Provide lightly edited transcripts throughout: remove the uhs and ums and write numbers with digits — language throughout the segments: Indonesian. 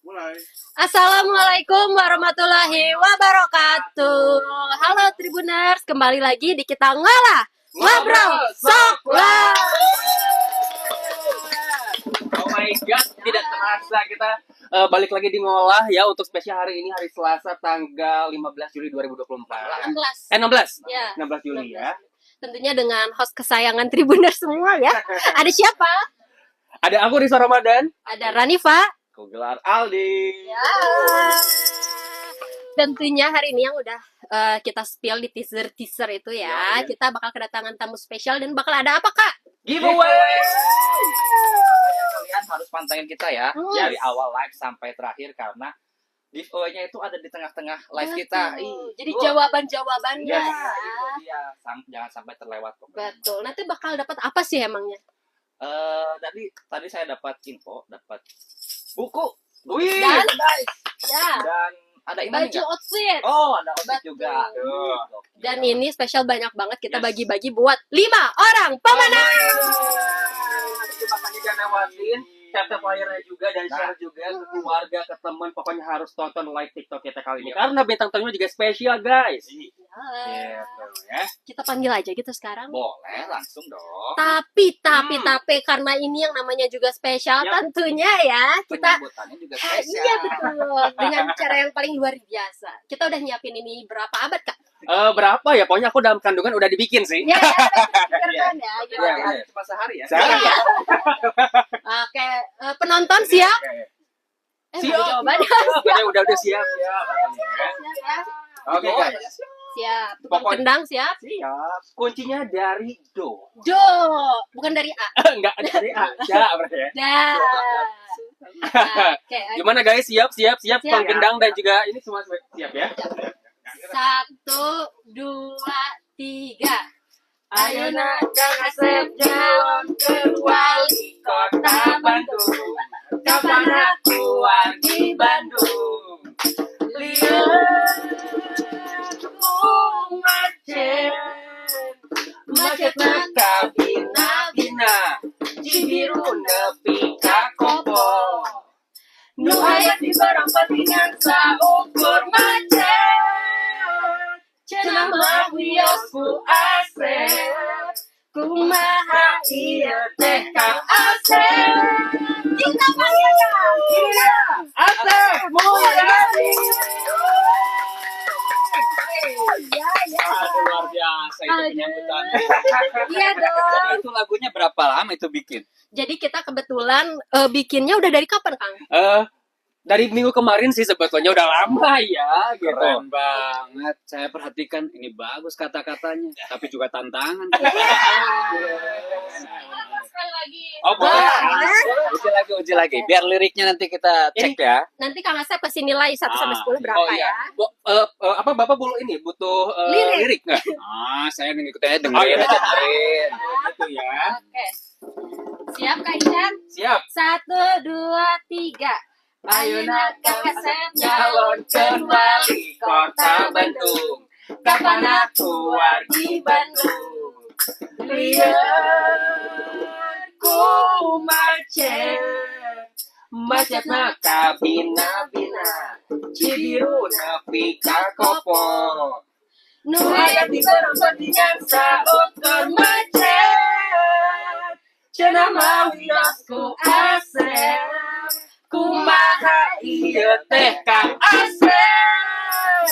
Mulai. Assalamualaikum warahmatullahi wabarakatuh. Halo Tribuners, kembali lagi di kita ngobrol soklah. Oh my god, tidak terasa kita balik lagi di ngolah ya untuk spesial hari ini, hari Selasa tanggal 15 Juli 2024. 16. 16. Ya. 16 Juli ya. Tentunya dengan host kesayangan Tribuners semua ya. Ada siapa? Ada aku Rizal Ramadan. Ada Ranifa. Aku gelar Aldi. Ya. Tentunya hari ini yang udah kita spill di teaser itu ya. Kita bakal kedatangan tamu spesial dan bakal ada apa, Kak? Giveaway. Kalian harus pantengin kita ya dari awal live sampai terakhir karena giveaway-nya itu ada di tengah-tengah live kita. Jadi jawaban-jawabannya. Yes, itu dia. Jangan sampai terlewat kok. Betul. Nanti bakal dapat apa sih emangnya? Tadi saya dapat info, dapat buku. Wih. Dan ya, Dan ada ini baju outfit. Oh, ada outfit Betul. juga. Dan ini spesial banyak banget kita bagi-bagi buat 5 orang pemenang. Coba kan juga lewatin tap layarnya juga dan share juga ke keluarga, ke teman. Pokoknya harus tonton live TikTok kita kali ini karena bintang tamunya juga spesial, guys. Gitu Ya. Kita panggil aja gitu sekarang. Boleh langsung dong. Tapi karena ini yang namanya juga spesial Yap. tentunya ya. Kita Penyambutannya juga spesial. iya betul. Dengan cara yang paling luar biasa. Kita udah nyiapin ini berapa abad, Kak? Berapa ya? Pokoknya aku dalam kandungan udah dibikin sih. Ya, pikirkan ya. Gitu. Iya, cuma sehari ya. Sehari. Iya. Oke, penonton siap? Siap. Jawabannya Udah siap. siap ya. Oke, guys. Siap. Tukang Pokoknya- kendang siap. Siap. Kuncinya dari do. Do, bukan dari A. Enggak dari A. Ja, berarti ya. Da. Oke, ayo. Gimana guys? Siap. Siap. Tukang gendang dan juga ini semua siap ya. 1, 2, 3. Ayo nak Kang Asep jalan ke wali kota Bandung. Kapan aku di Bandung? Lihat macet nak kabina Cibiru nepi ka Kopo. Nu aya di barang pentingan saukur macet. Cenah mah wiosku Asep. Kumaha ieu teh Kang Asep. Kita panggilkan. Asep Mulyadi. Ya. Luar biasa itu Aduh. penyambutannya. Iya dong. Jadi itu lagunya berapa lama itu bikin? Jadi kita kebetulan bikinnya udah dari kapan, Kang? Dari minggu kemarin sih sebetulnya udah lama ya gitu. Keren banget. Saya perhatikan ini bagus kata-katanya, tapi juga tantangan. Sekali lagi. Oh, boleh. Uji lagi. Biar liriknya nanti kita cek ya. Nanti Kang Asep kasih nilai 1 sampai 10 berapa Oh iya. ya? Apa Bapak butuh Lirik. lirik nggak? Saya ngikutin aja, Oh, iya, dengerin aja. dengerin. Gitu ya. Oke. Siap Kak Ican? Siap. 1, 2, 3. Ayeuna Kang Asep Nyalonkeun wali kota Bandung. Kapan aku di Bandung? Lihat ku Macet nak kabina-bina Cibiru nepi ka Kopo. Nu aya di barang pentingan saukur macet. Cenah mah wiosku Asep. Kumaha ieu teh Kang Asep.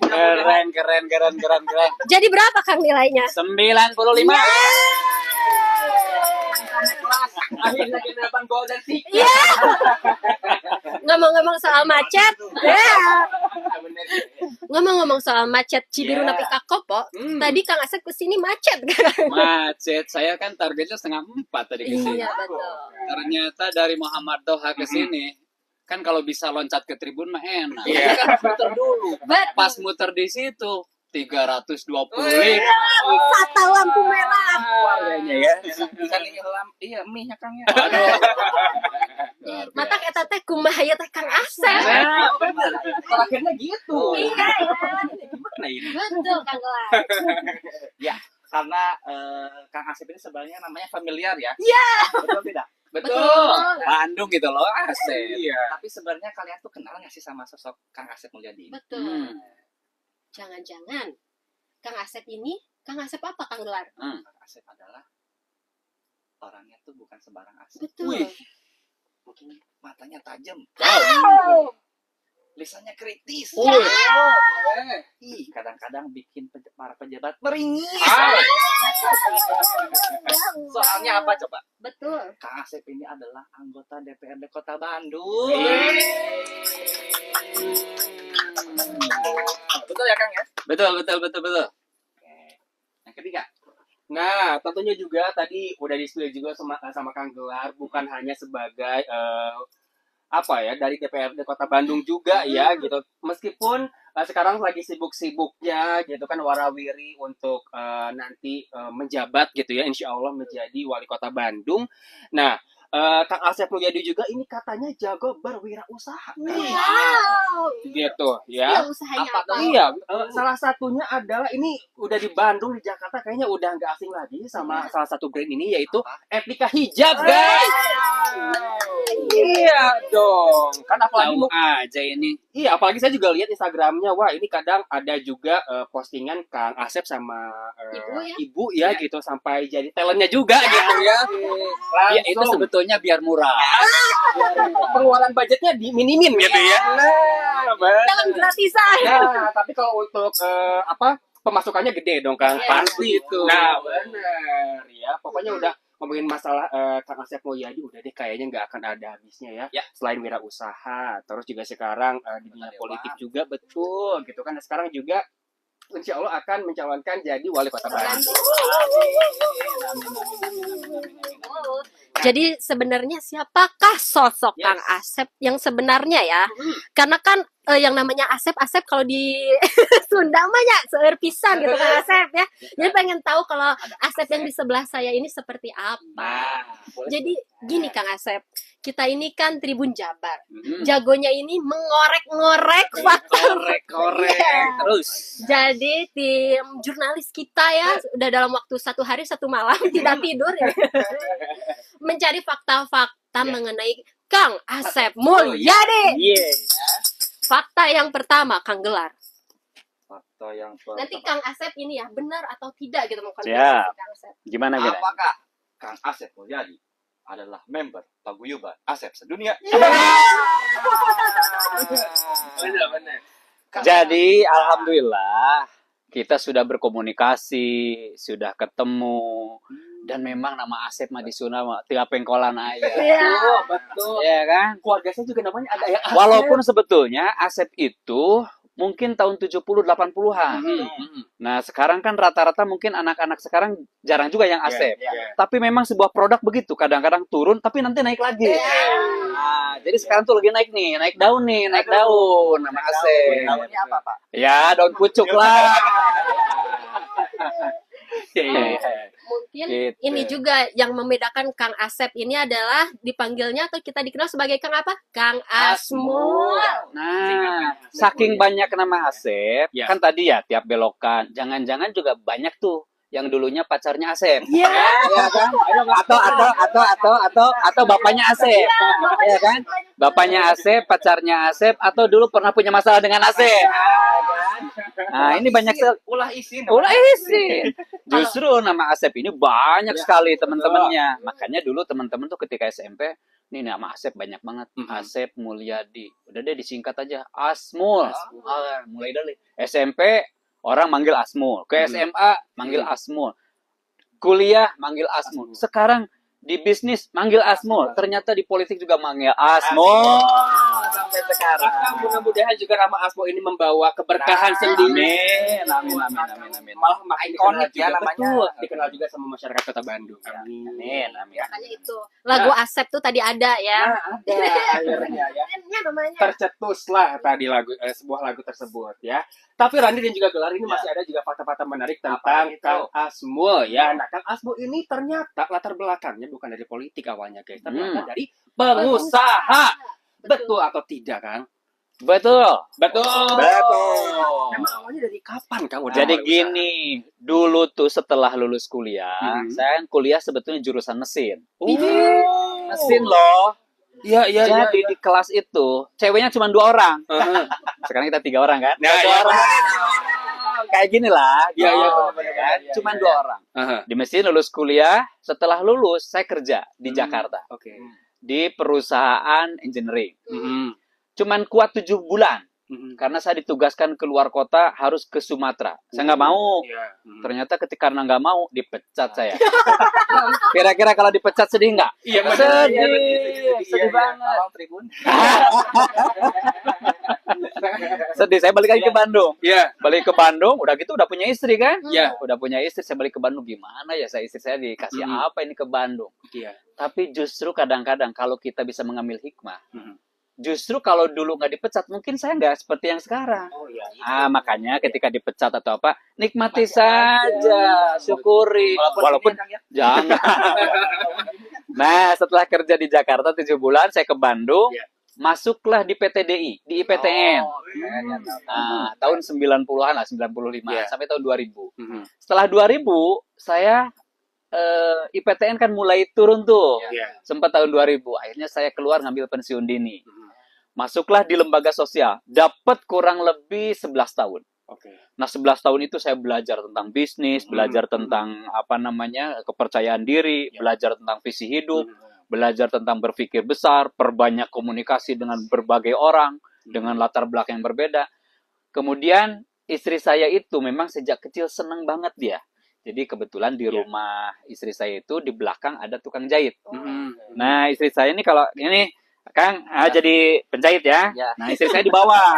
Keren. Jadi berapa Kang nilainya? 95. Akhirnya kita dapat golden ticket. Iya. Ngomong-ngomong soal macet, ngomong-ngomong soal macet Cibiru Ya. nepi ka Kopo, tadi Kang Asep kesini macet kan? Macet. Saya kan targetnya 3:30 tadi ke sini. Iya betul. Ternyata dari Muhammad Toha ke sini kan kalau bisa loncat ke tribun mah enak. Iya. Kan muter dulu. Betul. Pas muter di situ 325. Wisata lampu merah. Warnanya ya. Kali iya mie-nya Kang ya. Matak eta teh kumaha ieu teh Kang Asep. Nah, bener. Terakhirnya gitu. Iya ya. Gimana ini? Betul Kang Gelar. Ya, karena Kang Asep ini sebenarnya namanya familiar ya. Iya. Betul tidak? Betul. Bandung gitu loh, Asep. Iya. Tapi sebenarnya kalian tuh kenal nggak sih sama sosok Kang Asep Mulyadi ini? Betul. Jangan-jangan Kang Asep ini, Kang Asep apa Kang Gelar? Kang Asep adalah orangnya tuh bukan sembarang Asep. Betul. Wih. Mungkin matanya tajam, Wow. lisannya kritis. Wih. Ih, kadang-kadang bikin para pejabat meringis. Soalnya apa coba? Betul. Kang Asep ini adalah anggota DPRD Kota Bandung. Betul ya Kang ya? Betul. Oke. Yang ketiga, Nah, tentunya juga tadi udah di-spill juga sama Kang Gelar, bukan hanya sebagai apa ya, dari DPRD Kota Bandung juga ya gitu. Meskipun sekarang lagi sibuk-sibuknya gitu kan warawiri untuk nanti menjabat gitu ya, insya Allah menjadi wali kota Bandung. Nah, Kang Asep Mulyadi juga ini katanya jago berwirausaha. Wow. Gitu ya. Iya, usahanya Apa apa? tuh? Iya, salah satunya adalah ini udah di Bandung, di Jakarta kayaknya udah nggak asing lagi sama salah satu brand ini yaitu Etika Hijab, guys. Iya dong. Kan apalagi Tahu aja ini. iya, apalagi saya juga lihat Instagramnya. Wah, ini kadang ada juga postingan Kang Asep sama ibu ya gitu sampai jadi talentnya juga gitu ya. Ya itu sebetulnya biar murah. Pengeluaran budgetnya diminimin gitu ya. Nah, Dalam gratisan. Nah, tapi kalau untuk pemasukannya gede dong kan, Iya. pasti itu. Nah, benar ya. Pokoknya udah ngomongin masalah Kang Asep Mulyadi udah deh kayaknya nggak akan ada habisnya ya. Ya. Selain wirausaha, terus juga sekarang di dunia Benar ya, politik Pak. juga betul gitu kan. Dan sekarang juga insya Allah akan mencalonkan jadi wali kota Bandung. Oh. Jadi sebenarnya siapakah sosok Yes. Kang Asep yang sebenarnya ya? Karena kan yang namanya Asep kalau di Sunda mah ya seueur pisan gitu Kang Asep ya. Jadi pengen tahu kalau Asep yang di sebelah saya ini seperti apa. Nah, boleh. Jadi gini Kang Asep, kita ini kan Tribun Jabar. Hmm. Jagonya ini mengorek-ngorek fakta. Korek. Iya. Terus. Jadi tim jurnalis kita ya udah dalam waktu 1 hari 1 malam tidak tidur ya. Mencari fakta-fakta mengenai Kang Asep Mulyadi. Yes. Fakta yang pertama, Kang Gelar. Fakta yang Nanti Kang Asep ini ya benar atau tidak gitu mengkonfirmasi Siap. Kang Asep. Gimana Gera? apakah Kang Asep Mulyadi adalah member paguyuban Asep sedunia? Benar-benar. Jadi alhamdulillah kita sudah berkomunikasi, sudah ketemu dan memang nama Asep mah di Sunda mah tiga pengkolan aja. Iya. Betul. Iya kan? Keluarga saya juga namanya ada yang Asep. Walaupun sebetulnya Asep itu mungkin tahun 70-80-an. Nah, sekarang kan rata-rata mungkin anak-anak sekarang jarang juga yang Asep. Iya. Tapi memang sebuah produk begitu, kadang-kadang turun tapi nanti naik lagi. Nah, jadi sekarang tuh lagi naik nih, naik daun nama Asep. Daunnya apa Pak? Ya, daun pucuk lah. Mungkin Gitu. ini juga yang membedakan Kang Asep ini adalah dipanggilnya atau kita dikenal sebagai Kang apa? Kang Asmul. Nah, saking banyak nama Asep, Ya. kan tadi ya tiap belokan, jangan-jangan juga banyak tuh yang dulunya pacarnya Asep. Iya. Ya kan? Atau bapaknya Asep. Ya kan? Bapaknya Asep, pacarnya Asep, atau dulu pernah punya masalah dengan Asep. Nah, ini banyak sekali. Ulah isin. Ulah isin. Justru nama Asep ini banyak sekali teman-temannya. Makanya dulu teman-teman tuh ketika SMP, ini nama Asep banyak banget. Asep Mulyadi. Udah deh disingkat aja. Asmul. Mulai dari SMP orang manggil Asmul. Ke SMA manggil Asmul. Kuliah manggil Asmul. Sekarang di bisnis manggil Asmul. Ternyata di politik juga manggil Asmul. Sampai sekarang. Mudah-mudahan juga nama Asmo ini membawa keberkahan sendiri. Amin. Malah makin Ikonik dikenal ya juga, namanya. betul, dikenal juga sama masyarakat Kota Bandung. Amin. Makanya itu lagu Asep tuh tadi ada ya. Nah, ada akhirnya ya. Kerennya namanya. Tercetuslah tadi sebuah lagu tersebut ya. Tapi Randi dan juga Gelar ini masih ada juga fakta-fakta menarik tentang itu? Kang Asmul ya. Nah, Kang Asmul ini ternyata latar belakangnya bukan dari politik awalnya guys, ternyata dari pengusaha. Betul atau tidak, Kang? Betul. Betul. Emang awalnya dari kapan, Kang? Udah Jadi mulai usaha? gini, dulu tuh setelah lulus kuliah, Hmm. saya kuliah sebetulnya jurusan mesin. mesin loh. Iya, iya, iya. Jadi di kelas itu ceweknya cuma 2 orang. Sekarang kita 3 orang kan? Nah, 2 iya. orang. Kayak gini lah. Iya, iya, Oh, benar-benar. kan? Iya, Cuma iya, 2 iya. orang. Aha. Di mesin lulus kuliah. Setelah lulus saya kerja di Jakarta Oke. di perusahaan engineering. Mhm. Cuman kuat 7 bulan Mhm. karena saya ditugaskan keluar kota harus ke Sumatera. Saya nggak mau. Iya. Mhm. Ternyata ketika nggak mau dipecat saya. Kira-kira kalau dipecat sedih nggak? Iya, benar. Sedih, Iya, benar. sedih Iya, banget. Tolong Tribun. Sedih. Saya balik lagi ke Bandung. Iya. Balik ke Bandung, udah gitu udah punya istri kan? Iya. Udah punya istri, saya balik ke Bandung gimana ya? Saya istri saya dikasih Mhm. apa ini ke Bandung? Iya. Tapi justru kadang-kadang kalau kita bisa mengambil hikmah, Mhm. justru kalau dulu nggak dipecat, mungkin saya nggak seperti yang sekarang. Oh iya. Makanya ketika dipecat atau apa, nikmati saja, syukuri. Walaupun jangan. Nah, setelah kerja di Jakarta 7 bulan, saya ke Bandung, Iya. masuklah di PTDI, di IPTN. Oh, iya. Nah, tahun 90-an lah, 95 Iya. sampai tahun 2000. Mhm. Setelah 2000, saya IPTN kan mulai turun tuh. Iya. Sempat tahun 2000. Akhirnya saya keluar ngambil pensiun dini. Mhm. Masuklah di lembaga sosial, dapat kurang lebih 11 tahun. Oke. Nah, 11 tahun itu saya belajar tentang bisnis, belajar tentang kepercayaan diri, Ya. belajar tentang visi hidup, Mhm. belajar tentang berpikir besar, perbanyak komunikasi dengan berbagai orang dengan latar belakang yang berbeda. Kemudian istri saya itu memang sejak kecil seneng banget dia. Jadi kebetulan di Ya. rumah istri saya itu di belakang ada tukang jahit. Mhm. Nah, istri saya ini kalau ini Kang jadi penjahit ya. Ya. Nah, istri saya di bawah.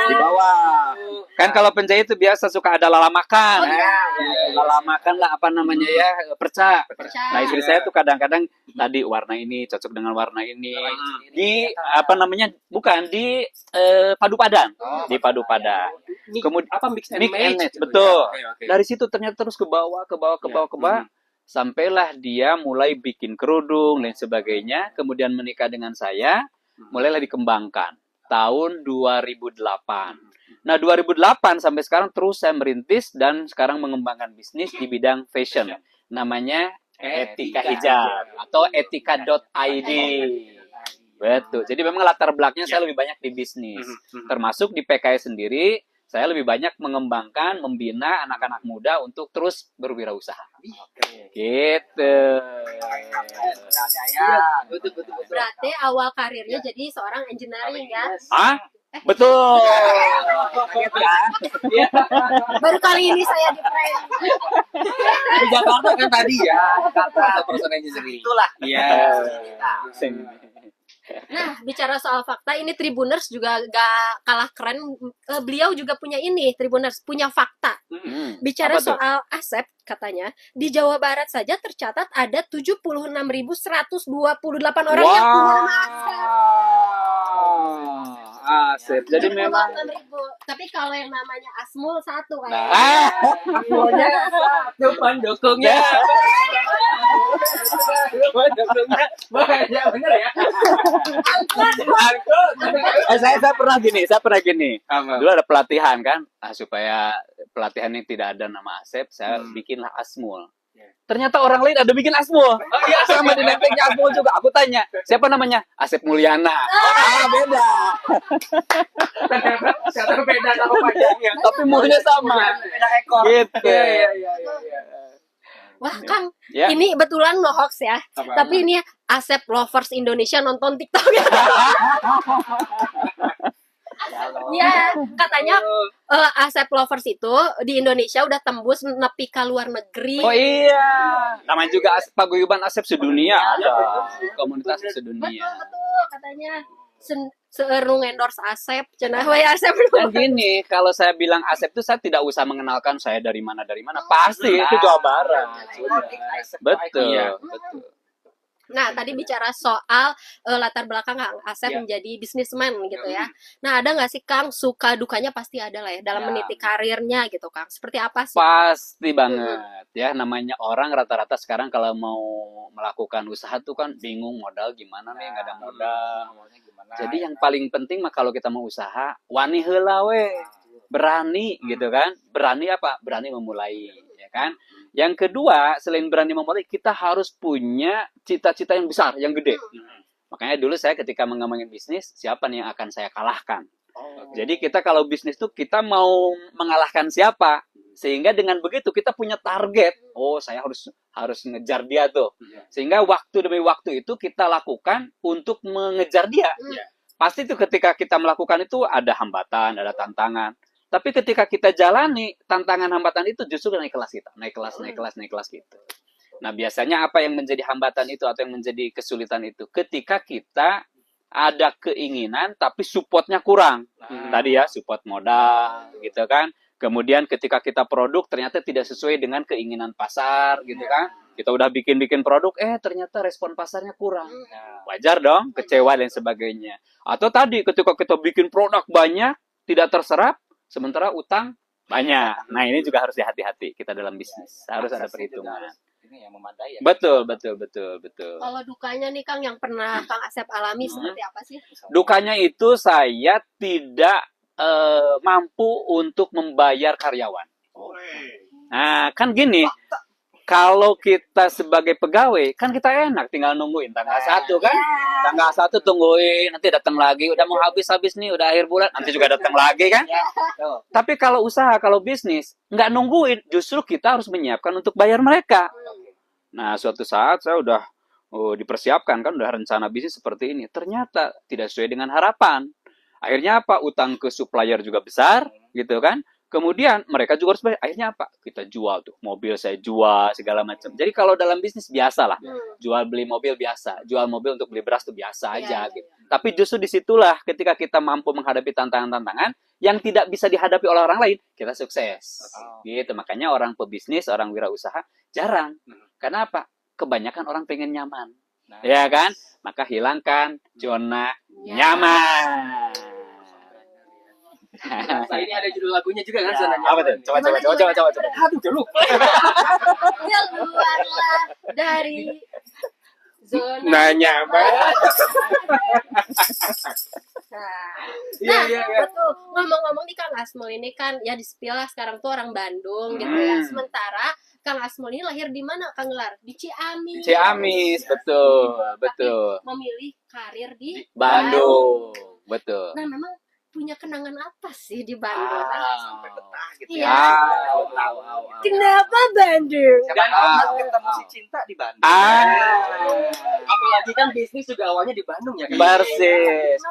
Di bawah. Kan kalau penjahit itu biasa suka ada Oh, lalamakan. iya. Lalamakan lah apa namanya ya, perca. Percaya. Nah, istri saya tuh kadang-kadang tadi warna ini cocok dengan warna ini. Di bukan di padu padan. Di padu padan. Kemudian Apa mix and mix and match? match, gitu betul. ya? Oke, oke. Dari situ ternyata terus ke bawah, ke bawah, ke Ya. bawah, ke bawah. Sampailah dia mulai bikin kerudung dan sebagainya, kemudian menikah dengan saya, mulailah dikembangkan tahun 2008. Nah, 2008 sampai sekarang terus saya merintis dan sekarang mengembangkan bisnis di bidang fashion. Namanya Etika Hijab atau etika.id. Betul. Jadi memang latar belakangnya saya lebih banyak di bisnis. Termasuk di PKS sendiri, saya lebih banyak mengembangkan, membina anak-anak muda untuk terus berwirausaha. Gitu. Berarti awal karirnya jadi seorang engineering ya. Ah, betul. Baru kali ini saya di prank. Di Jakarta kan tadi ya. Jakarta perusahaan engineering. Itulah. Iya. Nah, bicara soal fakta, ini Tribuners juga gak kalah keren. Beliau juga punya ini, Tribuners, punya fakta. Bicara Apa tuh? soal Asep, katanya, di Jawa Barat saja tercatat ada 76.128 orang yang punya nama Asep. Asep. Jadi memang 76.000. Tapi kalau yang namanya Asmul satu Nah. kayaknya. Itu pendukungnya. Pendukungnya banyak bener ya. Angkut. saya pernah gini. Apa? Dulu ada pelatihan kan, supaya pelatihan ini tidak ada nama Asep, saya bikinlah Asmul. Ternyata orang lain ada bikin Asmul. Oh iya, Sama di nempelnya Asmul juga. Aku tanya, siapa namanya? Asep Mulyana. Beda. Ternyata beda nama panjangnya. Tapi mulnya sama. Beda ekor. Gitu. Iya. Wah, Kang, Ya. ini betulan no hoax ya. Apa? Tapi ini Asep Lovers Indonesia nonton TikTok ya. Ya, katanya Asep Lovers itu di Indonesia udah tembus nepi ke luar negeri. Oh iya. Namanya juga paguyuban Asep sedunia. Ada. Komunitas sedunia. Betul, katanya seerung endorse Asep, cenah we Asep. Dan gini, kalau saya bilang Asep itu saya tidak usah mengenalkan saya dari mana. Pasti itu Jawa Barat. Betul. Iya. Betul. Nah, tadi bicara soal latar belakang Kang Asep Ya. menjadi bisnismen gitu ya. Nah, ada nggak sih Kang suka dukanya pasti ada lah ya dalam Ya. meniti karirnya gitu Kang. Seperti apa sih? Pasti banget ya, namanya orang rata-rata sekarang kalau mau melakukan usaha tuh kan bingung modal gimana nih, nggak ada modal. Jadi yang paling penting mah kalau kita mau usaha, wani heula we. Berani gitu kan. Berani apa? Berani memulai ya kan. Yang kedua, selain berani memulai, kita harus punya cita-cita yang besar, yang gede. Makanya dulu saya ketika mengembangin bisnis, siapa nih yang akan saya kalahkan? Jadi kita kalau bisnis tuh kita mau mengalahkan siapa? Sehingga dengan begitu kita punya target. Oh, saya harus ngejar dia tuh. Sehingga waktu demi waktu itu kita lakukan untuk mengejar dia. Pasti tuh ketika kita melakukan itu ada hambatan, ada tantangan. Tapi ketika kita jalani tantangan hambatan itu justru naik kelas kita, naik kelas gitu. Nah, biasanya apa yang menjadi hambatan itu atau yang menjadi kesulitan itu? Ketika kita ada keinginan tapi supportnya kurang. Tadi ya, support modal gitu kan. Kemudian ketika kita produk ternyata tidak sesuai dengan keinginan pasar gitu kan. Kita udah bikin produk, ternyata respon pasarnya kurang. Wajar dong, kecewa dan sebagainya. Atau tadi ketika kita bikin produk banyak, tidak terserap, sementara utang banyak. Nah, ini juga harus hati-hati kita dalam bisnis. Harus ada perhitungan. Ini yang memadai ya. Betul. Kalau dukanya nih Kang yang pernah Kang Asep alami seperti apa sih? Dukanya itu saya tidak mampu untuk membayar karyawan. Nah, kan gini, kalau kita sebagai pegawai, kan kita enak tinggal nungguin tanggal 1 kan? Tanggal 1 tungguin, nanti datang lagi, udah mau habis nih, udah akhir bulan, nanti juga datang lagi kan? Tapi kalau usaha, kalau bisnis, nggak nungguin, justru kita harus menyiapkan untuk bayar mereka. Nah, suatu saat saya udah dipersiapkan kan, udah rencana bisnis seperti ini. Ternyata tidak sesuai dengan harapan. Akhirnya apa? Utang ke supplier juga besar, gitu kan? Kemudian mereka juga harus bayar. Akhirnya apa? Kita jual tuh. Mobil saya jual, segala macam. Jadi kalau dalam bisnis biasa lah. Jual beli mobil biasa. Jual mobil untuk beli beras tuh biasa aja. Gitu. Tapi justru disitulah ketika kita mampu menghadapi tantangan-tantangan yang tidak bisa dihadapi oleh orang lain, kita sukses. Gitu. Makanya orang pebisnis, orang wirausaha jarang. Karena apa? Kebanyakan orang pengen nyaman. Ya kan? Maka hilangkan zona nyaman. Nah, ini ada judul lagunya juga kan, zona Apa tuh? Coba. Aduh, jauh. Keluarlah dari zona Nah, nyaman. Nah, betul. Ngomong-ngomong nih Kang Asmul ini kan ya di Spill lah sekarang tuh orang Bandung gitu ya. Sementara Kang Asmul ini lahir di mana Kang Gelar? Di Ciamis. Ciamis, betul. Tapi memilih karir di Bandung. Betul. Nah, memang punya kenangan apa sih di Bandung? Sampai betah gitu Iya. ya. Kenapa Bandung? Dan ketemu si cinta di Bandung. Apalagi kan bisnis juga awalnya di Bandung ya kan? Persis.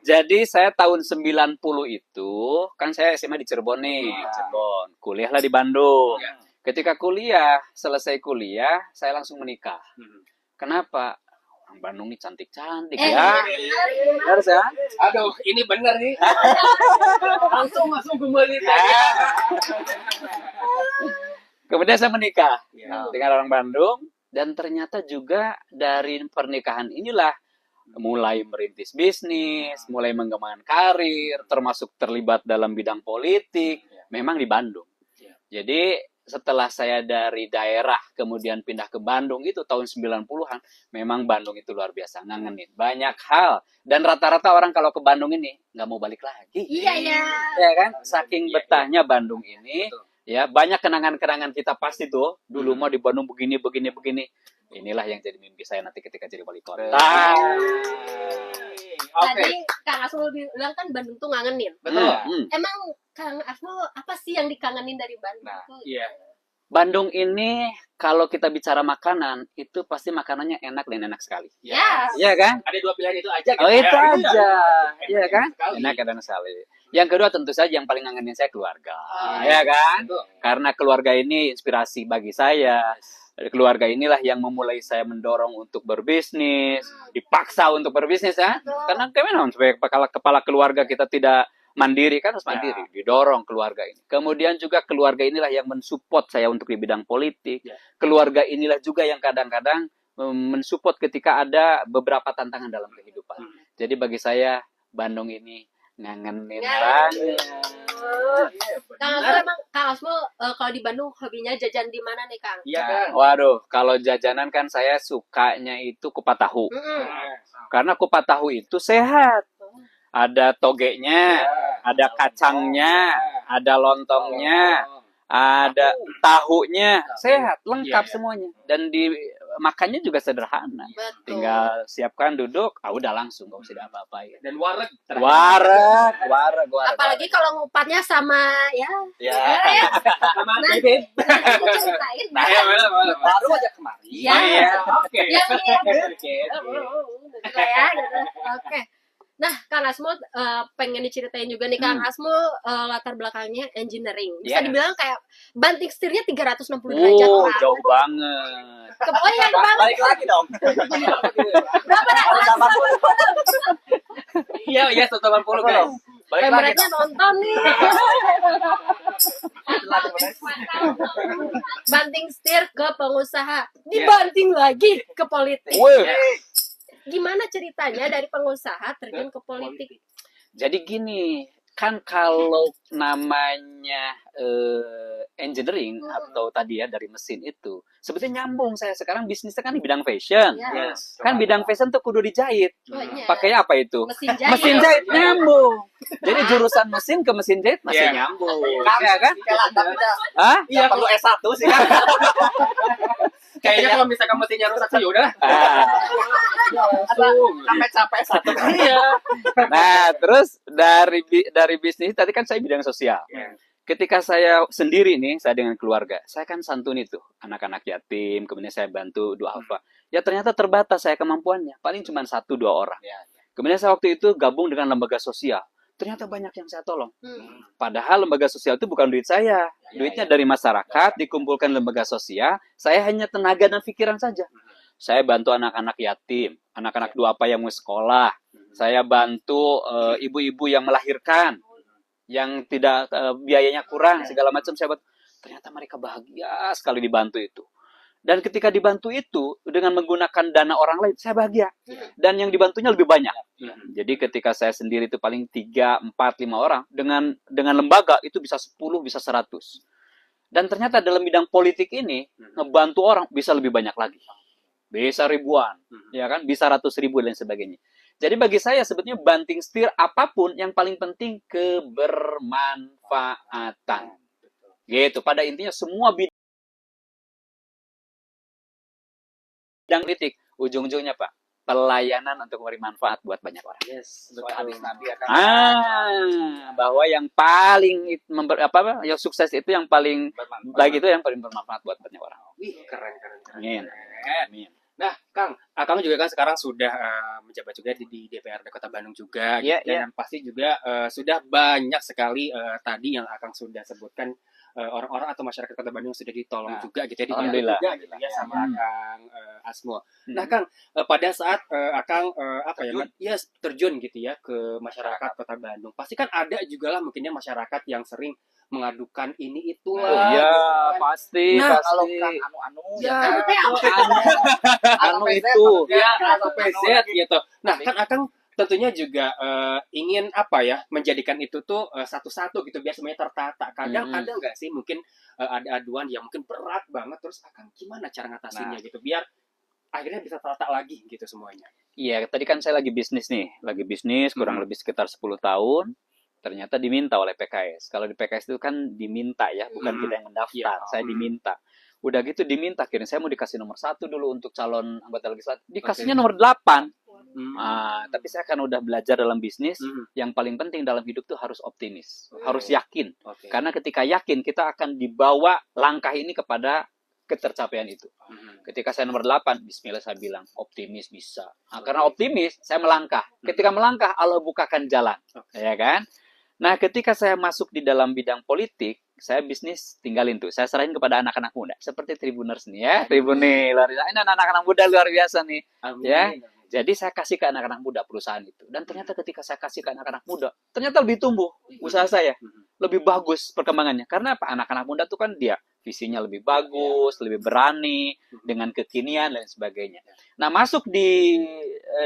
Jadi saya tahun 90 itu, kan saya SMA di Cirebon nih. Cirebon. Kuliahlah di Bandung. Ketika kuliah, selesai kuliah, saya langsung menikah. Kenapa? Orang Bandung ini cantik-cantik ya. Harus ya? Aduh, ini bener nih. langsung kembali. Kemudian saya menikah dengan orang Bandung. Dan ternyata juga dari pernikahan inilah mulai merintis bisnis, mulai mengembangkan karir, termasuk terlibat dalam bidang politik, memang di Bandung. Jadi setelah saya dari daerah kemudian pindah ke Bandung itu tahun 90-an, memang Bandung itu luar biasa, ngangenin banyak hal. Dan rata-rata orang kalau ke Bandung ini nggak mau balik lagi. Iya ya. Ya kan? Saking betahnya Bandung ini. Ya, banyak kenangan-kenangan kita pasti tuh. Dulu mau di Bandung begini. Inilah yang jadi mimpi saya nanti ketika jadi wali kota. Tadi Kang Asmul bilang kan Bandung tuh ngangenin. Betul. Emang Kang Asmul apa sih yang dikangenin dari Bandung? Iya. Bandung ini kalau kita bicara makanan itu pasti makanannya enak dan enak sekali. Ya. Iya kan? Ada 2 pilihan itu aja. Oh, itu aja. Iya Enak kan? sekali. Enak dan sekali. Yang kedua tentu saja yang paling ngangenin saya keluarga. Ya kan? Karena keluarga ini inspirasi bagi saya. Keluarga inilah yang memulai saya mendorong untuk berbisnis, dipaksa untuk berbisnis ya. Karena gimana supaya kepala keluarga kita tidak mandiri, kan harus mandiri, didorong keluarga ini. Kemudian juga keluarga inilah yang mensupport saya untuk di bidang politik. Keluarga inilah juga yang kadang-kadang mensupport ketika ada beberapa tantangan dalam kehidupan. Jadi bagi saya Bandung ini ngangenin banget. Kang Asmul kalau di Bandung hobinya jajan di mana nih Kang? Iya kan? Waduh, kalau jajanan kan saya sukanya itu kupat tahu. Karena kupat tahu itu sehat. Ada togenya, ada kacangnya, ada lontongnya, ada tahunya, sehat, lengkap Iya. semuanya. Dan di makannya juga sederhana. Betul. Tinggal siapkan duduk, udah langsung, nggak usah apa-apain. Dan wareg terakhir. Wareg. Apalagi kalau ngupatnya sama ya. Ya. sama bebek. Aku ceritain. Nah, ya, boleh. Baru aja kemarin. Ya. Iya, oke. Ya, iya. Oke. Gitu ya, gitu. Oke. Nah, Kang Asmo pengen diceritain juga nih Kang Asmo latar belakangnya engineering. Bisa Yes. dibilang kayak banting setirnya 360 derajat orang. Jauh banget. Oh iya, banget. Balik lagi dong. Berapa Iya, 180 guys. Balik lagi kameranya nonton nih. Banting setir ke pengusaha, dibanting lagi ke politik. Wih. Gimana ceritanya dari pengusaha terjun ke politik? Jadi gini, kan kalau namanya engineering atau tadi ya dari mesin itu, sebetulnya nyambung. Saya sekarang bisnisnya kan di bidang fashion. Ya. Yes. Kan bidang fashion tuh kudu dijahit. Oh, iya. Pakai apa itu? Mesin jahit. Mesin jahit nyambung. Jadi jurusan mesin ke mesin jahit masih Iya. nyambung. Kang, Ya kan? tapi dah Hah? nggak perlu S1 sih kan. Kayaknya kalau misalkan mesinnya rusak sih udah. Ah. Langsung. Sampai capek satu kali. Iya. Nah, terus dari bisnis tadi kan saya bidang sosial. Iya. Ketika saya sendiri nih, saya dengan keluarga, saya kan santuni tuh anak-anak yatim, kemudian saya bantu duafa. Ya ternyata terbatas saya kemampuannya, paling cuma 1-2 orang. Kemudian saya waktu itu gabung dengan lembaga sosial. Ternyata banyak yang saya tolong. Padahal lembaga sosial itu bukan duit saya. Duitnya dari masyarakat, dikumpulkan lembaga sosial. Saya hanya tenaga dan pikiran saja. Saya bantu anak-anak yatim, anak-anak duafa yang mau sekolah. Saya bantu ibu-ibu yang melahirkan, yang tidak biayanya kurang, segala macam saya bantu. Ternyata mereka bahagia sekali dibantu itu. Dan ketika dibantu itu dengan menggunakan dana orang lain, saya bahagia. Dan yang dibantunya lebih banyak. Jadi ketika saya sendiri itu paling 3, 4, 5 orang, dengan lembaga itu bisa 10, bisa 100. Dan ternyata dalam bidang politik ini, ngebantu orang bisa lebih banyak lagi. Bisa ribuan, ya kan? Bisa ratus ribu dan sebagainya. Jadi bagi saya sebetulnya banting setir apapun yang paling penting kebermanfaatan. Gitu. Pada intinya semua bidang politik ujung-ujungnya Pak, pelayanan untuk memberi manfaat buat banyak orang. Yes, Sesuai hadis Nabi ya kan. Bahwa yang paling yang sukses itu yang paling Bermanfaat. baik itu yang paling bermanfaat buat banyak orang. Wih, keren. Amin. Amin. Nah, Kang juga kan sekarang sudah menjabat juga di DPRD Kota Bandung juga, Iya, gitu. Dan pasti juga sudah banyak sekali tadi yang Akang sudah sebutkan orang-orang atau masyarakat Kota Bandung sudah ditolong Nah, juga gitu ya, dibantu alhamdulillah. juga gitu ya sama Hmm. Akang Asmo. Nah, Kang pada saat Akang terjun gitu ya ke masyarakat Kota Bandung, pasti kan ada juga lah mungkinnya masyarakat yang sering mengadukan ini itu Oh lah. iya, gitu kan. pasti, Nah, pasti. Kalau kan anu-anu Ya, Anu itu. ya atau PZ gitu. Nah, kan Akang tentunya juga ingin apa ya, menjadikan itu tuh satu-satu gitu biar semuanya tertata. Kadang ada nggak sih mungkin ada aduan yang mungkin berat banget, terus Akang gimana cara ngatasinnya gitu biar akhirnya bisa tertata lagi gitu semuanya. Iya, tadi kan saya lagi bisnis kurang lebih sekitar 10 tahun. Ternyata diminta oleh PKS. Kalau di PKS itu kan diminta ya, bukan kita yang mendaftar. Iya. Saya diminta. Udah gitu diminta, akhirnya saya mau dikasih nomor 1 dulu untuk calon anggota legislatif. Dikasihnya nomor 8. Tapi saya kan udah belajar dalam bisnis, yang paling penting dalam hidup tuh harus optimis. Harus yakin. Oke. Karena ketika yakin, kita akan dibawa langkah ini kepada ketercapaian itu. Ketika saya nomor 8, bismillah saya bilang, optimis bisa. Nah, karena optimis, saya melangkah. Ketika melangkah, Allah bukakan jalan. Ya kan? Nah, ketika saya masuk di dalam bidang politik, saya bisnis tinggalin tuh. Saya serahin kepada anak-anak muda. Seperti Tribuners nih ya. Tribun nih, luar biasa. Ini anak-anak muda luar biasa nih. Amin. Ya. Jadi saya kasih ke anak-anak muda perusahaan itu. Dan ternyata ketika saya kasih ke anak-anak muda, ternyata lebih tumbuh usaha saya. Lebih bagus perkembangannya. Karena apa? Anak-anak muda tuh kan dia visinya lebih bagus, lebih berani, dengan kekinian dan sebagainya. Nah, masuk di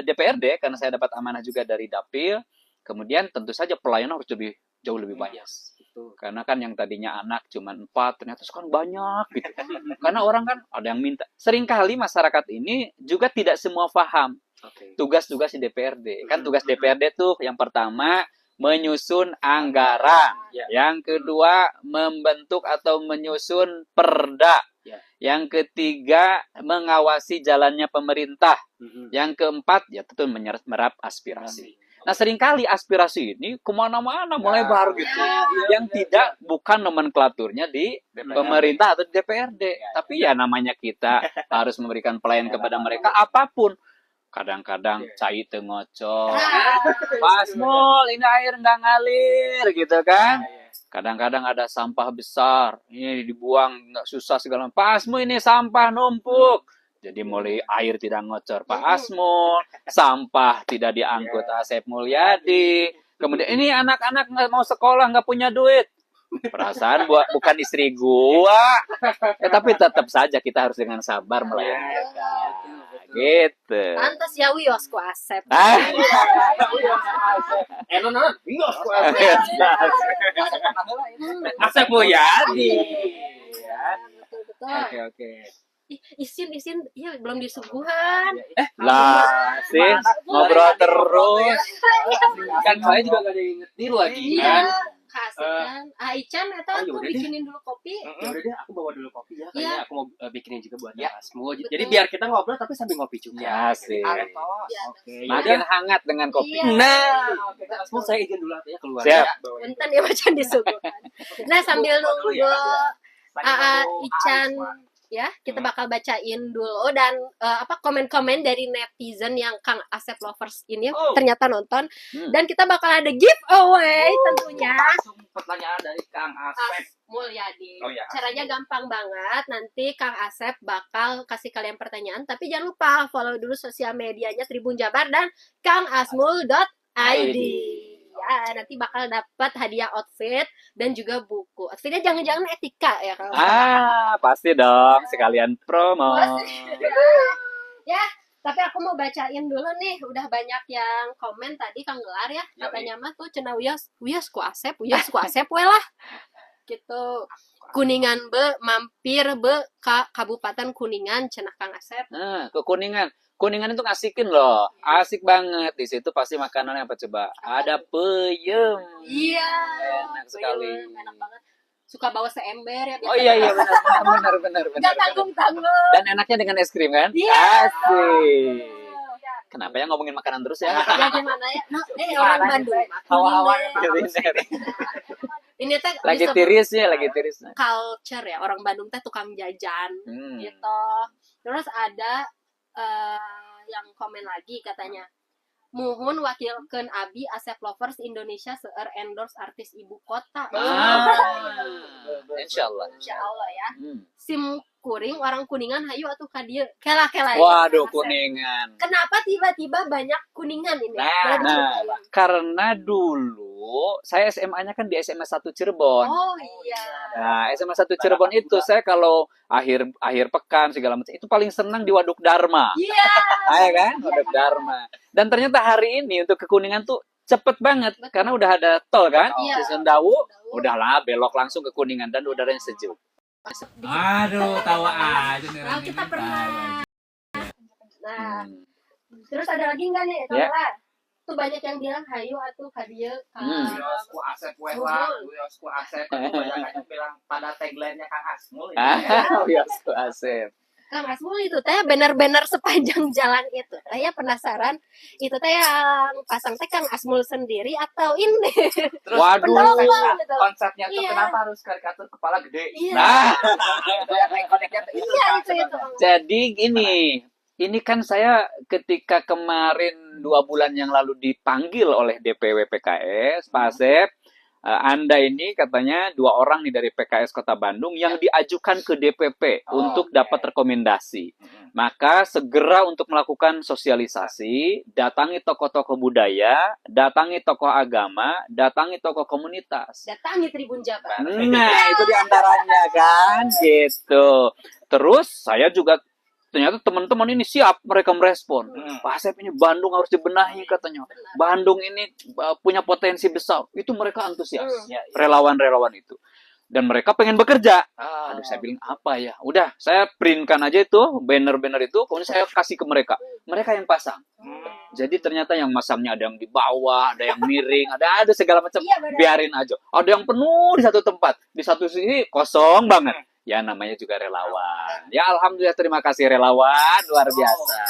DPRD, karena saya dapat amanah juga dari Dapil, kemudian tentu saja pelayanan harus jauh lebih banyak. Karena kan yang tadinya anak cuma 4, ternyata sekarang banyak gitu. Karena orang kan ada yang minta. Seringkali masyarakat ini juga tidak semua paham tugas-tugas di DPRD. Kan tugas DPRD tuh yang pertama menyusun anggaran. Ya. Yang kedua, membentuk atau menyusun perda. Ya. Yang ketiga, mengawasi jalannya pemerintah. Mm-mm. Yang keempat, ya tentu menyerap aspirasi. Nah, seringkali aspirasi ini kemana-mana melebar gitu. Yang tidak bukan nomenklaturnya di pemerintah atau di DPRD. Tapi ya namanya kita harus memberikan pelayanan kepada mereka apapun. Kadang-kadang cai tengocok. Pak Asmul, ini air nggak ngalir gitu kan. Kadang-kadang ada sampah besar. Ini dibuang nggak susah segala macam. Pak Asmul, ini sampah numpuk. Jadi mulai air tidak ngocor Pak Asmul, sampah tidak diangkut Asep Mulyadi. Kemudian ini anak-anak nggak mau sekolah, nggak punya duit. Perasaan bukan istri gua. Tapi tetap saja kita harus dengan sabar melayani mereka. Gitu. Pantas ya wiosku Asep. Asep Mulyadi. Betul. Oke. Isin, iya belum disuguhan. Lah, sih ngobrol terus. Kan saya juga gak ada yang ngetir lagi kan. Iya, Kak Asep kan. Ican atau oh, aku yaudah deh. bikinin dulu kopi. Ya udah deh, aku bawa dulu kopi ya. Iya. Kayaknya aku mau bikinin juga buat Ya. Asmo. Jadi Betul. biar kita ngobrol tapi sambil ngopi juga. Ya, sih. Iya. Oke. Makin hangat dengan kopi. Iya. Nah, oke. Asmo saya izin dulu ya keluar. Siap. Ya. Bentar ya macam disuguhan. Nah sambil nunggu Ican ya kita bakal bacain dulu dan komen-komen dari netizen yang Kang Asep lovers ini Oh. ternyata nonton Hmm. dan kita bakal ada giveaway tentunya Langsung pertanyaan dari Kang Asep. Mulyadi. Oh, ya. Caranya gampang banget. Nanti Kang Asep bakal kasih kalian pertanyaan tapi jangan lupa follow dulu sosial medianya Tribun Jabar dan kangasmul.id. Ya, nanti bakal dapat hadiah outfit dan juga buku. Outfitnya jangan-jangan etika ya kalau Pasti dong, sekalian promo. ya, tapi aku mau bacain dulu nih. Udah banyak yang komen tadi Kang Gelar ya. Katanya mah tuh cenah wios ku Asep we lah. Gitu. Kuningan be mampir be ka Kabupaten Kuningan cenah Kang Asep. Nah, ke Kuningan. Kuningan itu ngasikin loh. Asik banget. Di situ pasti makanan apa coba? Ada peyem. Iya. Enak sekali. Enak banget. Suka bawa seember ya. Oh iya benar. Gak tanggung-tanggung. Dan enaknya dengan es krim kan? Iya. Asik. Kenapa ya ngomongin makanan terus ya? Ya gimana ya? Nah, orang Bandung. Hawa-hawa Kuliner. Ini teh Lagi disebut tirisnya, lagi tiris. culture ya. Orang Bandung teh tukang jajan gitu. Terus ada yang komen lagi katanya. Muhun wakilkeun Abi Asep Lovers Indonesia seueur endorse artis ibu kota. Insyaallah. Insya Allah ya. Hmm. Sim kuring orang Kuningan hayu atuh ka dieu. Kela-kela ya. Waduh, Asep. Kuningan. Kenapa tiba-tiba banyak Kuningan ini? Boleh Nah, diceritain? karena dulu saya SMA-nya kan di SMA 1 Cirebon. Oh iya. Nah, SMA 1 Cirebon itu saya kalau akhir pekan segala macam itu paling senang di Waduk Dharma. Iya. Ya kan? Waduk Dharma. Dan ternyata hari ini untuk ke Kuningan tuh cepet banget karena udah ada tol kan. Iya. Di Sendawu udahlah belok langsung ke Kuningan dan udaranya sejuk. Aduh, tawa aja nih. Nah, kita pernah. Nah, Hmm. terus ada lagi nggak nih? Ya. Kamu tuh banyak yang bilang hayu atuh ka dieu ka Wiosku Asep Wehla, Wiosku Asep. Banyak bilang pada tagline-nya Kang Asmul. Wiosku Asep. Kang Asmul itu teh bener-bener sepanjang jalan itu. Saya penasaran itu teh yang pasang teh Kang Asmul sendiri atau ini? Terus Waduh. konsepnya tuh Iya. kenapa harus karikatur kepala gede? Iya. Nah, Iya itu. jadi gini, ini kan saya ketika kemarin 2 bulan yang lalu dipanggil oleh DPW PKS, Pak Asep, Anda ini katanya 2 orang nih dari PKS Kota Bandung yang diajukan ke DPP untuk dapat rekomendasi. Maka segera untuk melakukan sosialisasi, datangi tokoh-tokoh budaya, datangi tokoh agama, datangi tokoh komunitas. Datangi Tribun Jabar. Nah, itu diantaranya kan, gitu. Terus saya juga ternyata teman-teman ini siap, mereka merespon. Pak Asep ini Bandung harus dibenahi katanya. Bandung ini punya potensi besar. Itu mereka antusias, relawan-relawan itu. Dan mereka pengen bekerja. Aduh, saya bilang apa ya? Udah, saya printkan aja itu banner-banner itu, kemudian saya kasih ke mereka. Mereka yang pasang. Jadi ternyata yang masangnya ada yang di bawah, ada yang miring, ada segala macam. Iya, benar. Biarin aja. Ada yang penuh di satu tempat, di satu sisi kosong banget. Ya namanya juga relawan. Ya alhamdulillah, terima kasih relawan, luar biasa.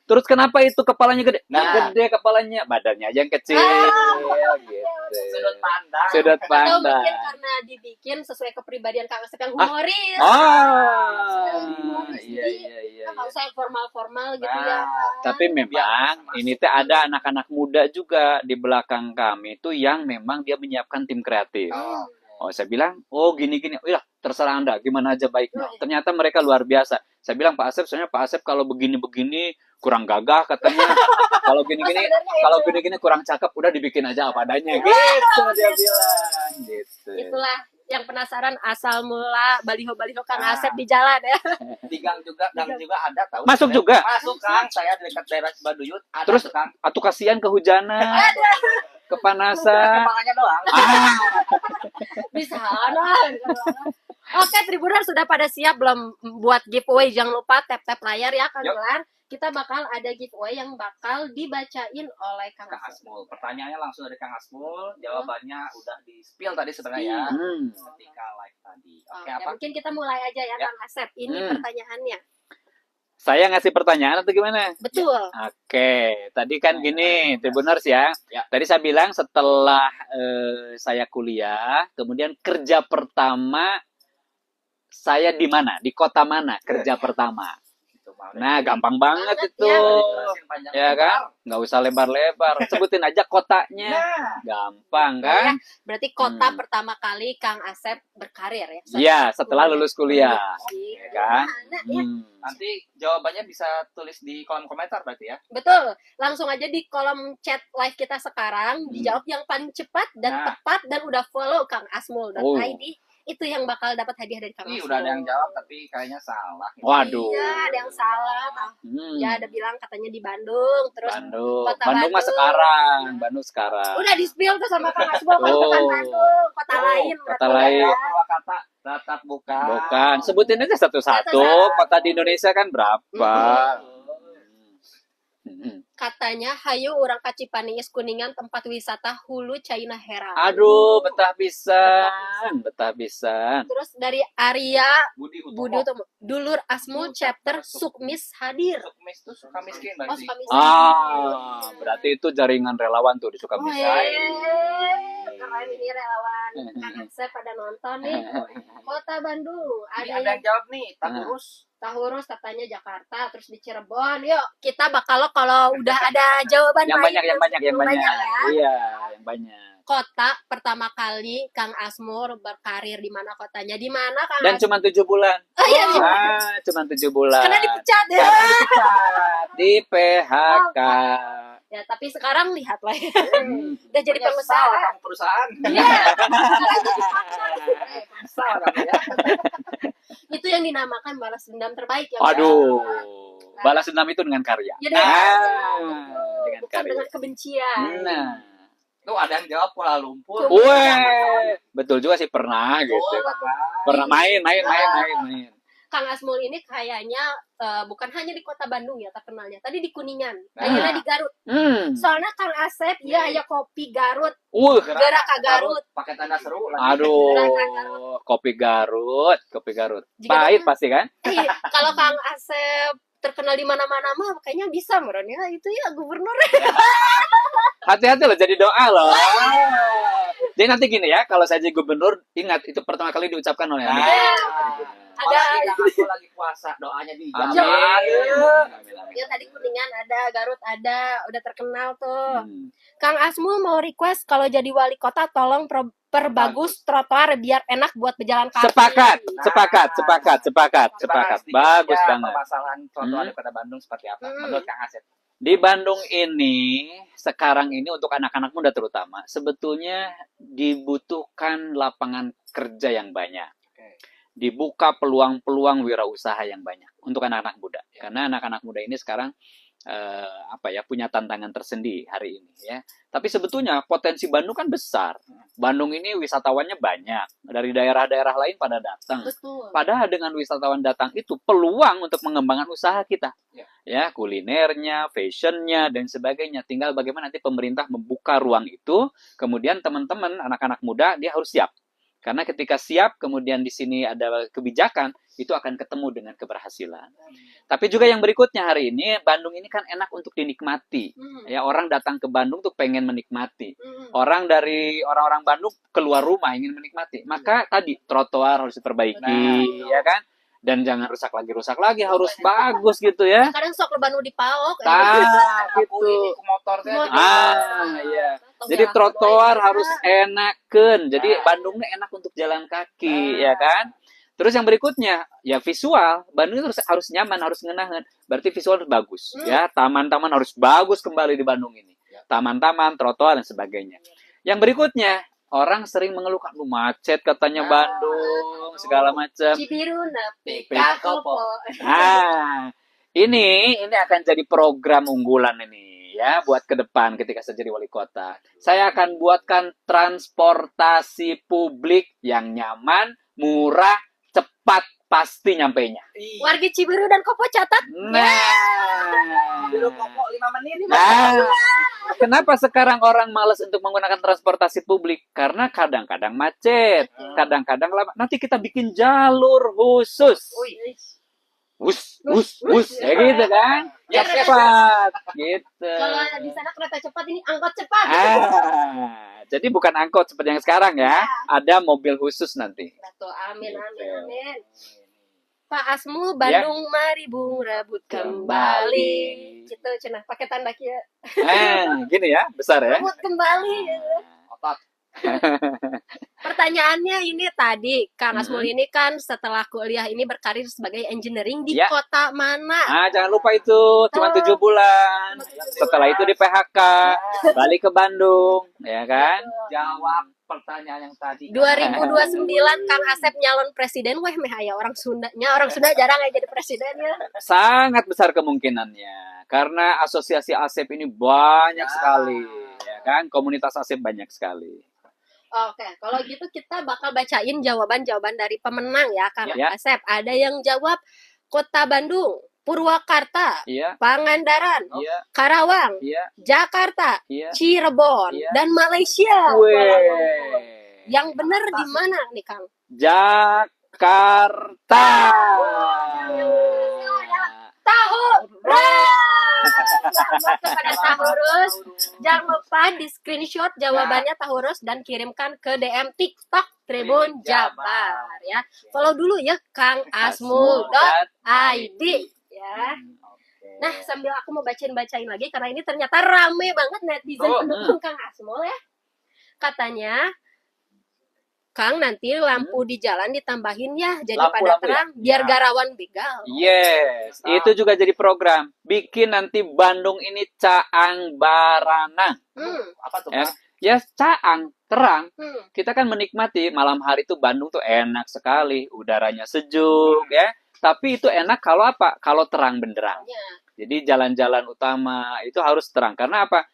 Terus kenapa itu kepalanya gede? Nah. Gede kepalanya, badannya aja yang kecil gitu. Sudut pandang. Sudut Atau pandang. mungkin karena dibikin sesuai kepribadian Kang Asep yang humoris. Iya iya. Kalau saya formal-formal gitu ya. Tapi memang ini teh ada anak-anak muda juga di belakang kami tuh yang memang dia menyiapkan tim kreatif. Oh, saya bilang, oh gini-gini. Oh ya, terserah Anda, gimana aja baiknya. Ternyata mereka luar biasa. Saya bilang, Pak Asep, soalnya Pak Asep kalau begini-begini kurang gagah katanya. Kalau gini-gini, kalau gini-gini kurang cakep, udah dibikin aja apa adanya. Gitu dia bilang. Gitu. Itulah yang penasaran asal mula baliho-baliho Kang Asep di jalan ya. Di gang juga ada tahu. Masuk juga? Masuk Kang, saya di dekat daerah Baduyut ada. Terus, tuh, Kang. Atuh kasihan kehujanan, kepanasan. Kepalanya doang. Di sana. Oke, Tribuner sudah pada siap belum buat giveaway? Jangan lupa tap-tap layar ya Kang Yuk. Gelar. Kita bakal ada giveaway yang bakal dibacain oleh Kang Kang Asep. Asmul. Pertanyaannya langsung dari Kang Asmul, jawabannya udah di-spill tadi sebenarnya ya. Ketika live tadi. Oke, Ya, apa? mungkin kita mulai aja ya, Ya. Kang Asep. Ini pertanyaannya. Saya ngasih pertanyaan atau gimana? Betul. Oke, tadi kan gini, Tribuners ya. Ya. Tadi saya bilang setelah saya kuliah, kemudian kerja pertama saya di mana? Di kota mana kerja pertama? Itu, Mau. Nah, gampang banget Banget itu. Panjang Ya kan? Nggak usah lebar-lebar. Sebutin aja kotanya. Nah, Gampang Ya, kan? berarti kota pertama kali Kang Asep berkarir ya? Iya, setelah lulus kuliah. Iya Ya kan? Mana ya? nanti jawabannya bisa tulis di kolom komentar berarti ya. Betul. Langsung aja di kolom chat live kita sekarang dijawab yang paling cepat dan Nah. tepat dan udah follow kangAsmul.id. Oh. Itu yang bakal dapat hadiah dari Kang Ini Asmul. udah ada yang jawab tapi kayaknya salah. Waduh. Iya, ada yang salah. Ya, ada bilang katanya di Bandung, terus Bandung. kota Bandung mah Bandung. sekarang. Bandung sekarang. udah di-spill tuh sama Kang Asmul kalau bukan Oh. Bandung, kota lain. kota berarti lain. ya. Purwakarta tetap bukan. Bukan. Sebutin aja satu-satu. Satu-satu. Kota di Indonesia kan berapa? Katanya hayu urang ka Cipaneus Kuningan tempat wisata Hulu China Herald. Aduh, betah pisan. Betah pisan. Terus dari Arya Budi Budi Utomo, Dulur Asmul chapter Sukmis hadir. Sukmis tuh suka miskin Oh, berarti. suka miskin. Berarti itu jaringan relawan tuh di Oh, Sukamiskin. keren ini relawan Kang Asep pada nonton nih. Kota Bandung, Ini ada ada yang yang jawab nih, tak urus. Tahurus katanya Jakarta, terus di Cirebon. Yuk, kita bakal kalau udah ada jawaban Yang banyak, lain, yang banyak, yang banyak. ya. Iya, yang banyak. Kota pertama kali Kang Asmur berkarir di mana kotanya? Di mana Kang Dan Asmur? cuma 7 bulan. Oh, iya, Cuma 7 bulan. karena dipecat ya. Di PHK. Ya, tapi sekarang lihatlah ya. Udah jadi Menyesal pengusaha. kamu perusahaan. Iya. Sekarang jadi sponsor. Menyesal kamu ya. Itu yang dinamakan balas dendam terbaik ya. Aduh. Balas dendam itu dengan karya. Ya, dengan Dengan bukan karya. dengan kebencian. Nah. Tuh ada yang jawab Kuala Lumpur. Weh, betul juga sih pernah gitu. Oh, Pernah main. Kang Asmul ini kayaknya bukan hanya di kota Bandung ya terkenalnya. Tadi di Kuningan, Nah. akhirnya di Garut. Soalnya Kang Asep ya aya kopi Garut, gerak ka Garut. Pakai tanda seru lagi. Aduh, kopi Garut. Jika Pahit mana- pasti kan? Kalau Kang Asep terkenal di mana-mana mah kayaknya bisa meren ya itu ya gubernur. Hati-hati loh jadi doa loh. Jadi nanti gini ya, kalau saya jadi gubernur, ingat itu pertama kali diucapkan oleh Anda. Ada Aku lagi puasa, doanya di Amin. ya tadi Kuningan ada, Garut ada, udah terkenal tuh. Hmm. Kang Asmul mau request kalau jadi wali kota tolong perbagus trotoar biar enak buat berjalan kaki. Sepakat. Bagus banget. Permasalahan trotoar di Kota Bandung seperti apa menurut Kang Asep? Di Bandung ini, sekarang ini untuk anak-anak muda terutama, sebetulnya dibutuhkan lapangan kerja yang banyak. Dibuka peluang-peluang wirausaha yang banyak untuk anak-anak muda. Karena anak-anak muda ini sekarang punya tantangan tersendiri hari ini ya. Tapi sebetulnya potensi Bandung kan besar. Bandung ini wisatawannya banyak. Dari daerah-daerah lain pada datang. Betul. Padahal dengan wisatawan datang itu peluang untuk mengembangkan usaha kita. Ya, kulinernya, fashionnya, dan sebagainya. Tinggal bagaimana nanti pemerintah membuka ruang itu. Kemudian teman-teman, anak-anak muda, dia harus siap. Karena ketika siap, kemudian di sini ada kebijakan, itu akan ketemu dengan keberhasilan. Tapi juga yang berikutnya hari ini, Bandung ini kan enak untuk dinikmati. Ya, orang datang ke Bandung tuh pengen menikmati. Orang dari orang-orang Bandung keluar rumah ingin menikmati. Maka tadi trotoar harus diperbaiki, ya kan? Dan jangan rusak lagi, harus bagus gitu ya. Kadang sok lebanu di paok. Aku ini ku motor teh. Iya. Jadi trotoar harus enakeun. Jadi Bandungnya enak untuk jalan kaki, ya kan? Terus yang berikutnya, ya visual. Bandung itu harus nyaman, harus ngenahan. Berarti visual harus bagus, ya. Taman-taman harus bagus kembali di Bandung ini. Taman-taman, trotoar dan sebagainya. Yang berikutnya, orang sering mengeluhkan lu macet katanya Bandung, segala macam. Cibiru nepi Ka ka Kopo. Ini akan jadi program unggulan ini ya buat ke depan ketika saya jadi wali kota. Saya akan buatkan transportasi publik yang nyaman, murah, cepat, pasti nyampainya. Warga Cibiru dan Kopo catat. Dulu Kopo 5 menit. Kenapa sekarang orang malas untuk menggunakan transportasi publik? Karena kadang-kadang macet, kadang-kadang lama. Nanti kita bikin jalur khusus. Wus, ya gitu kan? Ya cepat, gitu. Kalau di sana kereta cepat, ini angkot cepat. Jadi bukan angkot seperti yang sekarang ya. Ada mobil khusus nanti. Betul, amin. Pak Asmu, Bandung mari bung rebut kembali. Gitu, cenah pakai tanda kia. Gini ya, besar ya. Rebut kembali. Otot. Pertanyaannya ini tadi, Kang Asmul ini kan setelah kuliah ini berkarir sebagai engineering di Ya. kota mana? Jangan lupa itu cuma 7 bulan. Setelah itu di PHK, balik ke Bandung, ya kan? Jawab pertanyaan yang tadi. 2029 Kang Asep nyalon presiden, weh meh aya orang Sundanya. Orang Sunda jarang ya jadi presiden ya. Sangat besar kemungkinannya. Karena asosiasi ASEP ini banyak sekali, ya kan? Komunitas ASEP banyak sekali. Oke, kalau gitu kita bakal bacain jawaban-jawaban dari pemenang ya, Kang Ya. Asep. Ada yang jawab Kota Bandung, Purwakarta, Iya, Pangandaran, iya, Karawang, iya, Jakarta, iya. Cirebon, Iya. dan Malaysia. Weh. Yang benar di mana nih, Kang? Jakarta. Selamat kepada Tahurus. Jangan lupa di screenshot jawabannya Tahurus dan kirimkan ke DM TikTok Tribun Jabar ya. Follow dulu ya Kang Asmul.id ya. Nah, sambil aku mau bacain lagi karena ini ternyata rame banget netizen pendukung Kang Asmul ya. Katanya, Kang, nanti lampu di jalan ditambahin ya, jadi Lampu-lampu pada terang biar gak rawan begal. Yes, itu juga jadi program. Bikin nanti Bandung ini caang barana. Apa tuh, Ya. Pak? Ya, caang, terang. Hmm. Kita kan menikmati malam hari itu Bandung tuh enak sekali, udaranya sejuk ya. Tapi itu enak kalau apa? Kalau terang benderang. Ya. Jadi jalan-jalan utama itu harus terang. Karena apa?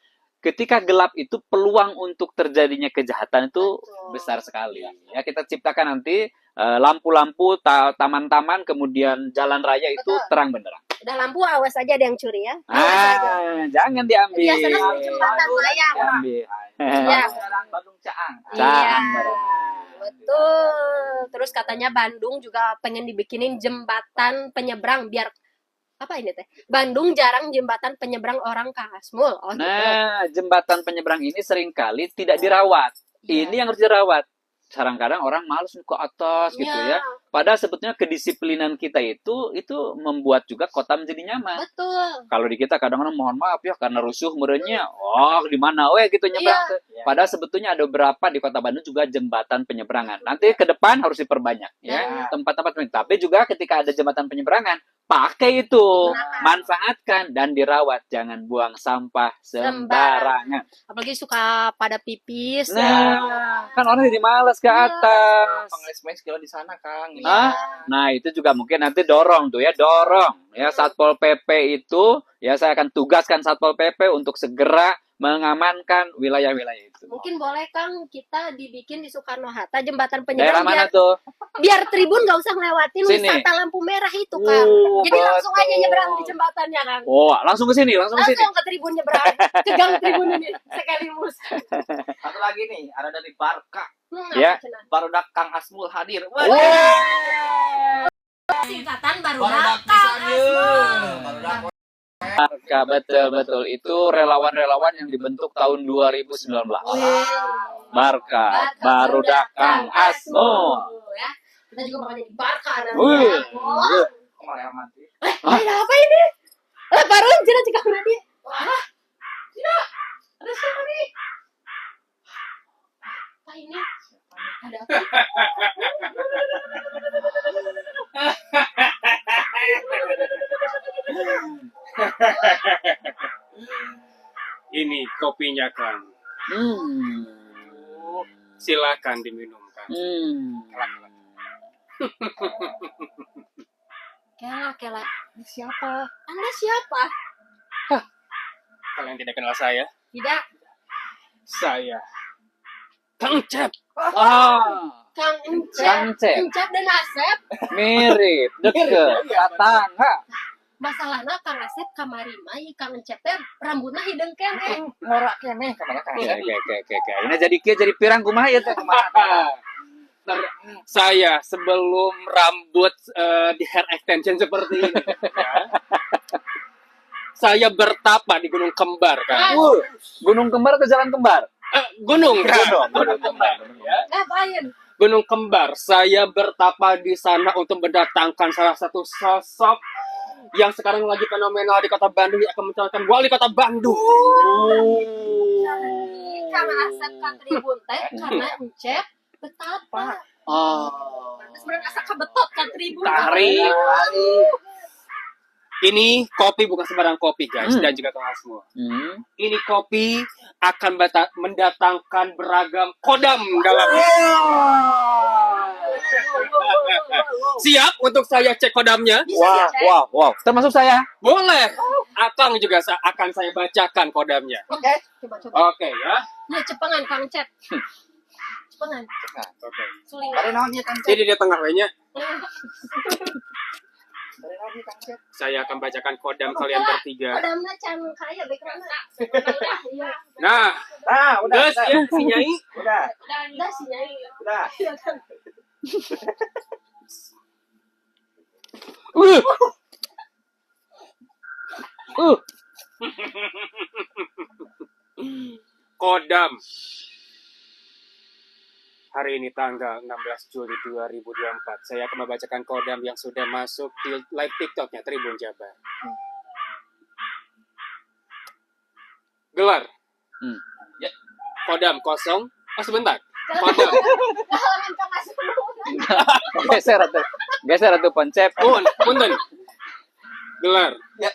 Ketika gelap itu peluang untuk terjadinya kejahatan itu Betul. besar sekali. Ya, kita ciptakan nanti lampu-lampu, taman-taman, kemudian jalan raya itu Betul. terang benderang. Udah lampu awas aja ada yang curi ya. Awas aja. Jangan diambil. Biasanya di jembatan layang. Diambil. Iya. Bandung Caang. Iya. Caang barana. Betul. Terus katanya Bandung juga pengen dibikinin jembatan penyeberang biar apa ini teh? Bandung jarang jembatan penyeberang orang Kang Asmul. Oh, gitu. Nah, jembatan penyeberang ini seringkali tidak dirawat. Iya. Ini yang harus dirawat. Kadang-kadang orang malas ke atas gitu Iya. ya. Padahal sebetulnya kedisiplinan kita itu membuat juga kota menjadi nyaman. Betul. Kalau di kita kadang-kadang mohon maaf ya karena rusuh merenya. Oh, di mana we gitu nyebrang. Iya. tuh. Padahal sebetulnya ada beberapa di Kota Bandung juga jembatan penyeberangan. Nanti ke depan harus diperbanyak ya. Tempat-tempat tapi juga ketika ada jembatan penyeberangan, pakai itu, manfaatkan dan dirawat. Jangan buang sampah sembarangan. Apalagi suka pada pipis. Nah, kan orang jadi malas ke Iya. atas. Pengemis kalau di sana, Kang. Ah, nah itu juga mungkin nanti dorong tuh ya, dorong ya Satpol PP itu ya saya akan tugaskan Satpol PP untuk segera mengamankan wilayah-wilayah itu. Mungkin boleh Kang kita dibikin di Soekarno Hatta jembatan Daerah penyeberang mana biar, tuh? biar Tribun nggak usah ngelewatin Sini. wisata lampu merah itu Kang. Jadi langsung aja nyebrang di jembatannya Kang. Oh, langsung ke sini, langsung ke sini. Langsung ke Tribun nyebrang, ke gang Tribun ini sekaligus. Satu lagi nih, ada dari Barka. Ya. Barudak Kang Asmul hadir. Singkatan baru Barudak Kang pisan ye. Asmul. Barudak Barka, betul itu relawan-relawan yang dibentuk tahun 2019. Barka, barudak Kang Asmo. Ya. Kita juga bakal jadi Barka nanti. Wih. Korea mati. Ada apa ini? Baru jangan cekak berarti. Wah. Tidak. Ada siapa nih? Apa ini? Ada apa? Ini kopinya Kang. Silakan diminumkan. Kela. Ini siapa? Anda siapa? Kalian tidak kenal saya? Tidak. Saya Kang Cep. Kang Encep. Kang Cep. Encep dan Asep. Mirip, deket, tetangga. Masalahnya Kang Asep kamari mah ieu Kang Encep teh rambutna hideung keneh. Ngorak keneh kamana Kang. Oke. Ini jadi pirang kumaha ya teh kumaha? Saya sebelum rambut di hair extension seperti ini, ya, saya bertapa di Gunung Kembar kan. Gunung Kembar ke Jalan Kembar. Gunung Kembar. Ya. Ngapain? Gunung Kembar. Saya bertapa di sana untuk mendatangkan salah satu sosok yang sekarang lagi fenomenal di Kota Bandung yang akan mencalonkan wali Kota Bandung. Kang Asep Kang Tribun teh karena Encep betapa. Terus bener asa kabetot Kang Tribun. Tarik. Ini kopi bukan sembarang kopi guys, dan juga Kang Asmo. Ini kopi akan mendatangkan beragam kodam dalamnya. Siap untuk saya cek kodamnya? Wow. Termasuk saya. Boleh. Akang juga akan saya bacakan kodamnya. Oke, coba. Oke ya. Ya cepengan Kang Cep. Cepengan. Oke. Suling. Dari naonnya Kang Cep? Jadi di tengah nya Dari naonnya Kang Cep? saya akan bacakan kodam kalian bertiga. Kodamna can kaya background-na. Iya. Nah, Udah. guys ya, si Nyai. Udah. Udah si Nyai. Udah. Kodam. Hari ini tanggal 16 Juli 2024. Saya akan membacakan kodam yang sudah masuk di live TikToknya Tribun Jabar. Gelar. Ya. Kodam kosong. Oh sebentar. Kodam. Halaman Kang Asep. Geser atuh konsep. Punten. Gelar. Ya.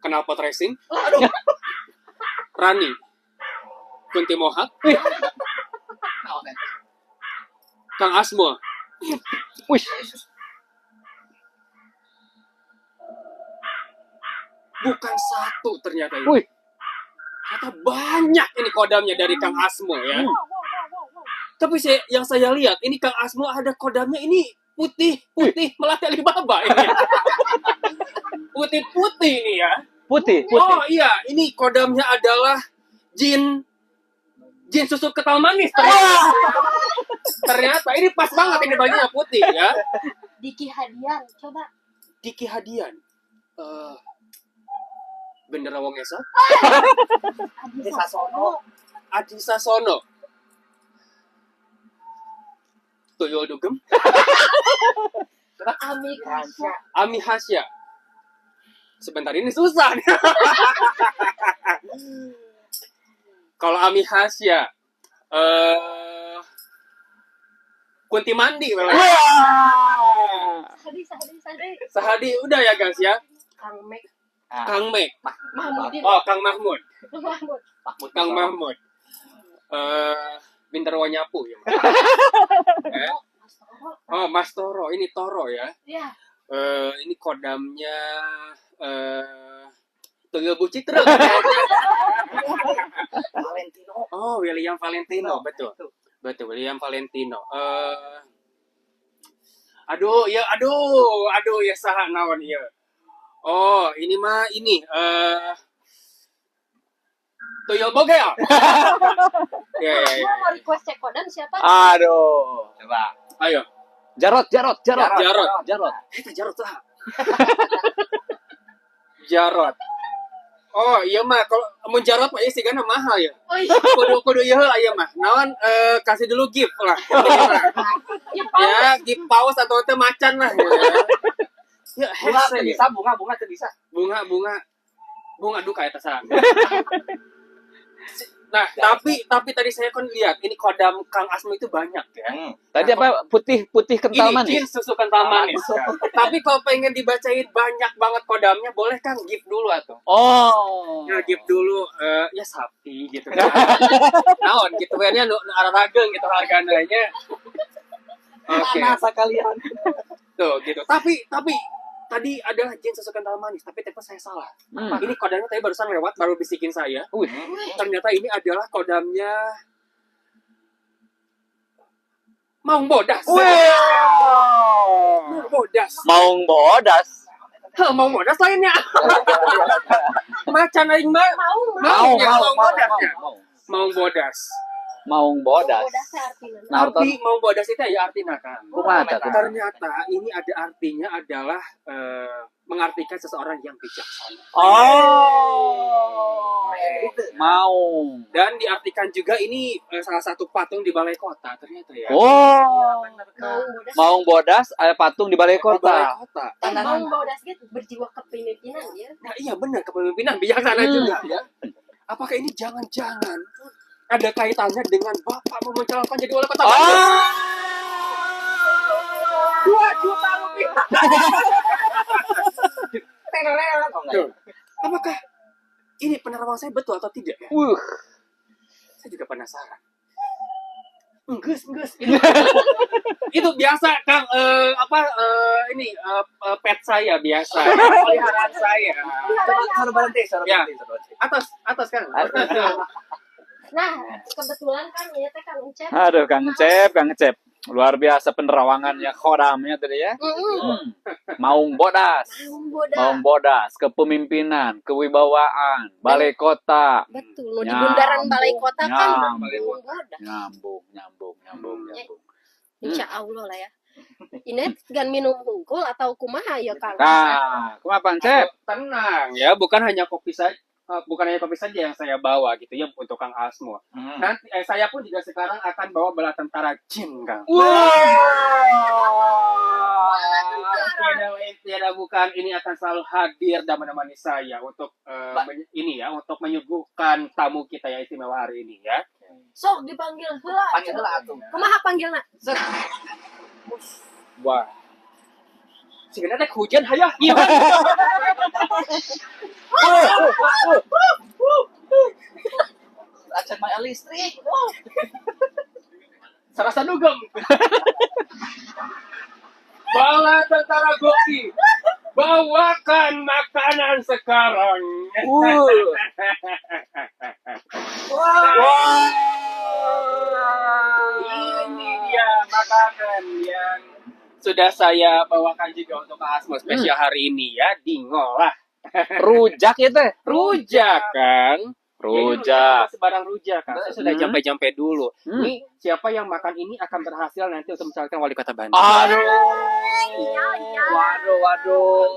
Knalpot Racing. Aduh. Rani. Kunti Mohak. Naon, Kang Asmo. Wih, Bukan satu ternyata ini. Wih. Ternyata banyak ini kodamnya dari Kang Asmo ya. Tapi yang saya lihat ini Kang Asmo ada kodamnya ini putih melati Alibaba ini. Putih ini ya. putih. Oh iya, ini kodamnya adalah jin susu kental manis. Ternyata ini pas banget ini bajunya putih ya. Diki Hadian, coba. Diki Hadian. Bener wong esa? Adi Sasono. Adi Sasono. Tuyul Dugem. Ami Kasya. Ami Hasya. Sebentar ini susah nih. Kalau Ami Hasya, Kunti Mandi. Sahadi. Sahadi udah ya guys ya. Kang Mek. Kang Mek. Mahmudin. Oh Kang Mahmud. Mahmud. Kang Mahmud. Bintar Wanyapu ya. Oh Mas Toro, ini Toro ya. Iya. Ini kodamnya Tuyul Bucitra. Valentino. Oh, William Valentino, betul. Betul, William Valentino. Aduh, ya saha naon ieu. Oh, ini mah Tuyul Bogel. Ya. Mau request cek kodan siapa? Aduh. Coba. Ayo. Jarot. Jarot. Kita Jarot lah. Jarot. Oh, iya mah kalau mun Jarot mah ieu sigana mahal ya. Oh iya. Kudu ieu heula aya mah. Naon kasih dulu gift lah. Ya, gift paus atau teh macan lah. Ya, Bunga hese teu ya. bisa, bunga teu bisa. Bunga duka eta saha. Nah, tapi tadi saya kan lihat ini kodam Kang Asmo itu banyak ya. Tadi apa? Putih kental Ini manis. jin susu kental manis. Tapi kalau pengen dibacain banyak banget kodamnya, boleh kan gift dulu atuh. Oh. Ya gift dulu ya sapi gitu kan. Naon gitu nya nu ararageung gitu hargana nya. Oke. sekalian. Tuh gitu. Tapi tadi ada jin susu kental manis, tapi ternyata saya salah. Ini kodamnya tadi barusan lewat, baru bisikin saya. Ternyata ini adalah kodamnya Maung Bodas. Maung Bodas. Maung Bodas. Maung Bodas lainnya. Macan aing mah. Maung Bodasnya. Maung Bodas. Maung Bodas. Tapi Maung Bodas itu ya artinya kan. Kumaha tah? Ternyata ini ada artinya adalah mengartikan seseorang yang bijaksana. Oh. Maung. Dan diartikan juga ini salah satu patung di balai kota ternyata ya. Oh. Maung Bodas ada patung di balai Di balai kota. kota. Mau bodas gitu berjiwa kepemimpinan ya. Nah, iya benar kepemimpinan bijaksana juga ya. Apakah ini jangan-jangan ada kaitannya dengan Bapak mau mencalonkan jadi wali kota Bandung? 2 juta rupiah. Tuh. Apakah ini penerawan saya betul atau tidak ya? Saya juga penasaran. Enggeus. Itu biasa Kang pet saya biasa. Peliharaan saya. Coba berhenti. Ya. Atas Kang. Nah, kebetulan kan ya teh Kang Ucep. Aduh, Kang Ngecep. Luar biasa penerawangannya kodamnya tadi ya. Maung Bodas. Maung Bodas, kepemimpinan, kewibawaan, balai kota. Betul, di bundaran balai kota kan Nyambung. Insya Allah lah ya. Ini dengan minum unggul atau kumaha ya Kang? Nah, kumaha Bang Cep? Tenang ya, bukan hanya kopi saja yang saya bawa gitu ya untuk Kang Asmo. Nanti saya pun juga sekarang akan bawa bala tentara jin, Kang. Tidak bukan ini akan selalu hadir dan menemani saya untuk untuk menyuguhkan tamu kita yang istimewa hari ini ya. Sok dipanggil heula. Panggil heula atuh. Kumaha panggilna? Wah. Sebenarnya hujan hayah. Iya. Acan mah listrik. Sarasa dugem. Bala tentara Goki, bawakan makanan sekarang. Ini dia makanan yang sudah saya bawakan juga untuk Kak Asmo spesial hari ini ya, dingolah. Rujak ya teh. Rujak, Kang. Rujak. Sebarang rujak, Kang. Saya sudah jampe-jampe dulu. Ini siapa yang makan ini akan berhasil nanti untuk mencalonkan wali kota Bandung. Aduh. Iya. Waduh.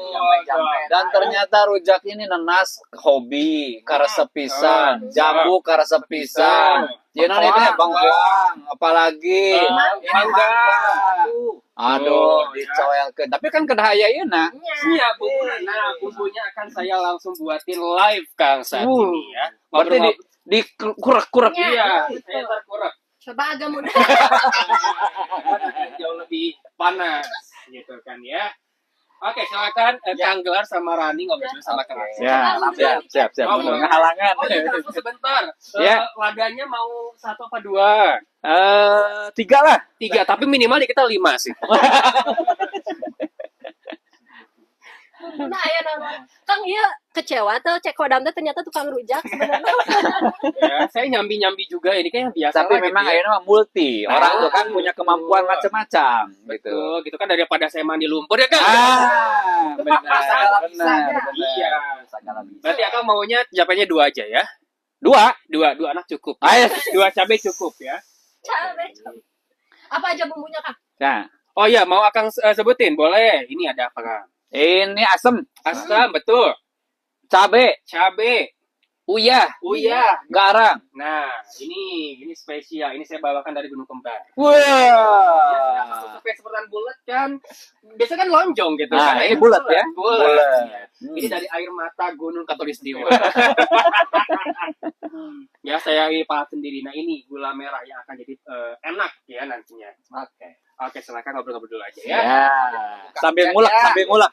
Dan ternyata rujak ini nenas hobi, karesep pisan, jambu karesep pisan. Yeuna itu ya bangkuang, apalagi Mangga. aduh dicoelkeun. Tapi kan kedah aya yeuna. Iya, bumbunya. Nah, bumbunya akan saya langsung buatin live, Kang, saat ini ya. Berarti di kurek-kurek. Iya, saya terkurek. Coba agak mudah. Jauh lebih panas, gitu kan ya. Oke, silakan Kang Gelar sama Rani ngobrol sama Kang Asmo. Ya, siap. Oh, Halangan. Oh, iya, Kang, sebentar. Ya. Wadahnya mau 1 apa 2? 3 lah. 3, tapi minimal kita 5 sih. Nah, ya nama. Kang iya kecewa tuh cek kodam teh ternyata tukang rujak sebenarnya. Ya, saya nyambi-nyambi juga ini kayak biasa Tapi lah memang gitu ya. akhirnya multi. Nah, Orang tuh kan punya kemampuan macam-macam gitu. Betul, gitu kan daripada saya mandi lumpur ya kan. Benar, Masalah benar, bisanya. benar. Iya. Segala bisa. Berarti Akang maunya capeknya 2 aja ya? Dua. Dua anak cukup. Ayo. 2 cabai cukup ya. Cabe. Apa aja bumbunya, Kang? Nah, Oh iya, mau Akang sebutin? Boleh. Ini ada apa, Kang? ini asem, Asam, betul. cabe, Cabe, uyah, uyah. garam. Nah, ini spesial. Ini saya bawakan dari Gunung Kembar. Wah. Biasanya kalau sampai seperti bulat kan, biasanya kan lonjong gitu. Nah, kan. ini bulat ya? Bulat. Bulat. Iya. Hmm. Ini dari air mata Gunung Katulistiwa. Ya, saya ini paham sendiri. Nah, ini gula merah yang akan jadi enak ya nantinya. Oke. Oke, silakan ngobrol-ngobrol dulu aja Ya. ya. Sambil ngulek,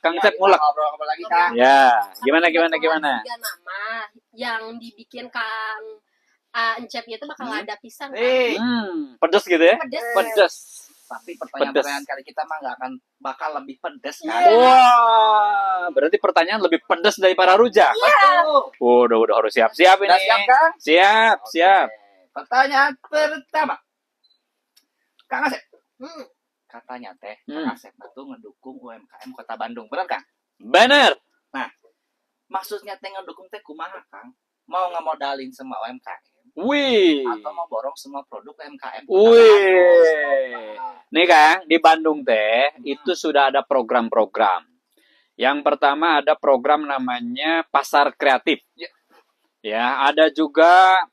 Kang Cep ngulek. Ngobrol lagi, Kang. Ya, gimana gimana? Tiga nama yang dibikin Kang Encep itu bakal ada pisang. Kang. Pedes gitu ya? Pedes. Pedes. Tapi pertanyaan kali kita mah nggak akan bakal lebih pedes kan? Iya. Wah, berarti pertanyaan lebih pedes daripada rujak. Betul. Udah harus siap-siap ini. Udah siap, Kang? Siap. Oke. Pertanyaan pertama. Kang Asep, Hmm. katanya Kang Asep itu ngedukung UMKM Kota Bandung. Benar, Kang? Bener. Maksudnya ngedukung kumaha, Kang? Mau ngemodalin semua UMKM Wih. atau mau borong semua produk UMKM? Wih. Nih Kang, di Bandung itu sudah ada program-program. Yang pertama ada program namanya Pasar Kreatif. Ya. Ya, ada juga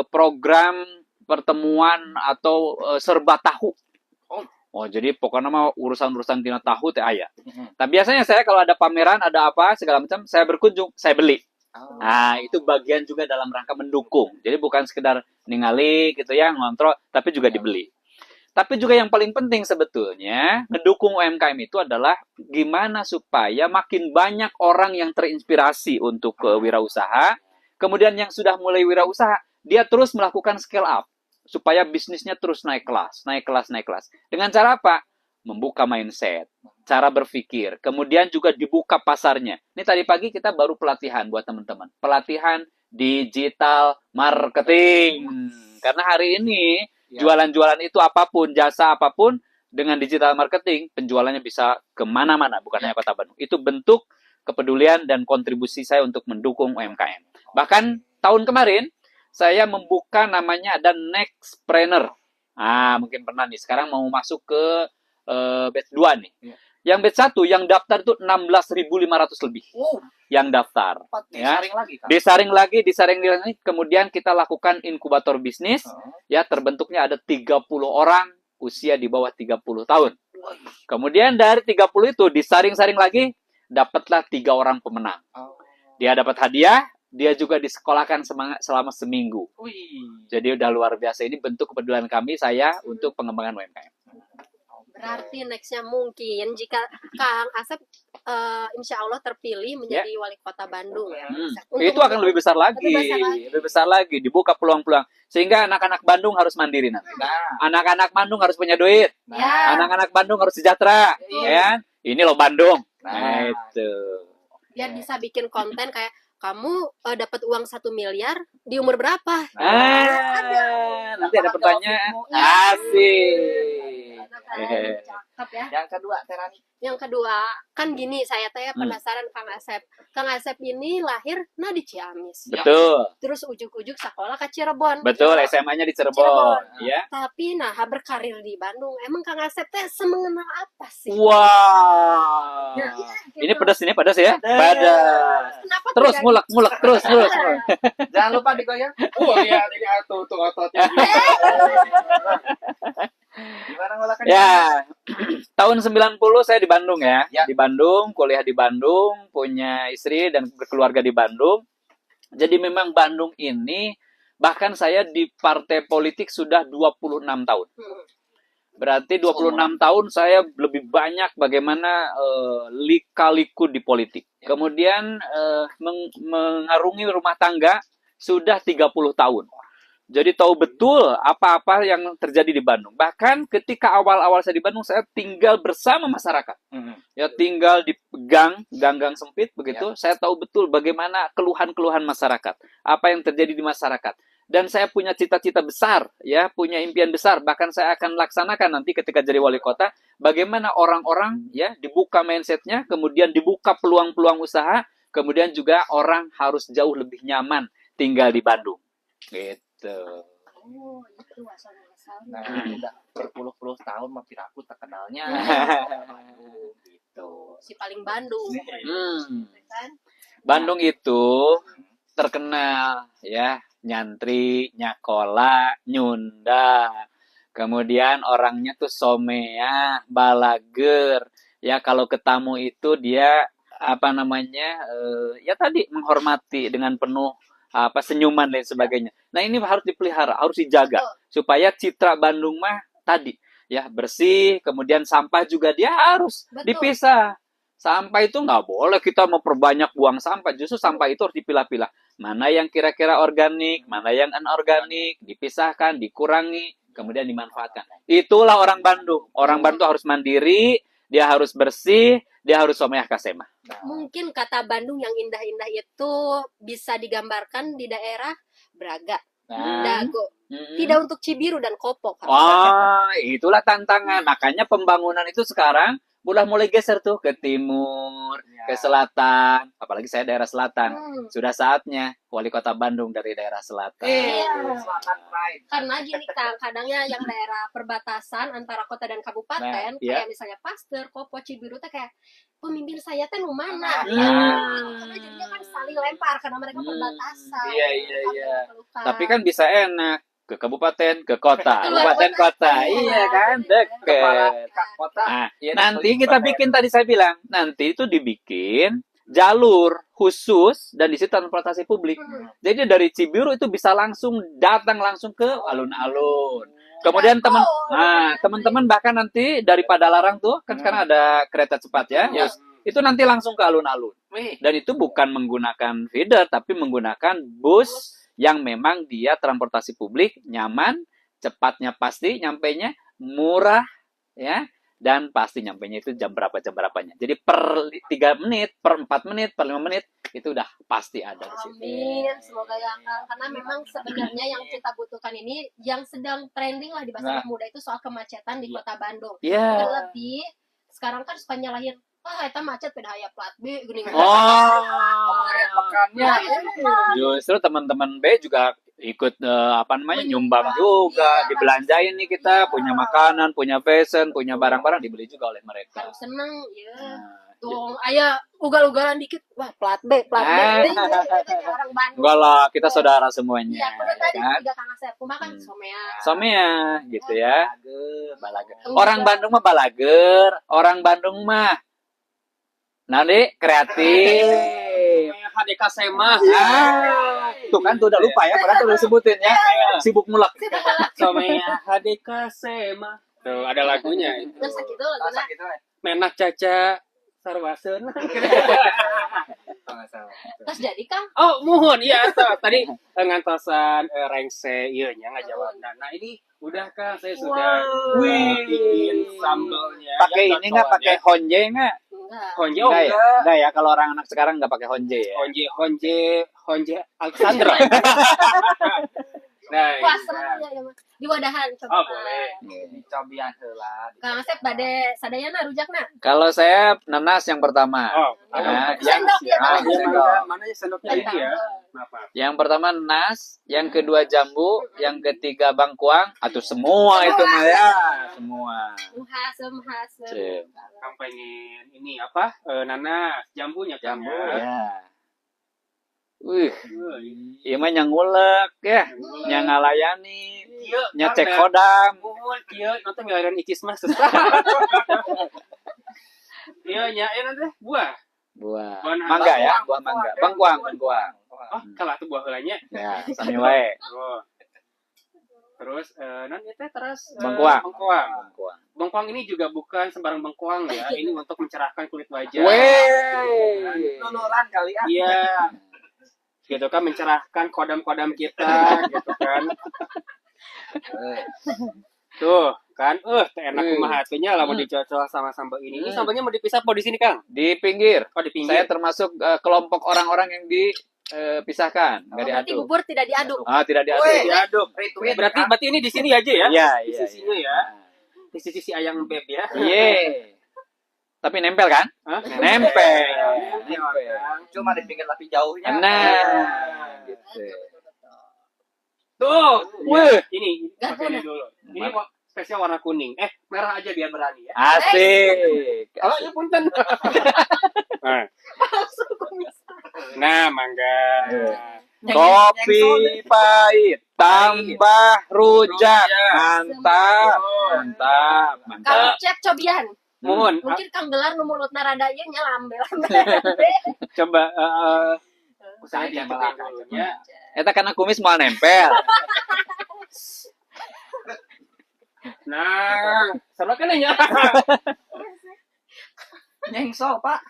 program pertemuan atau serba tahu. Oh, jadi pokoknya mah urusan-urusan tina tahu teh aya. Tapi biasanya saya kalau ada pameran, ada apa segala macam, saya berkunjung, saya beli. Oh. Nah, itu bagian juga dalam rangka mendukung. Jadi bukan sekedar ningali gitu ya, ngontrol, tapi juga dibeli. Tapi juga yang paling penting sebetulnya, ngedukung UMKM itu adalah gimana supaya makin banyak orang yang terinspirasi untuk wirausaha. Kemudian yang sudah mulai wirausaha, dia terus melakukan scale up. Supaya bisnisnya terus naik kelas. Dengan cara apa? Membuka mindset, cara berpikir. Kemudian juga dibuka pasarnya. Ini tadi pagi kita baru pelatihan buat teman-teman. Pelatihan digital marketing. Karena hari ini jualan-jualan itu apapun, jasa apapun, dengan digital marketing, penjualannya bisa kemana-mana, bukan hanya Kota Bandung. Itu bentuk kepedulian dan kontribusi saya untuk mendukung UMKM. Bahkan tahun kemarin, saya membuka namanya ada Nextpreneur. Mungkin pernah nih, sekarang mau masuk ke batch 2 nih. Ya. Yang batch 1, yang daftar itu 16.500 lebih. Yang daftar. Ya. Disaring lagi, Kang. Disaring lagi, kemudian kita lakukan inkubator bisnis. Ya, terbentuknya ada 30 orang usia di bawah 30 tahun. Kemudian dari 30 itu disaring-saring lagi, dapatlah 3 orang pemenang. Dia dapat hadiah, dia juga disekolahkan selama seminggu. Jadi udah luar biasa. Ini bentuk kepedulian saya untuk pengembangan UMKM. Berarti nextnya mungkin jika Kang Asep insya Allah terpilih menjadi wali kota Bandung ya. Itu akan lebih besar lagi. Lebih besar lagi. Dibuka peluang-peluang. Sehingga anak-anak Bandung harus mandiri nanti. Anak-anak Bandung harus punya duit. Ya. Anak-anak Bandung harus sejahtera. Ya. Ini loh Bandung. Nah, itu. Biar bisa bikin konten kayak kamu dapat uang 1 miliar di umur berapa? Nanti ada pertanyaan. Asik. Cakep ya. Yang kedua, Terani. Yang kedua, kan gini saya penasaran Kang Asep. Kang Asep ini lahir di Ciamis. Betul. Terus ujuk-ujuk sekolah ke Cirebon. Betul, SMA-nya di Cirebon. Ya. Tapi berkarir di Bandung. Emang Kang Asep semengenal apa sih? Wow. Gitu. Ini pedas ya? Pedas. Kenapa Terus tidak mulek terus. Jangan lupa digoyang. Lihat ini tuh ototnya. Gimana ngolakannya? Ya. Tahun 90 saya di Bandung ya. Ya. Di Bandung, kuliah di Bandung, punya istri dan berkeluarga di Bandung. Jadi memang Bandung ini bahkan saya di partai politik sudah 26 tahun. Berarti 26 tahun saya lebih banyak bagaimana lika-liku di politik. Kemudian mengarungi rumah tangga sudah 30 tahun. Jadi tahu betul apa-apa yang terjadi di Bandung. Bahkan ketika awal-awal saya di Bandung, saya tinggal bersama masyarakat. Ya, tinggal di gang-gang sempit begitu. Saya tahu betul bagaimana keluhan-keluhan masyarakat, apa yang terjadi di masyarakat. Dan saya punya cita-cita besar, ya, punya impian besar. Bahkan saya akan laksanakan nanti ketika jadi wali kota, bagaimana orang-orang ya dibuka mindsetnya, kemudian dibuka peluang-peluang usaha, kemudian juga orang harus jauh lebih nyaman tinggal di Bandung. Gitu. Oh, itu asal-asal. Nah, udah berpuluh-puluh tahun mampir aku terkenalnya. Gitu. Si paling Bandung. Kan? Bandung itu terkenal ya, nyantri, nyakola, nyunda. Kemudian orangnya tuh somea, balager. Ya, kalau ke tamu itu dia apa namanya? Ya tadi menghormati dengan penuh senyuman dan sebagainya. Nah, ini harus dipelihara, harus dijaga supaya citra Bandung mah tadi ya bersih, kemudian sampah juga dia harus dipisah. Sampah itu nggak boleh kita memperbanyak buang sampah, justru sampah itu harus dipilah-pilah. Mana yang kira-kira organik, mana yang anorganik, dipisahkan, dikurangi, kemudian dimanfaatkan. Itulah orang Bandung. Orang Bandung harus mandiri, dia harus bersih, dia harus someah kasemah. Mungkin kata Bandung yang indah-indah itu bisa digambarkan di daerah Braga, Dago. Tidak untuk Cibiru dan Kopo. Wah, itulah tantangan. Makanya pembangunan itu sekarang udah mulai geser tuh ke timur, ke selatan. Apalagi saya daerah selatan. Sudah saatnya wali kota Bandung dari daerah selatan. Selatan pride. Karena gini Kang, kadangnya yang daerah perbatasan antara kota dan kabupaten, kayak misalnya Pasteur, Kopo, Cibiru, kayak pemimpin saya teh nu mana? Karena jadinya kan saling lempar karena mereka perbatasan. Iya. Tapi kan bisa enak ke kabupaten, ke kota, kabupaten kota, iya kan, deket. Nah, nanti kita bikin tadi saya bilang, nanti itu dibikin jalur khusus dan di situ transportasi publik. Jadi dari Cibiru itu bisa langsung datang langsung ke alun-alun. Kemudian teman-teman bahkan nanti dari Padalarang tuh kan sekarang ada kereta cepat ya. Itu nanti langsung ke alun-alun. Dan itu bukan menggunakan feeder tapi menggunakan bus yang memang dia transportasi publik nyaman, cepatnya pasti nyampainya, murah ya. Dan pasti nyampainya itu jam berapanya. Jadi per 3 menit, per 4 menit, per 5 menit itu udah pasti ada di situ. Amin, semoga ya Kang. Karena memang sebenarnya yang kita butuhkan ini yang sedang trending lah di masa muda itu soal kemacetan di kota Bandung. Terlebih sekarang kan suka nyalahin eta macet pada aya plat B geuning. Justru teman-teman B juga ikut nyumbang juga, dibelanjain nih kita, punya makanan, punya fashion, punya barang-barang dibeli juga oleh mereka. Harus seneng ya. Tuh aya ugal-ugalan dikit, wah plat B. Orang Bandung. Enggak lah, kita saudara semuanya. Iya, udah tadi kan? juga Kang Asep, makan somea. Somea gitu ya. Balager. Orang Bandung mah balager, orang Bandung mah nanti kreatif. HDK Semah. Tuh kan tuh udah lupa ya, padahal tuh udah sebutin ya. Sibuk mulak. Somea HDK Semah. Tuh ada lagunya. Terus gitu laguna. Menak Caca Sarwaseun. Terus jadi Kang? Oh, muhun iya tadi ngantosan rengse ieu nya ngajawab. Nah, ini udah Kang saya sudah bikin sambelnya. Pakai ini enggak pakai honje enggak? Honje enggak ya, kalau orang anak sekarang enggak pakai honje ya. Honje Alexandra. Nah, wah semuanya ya Mas. Di wadahan coba. Oh, boleh. Dicobian heula. Kang Asep bade sadayana rujakna. Kalau saya nanas yang pertama. Oh, sendok ya. Mana sendoknya ini ya? Yang pertama nanas, yang kedua jambu, yang ketiga bangkuang, atau semua itu mah ya, semua. Hasem. Kamu pengen ini apa? Nanas, jambunya Jambu ya. Iya mah yang ngulek ya, yang ngalayani, nyecek kodam. Iya, nanti ngelayan icis mah susah. Iya, nanti buah. Mangga ya, buah mangga. Bangkuang. Oh, kalau itu buah heulanya. Ya, sami wae. Oh. Terus nanti terus Bangkuang. Bengkoang ini juga bukan sembarang bengkoang ya. Ini untuk mencerahkan kulit wajah. Weh. Luluran kali ah. Iya. gitu kan, mencerahkan kodam-kodam kita gitu kan. Tuh kan, teh enak kumaha hatinya lah mau dicocol sama sambal ini. Ini sambalnya mau dipisah apa di sini, Kang? Di pinggir. Oh, di Saya pinggir. termasuk kelompok orang-orang yang dipisahkan, nggak Berarti diaduk. bubur tidak diaduk. Ah, tidak diaduk. Weh. Diaduk. Retweet, Berarti ini di sini aja ya? Iya, Di iya. sisinya ya. Di sisi ayang beb ya. Iya. Tapi nempel kan? Hah? Nempel. Nempel. cuma di pinggir tapi jauhnya. Nah, gitu. Tuh, Wih. ini Gak pakai ini dulu. Ini spesial warna kuning. Merah aja biar berani ya. Asik. Oh, ya punten. Nah, mangga. Kopi pahit tambah rujak. Mantap. Mantap. Kang Mantap. Cep cobian. Mohon, Mungkin Kang Gelar nu mulutna rada ieu nya lambe. coba Usaha saya jambal dicobain dulu ya. Eta karena kumis mau nempel. Nah, seru kan ya? Nyengsol, Pak.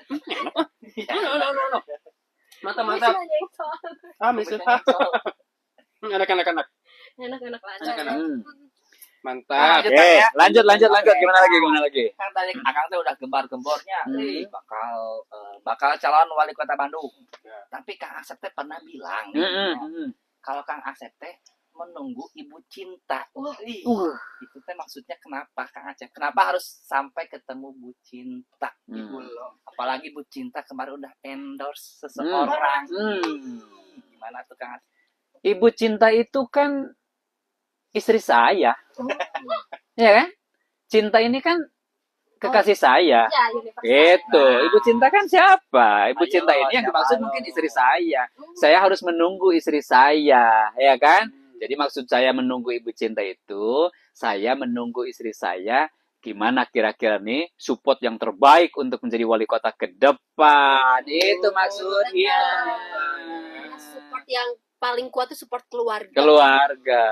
No. Mantap. Misu. Anak-anak. Enak-enak aja. Enak-enak. Mantap. Lanjut, Oke, Kang, ya. lanjut. Gimana lagi? Kan tadi Akang teh udah gembar-gembornya, Hmm. bakal calon wali kota Bandung. Ya. Tapi Kang Asep teh pernah bilang, Mm-mm. kalau Kang Asep teh menunggu ibu cinta. Ih, itu teh maksudnya kenapa Kang Asep? Kenapa harus sampai ketemu bu cinta? Hmm. Apalagi bu cinta kemarin udah endorse seseorang. Gimana tuh Kang Asep? Ibu cinta itu kan istri saya, ya kan? Cinta ini kan kekasih saya. Ya, universal. Gitu. Ibu cinta kan siapa? Ibu Ayo, cinta ini yang siapa dimaksud lo? mungkin istri saya. Saya harus menunggu istri saya, ya kan? Jadi maksud saya menunggu ibu cinta itu, saya menunggu istri saya gimana kira-kira nih support yang terbaik untuk menjadi wali kota ke depan. Itu maksudnya. Support yang paling kuat itu support keluarga. Keluarga.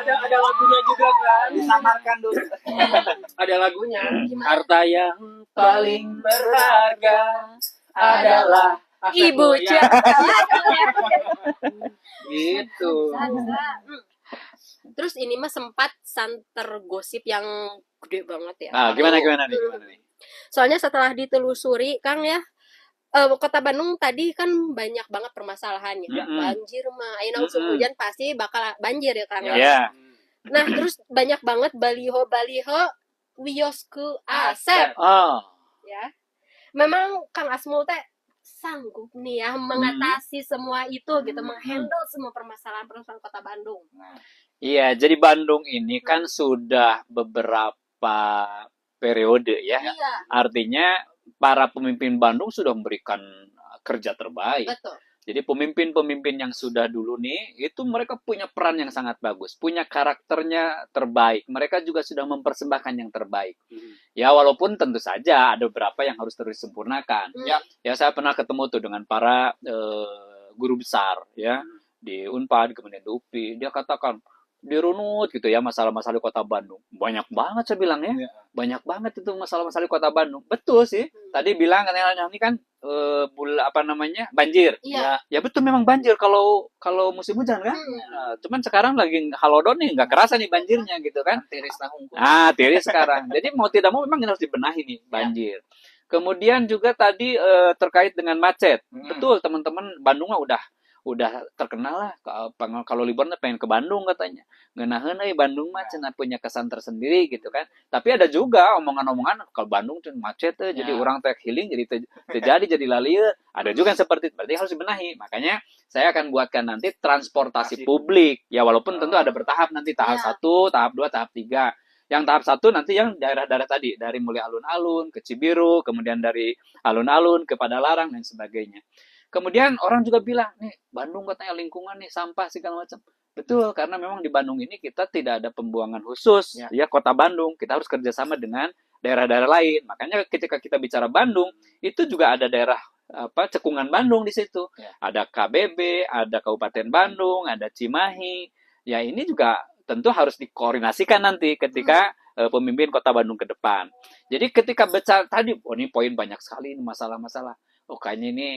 Ada lagunya juga kan? Disamarkan dulu. Ada lagunya. Harta yang paling berharga adalah Ibu ya. Gitu. Terus ini mah sempat santer gosip yang gede banget ya. Nah, gimana nih? Soalnya setelah ditelusuri, Kang ya, Kota Bandung tadi kan banyak banget permasalahannya. Mm-mm. Banjir mah, ayeuna musim hujan pasti bakal banjir ya Kang. Ya. Nah, terus banyak banget baliho-baliho wiosku Asep Oh. ya. Memang Kang Asmul teh sanggup nih ya mengatasi semua itu gitu, menghandle semua permasalahan-permasalahan Kota Bandung. Iya, jadi Bandung ini kan sudah beberapa periode ya. Iya, Artinya para pemimpin Bandung sudah memberikan kerja terbaik. betul. Jadi pemimpin-pemimpin yang sudah dulu nih, itu mereka punya peran yang sangat bagus, punya karakternya terbaik. Mereka juga sudah mempersembahkan yang terbaik. Ya walaupun tentu saja ada beberapa yang harus terus disempurnakan. Ya saya pernah ketemu tuh dengan para guru besar ya di Unpad, kemudian di UPI. Dia katakan dirunut gitu ya masalah-masalah di Kota Bandung. Banyak banget saya bilang ya. Banyak banget itu masalah-masalah di Kota Bandung. Betul sih. Tadi bilang katanya ini kan banjir. Iya. Ya betul memang banjir kalau musim hujan kan. Nah, cuman sekarang lagi halodon nih nggak kerasa nih banjirnya gitu kan. Tiris tahun. Tiris sekarang. Jadi mau tidak mau memang harus dibenahi nih banjir. Kemudian juga tadi terkait dengan macet. Betul teman-teman, Bandung mah udah terkenal lah kalau liburan pengen ke Bandung katanya. Ngeunaheun euy Bandung mah cenah punya kesan tersendiri gitu kan. Tapi ada juga omongan-omongan kalau Bandung tuh macet jadi orang teh healing jadi lalieu. Ada juga yang seperti itu. Berarti harus dibenahi. Makanya saya akan buatkan nanti transportasi publik. Ya walaupun tentu ada bertahap nanti tahap 1, tahap 2, tahap 3. Yang tahap 1 nanti yang daerah-daerah tadi dari mulai alun-alun ke Cibiru, kemudian dari alun-alun ke Padalarang dan sebagainya. Kemudian orang juga bilang, nih Bandung katanya lingkungan nih sampah segala macam. Betul, karena memang di Bandung ini kita tidak ada pembuangan khusus. Ya Kota Bandung, kita harus kerjasama dengan daerah-daerah lain. Makanya ketika kita bicara Bandung, itu juga ada daerah cekungan Bandung di situ. Ada KBB, ada Kabupaten Bandung, ada Cimahi. Ya ini juga tentu harus dikoordinasikan nanti ketika pemimpin Kota Bandung ke depan. Jadi ketika bicara tadi, ini poin banyak sekali ini masalah-masalah. Kayaknya ini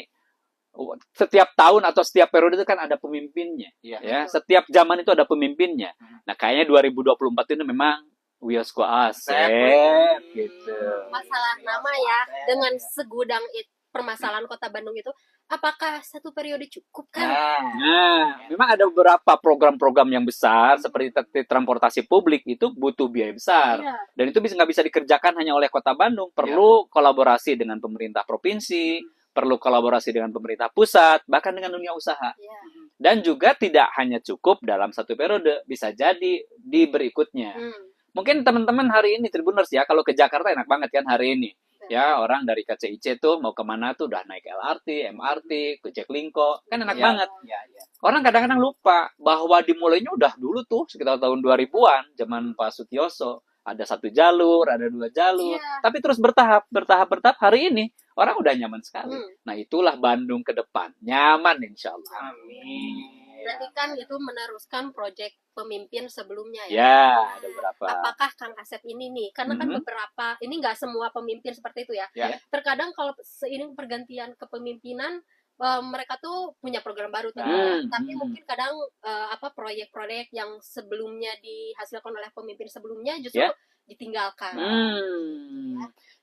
setiap tahun atau setiap periode itu kan ada pemimpinnya. Iya. Ya, setiap zaman itu ada pemimpinnya. Nah, kayaknya 2024 ini memang Wiosko Asep gitu. Masalah nama ya, dengan segudang permasalahan Kota Bandung itu, apakah satu periode cukup kan? Nah, memang ada beberapa program-program yang besar seperti transportasi publik itu butuh biaya besar. Iya. Dan itu nggak bisa dikerjakan hanya oleh Kota Bandung. Perlu kolaborasi dengan pemerintah provinsi, perlu kolaborasi dengan pemerintah pusat, bahkan dengan dunia usaha. Iya. Dan juga tidak hanya cukup dalam satu periode, bisa jadi di berikutnya. Mungkin teman-teman hari ini Tribuners ya, kalau ke Jakarta enak banget kan hari ini. Ya, orang dari KCIC tuh mau kemana tuh udah naik LRT, MRT, ke Jaklingko, kan enak banget. Iya. Orang kadang-kadang lupa bahwa dimulainya udah dulu tuh sekitar tahun 2000-an, zaman Pak Sutioso. Ada 1 jalur, ada 2 jalur, tapi terus bertahap hari ini orang udah nyaman sekali. Nah, itulah Bandung ke depan, nyaman insya Allah. Amin. Berarti kan itu meneruskan proyek pemimpin sebelumnya ya. Ya, ada berapa. Apakah Kang Asep ini nih, karena kan beberapa, ini nggak semua pemimpin seperti itu ya. Terkadang kalau seiring pergantian kepemimpinan, mereka tuh punya program baru tuh. Tapi mungkin kadang proyek-proyek yang sebelumnya dihasilkan oleh pemimpin sebelumnya justru ditinggalkan.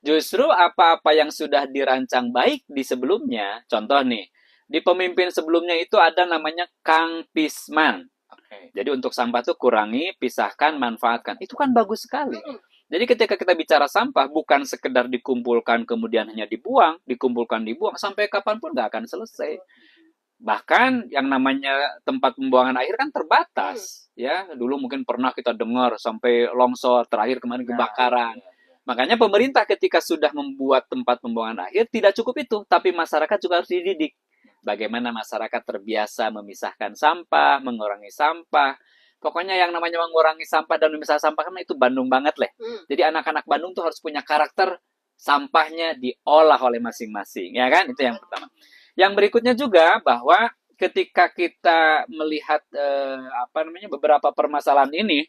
Justru apa-apa yang sudah dirancang baik di sebelumnya, contoh nih, di pemimpin sebelumnya itu ada namanya Kang Pisman. Jadi untuk sampah tuh kurangi, pisahkan, manfaatkan. Itu kan bagus sekali. Jadi ketika kita bicara sampah, bukan sekedar dikumpulkan kemudian hanya dibuang, dibuang, sampai kapanpun nggak akan selesai. Bahkan yang namanya tempat pembuangan akhir kan terbatas. Ya, dulu mungkin pernah kita dengar sampai longsor, terakhir kemarin kebakaran. Makanya pemerintah ketika sudah membuat tempat pembuangan akhir, tidak cukup itu, tapi masyarakat juga harus dididik. Bagaimana masyarakat terbiasa memisahkan sampah, mengurangi sampah. Pokoknya yang namanya mengurangi sampah dan memisahkan sampah kan itu Bandung banget lah. Jadi anak-anak Bandung tuh harus punya karakter sampahnya diolah oleh masing-masing, ya kan? Itu yang pertama. Yang berikutnya juga bahwa ketika kita melihat beberapa permasalahan ini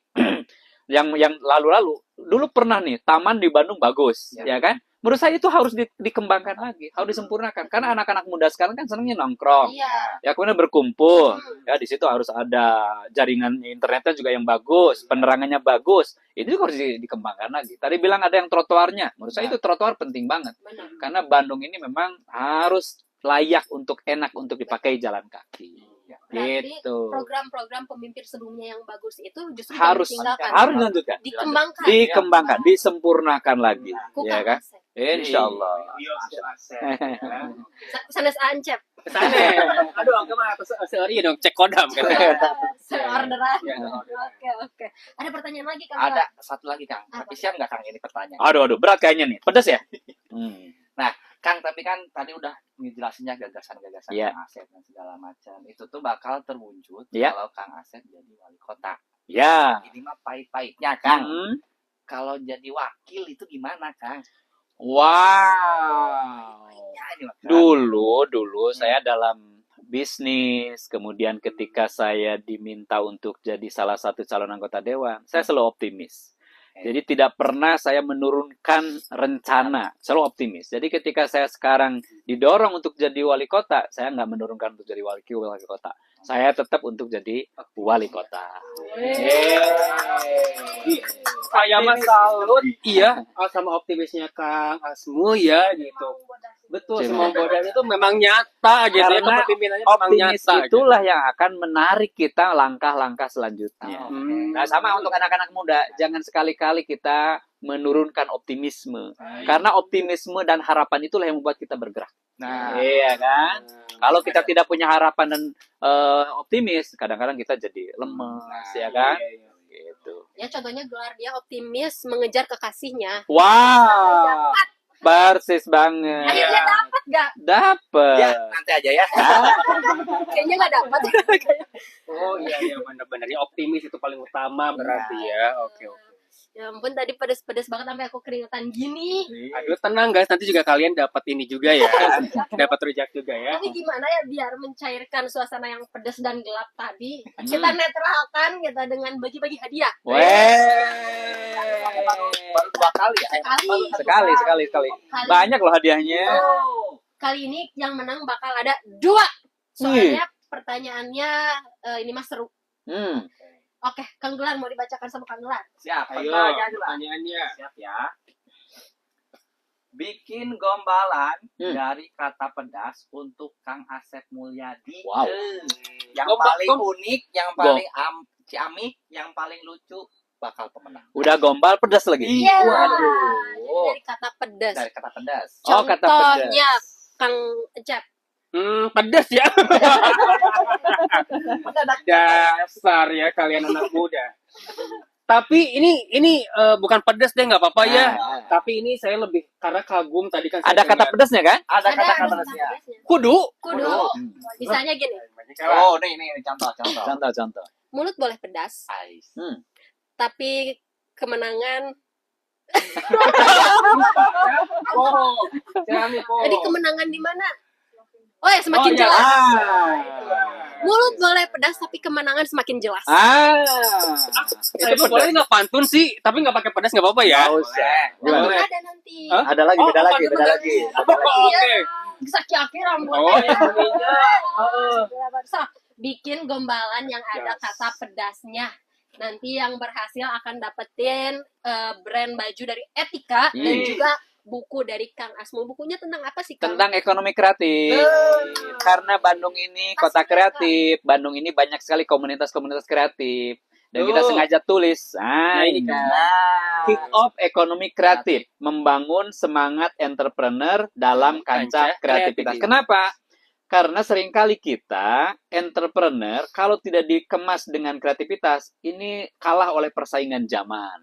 yang lalu-lalu, dulu pernah nih taman di Bandung bagus, ya kan? Menurut saya itu harus dikembangkan lagi, harus disempurnakan. Karena anak-anak muda sekarang kan senangnya nongkrong, ya kemudian berkumpul. Ya di situ harus ada jaringan internetnya juga yang bagus, penerangannya bagus. Itu juga harus dikembangkan lagi. Tadi bilang ada yang trotoarnya, menurut saya itu trotoar penting banget. Karena Bandung ini memang harus layak untuk enak untuk dipakai jalan kaki. Berarti Gitu. program-program pemimpin sebelumnya yang bagus itu justru Harus dilanjutkan, dikembangkan, disempurnakan lagi, ya kan? Insya Allah. Sanes Ancep. Aduh, enggak mah sehari dong cek kodam kan. Orderan. Oke. Ada pertanyaan lagi Kang? Ada satu lagi Kang. Tapi siap nggak Kang ini pertanyaan? Aduh, berat kayaknya nih. Pedas ya? Nah, Kang, tapi kan tadi udah ngejelasinnya gagasan-gagasan Iya. Kang Asep dan segala macam. Itu tuh bakal terwujud Iya. kalau Kang Asep jadi wali kota. Ya. Ini mah pahit-pahitnya, Kang. Kalau jadi wakil itu gimana, Kang? Wow. Ya, ini mah, Kang. Dulu saya dalam bisnis, kemudian ketika saya diminta untuk jadi salah satu calon anggota dewan, saya selalu optimis. Jadi tidak pernah saya menurunkan rencana, selalu optimis. Jadi ketika saya sekarang didorong untuk jadi wali kota, saya nggak menurunkan untuk jadi wali kota. Saya tetap untuk jadi wali kota. Saya mah salut, sama optimisnya Kang Asmu ya gitu. Betul, semua godaan itu memang nyata gitu ya, Karena kepemimpinannya memang optimis nyata. itulah yang akan menarik kita langkah-langkah selanjutnya. Nah, sama untuk anak-anak muda, jangan sekali-kali kita menurunkan optimisme. Karena optimisme dan harapan itulah yang membuat kita bergerak. Nah, Iya kan? Kalau kita tidak punya harapan dan optimis, kadang-kadang kita jadi lemes, ya kan? Gitu. Ya contohnya gelar dia optimis mengejar kekasihnya. Wow, persis banget. Akhirnya dapat gak? Dapet. ya nanti aja ya. Kayaknya gak dapat. Oh iya benar-benar ya, optimis itu paling utama berarti ya. Oke. Ya ampun, tadi pedes-pedes banget sampai aku keringetan gini. Aduh, tenang guys, nanti juga kalian dapat ini juga ya. Dapat rujak juga ya. Tapi gimana ya biar mencairkan suasana yang pedas dan gelap tadi? Kita netralkan kita dengan bagi-bagi hadiah. Baru 2 kali ya. Sekali. Sekali. Banyak loh hadiahnya. Kali ini yang menang bakal ada 2. Soalnya pertanyaannya ini mas seru. Oke, Kang Gelar mau dibacakan sama Kang Gelar. Siap. Ayo, Pertanyaannya. Siap ya. Bikin gombalan dari kata pedas untuk Kang Asep Mulyadi. Wow. Yang paling unik, yang paling ciamik, yang paling lucu bakal pemenang. Udah gombal pedas lagi. Iya. Waduh. Jadi dari kata pedas. Dari kata pedas. Oh, kata Contohnya pedas. Kang Ecep. Pedas ya. Dasar ya kalian anak muda. Tapi ini bukan pedas deh, nggak apa-apa ya. Tapi ini saya lebih karena kagum tadi kan. Ada kata pedasnya kan? Ada kata-kata kata pedasnya. pedasnya. Kudu. Kudu. Misalnya gini, Oh, nih contoh. Contoh. mulut boleh pedas, Ais. tapi kemenangan. Jadi kemenangan di mana? Oh ya, semakin jelas. Mulut boleh pedas, tapi kemenangan semakin jelas. Saya Itu boleh nggak pantun sih, tapi nggak pakai pedas nggak apa-apa ya. Nggak usah. Nanti Boleh. ada nanti. Hah? Ada lagi, beda lagi. Oke. Sakit rambut. Oh, iya, bunyinya. So, bikin gombalan yang ada kata pedasnya. Nanti yang berhasil akan dapetin brand baju dari Etika dan juga buku dari Kang Asmul. Bukunya tentang apa sih, Kang? Tentang ekonomi kreatif. Karena Bandung ini kota kreatif, Bandung ini banyak sekali komunitas-komunitas kreatif. Dan kita sengaja tulis. Ini kan. Kick off ekonomi kreatif, membangun semangat entrepreneur dalam kancah kreativitas. Kenapa? Karena seringkali kita entrepreneur kalau tidak dikemas dengan kreativitas ini kalah oleh persaingan zaman.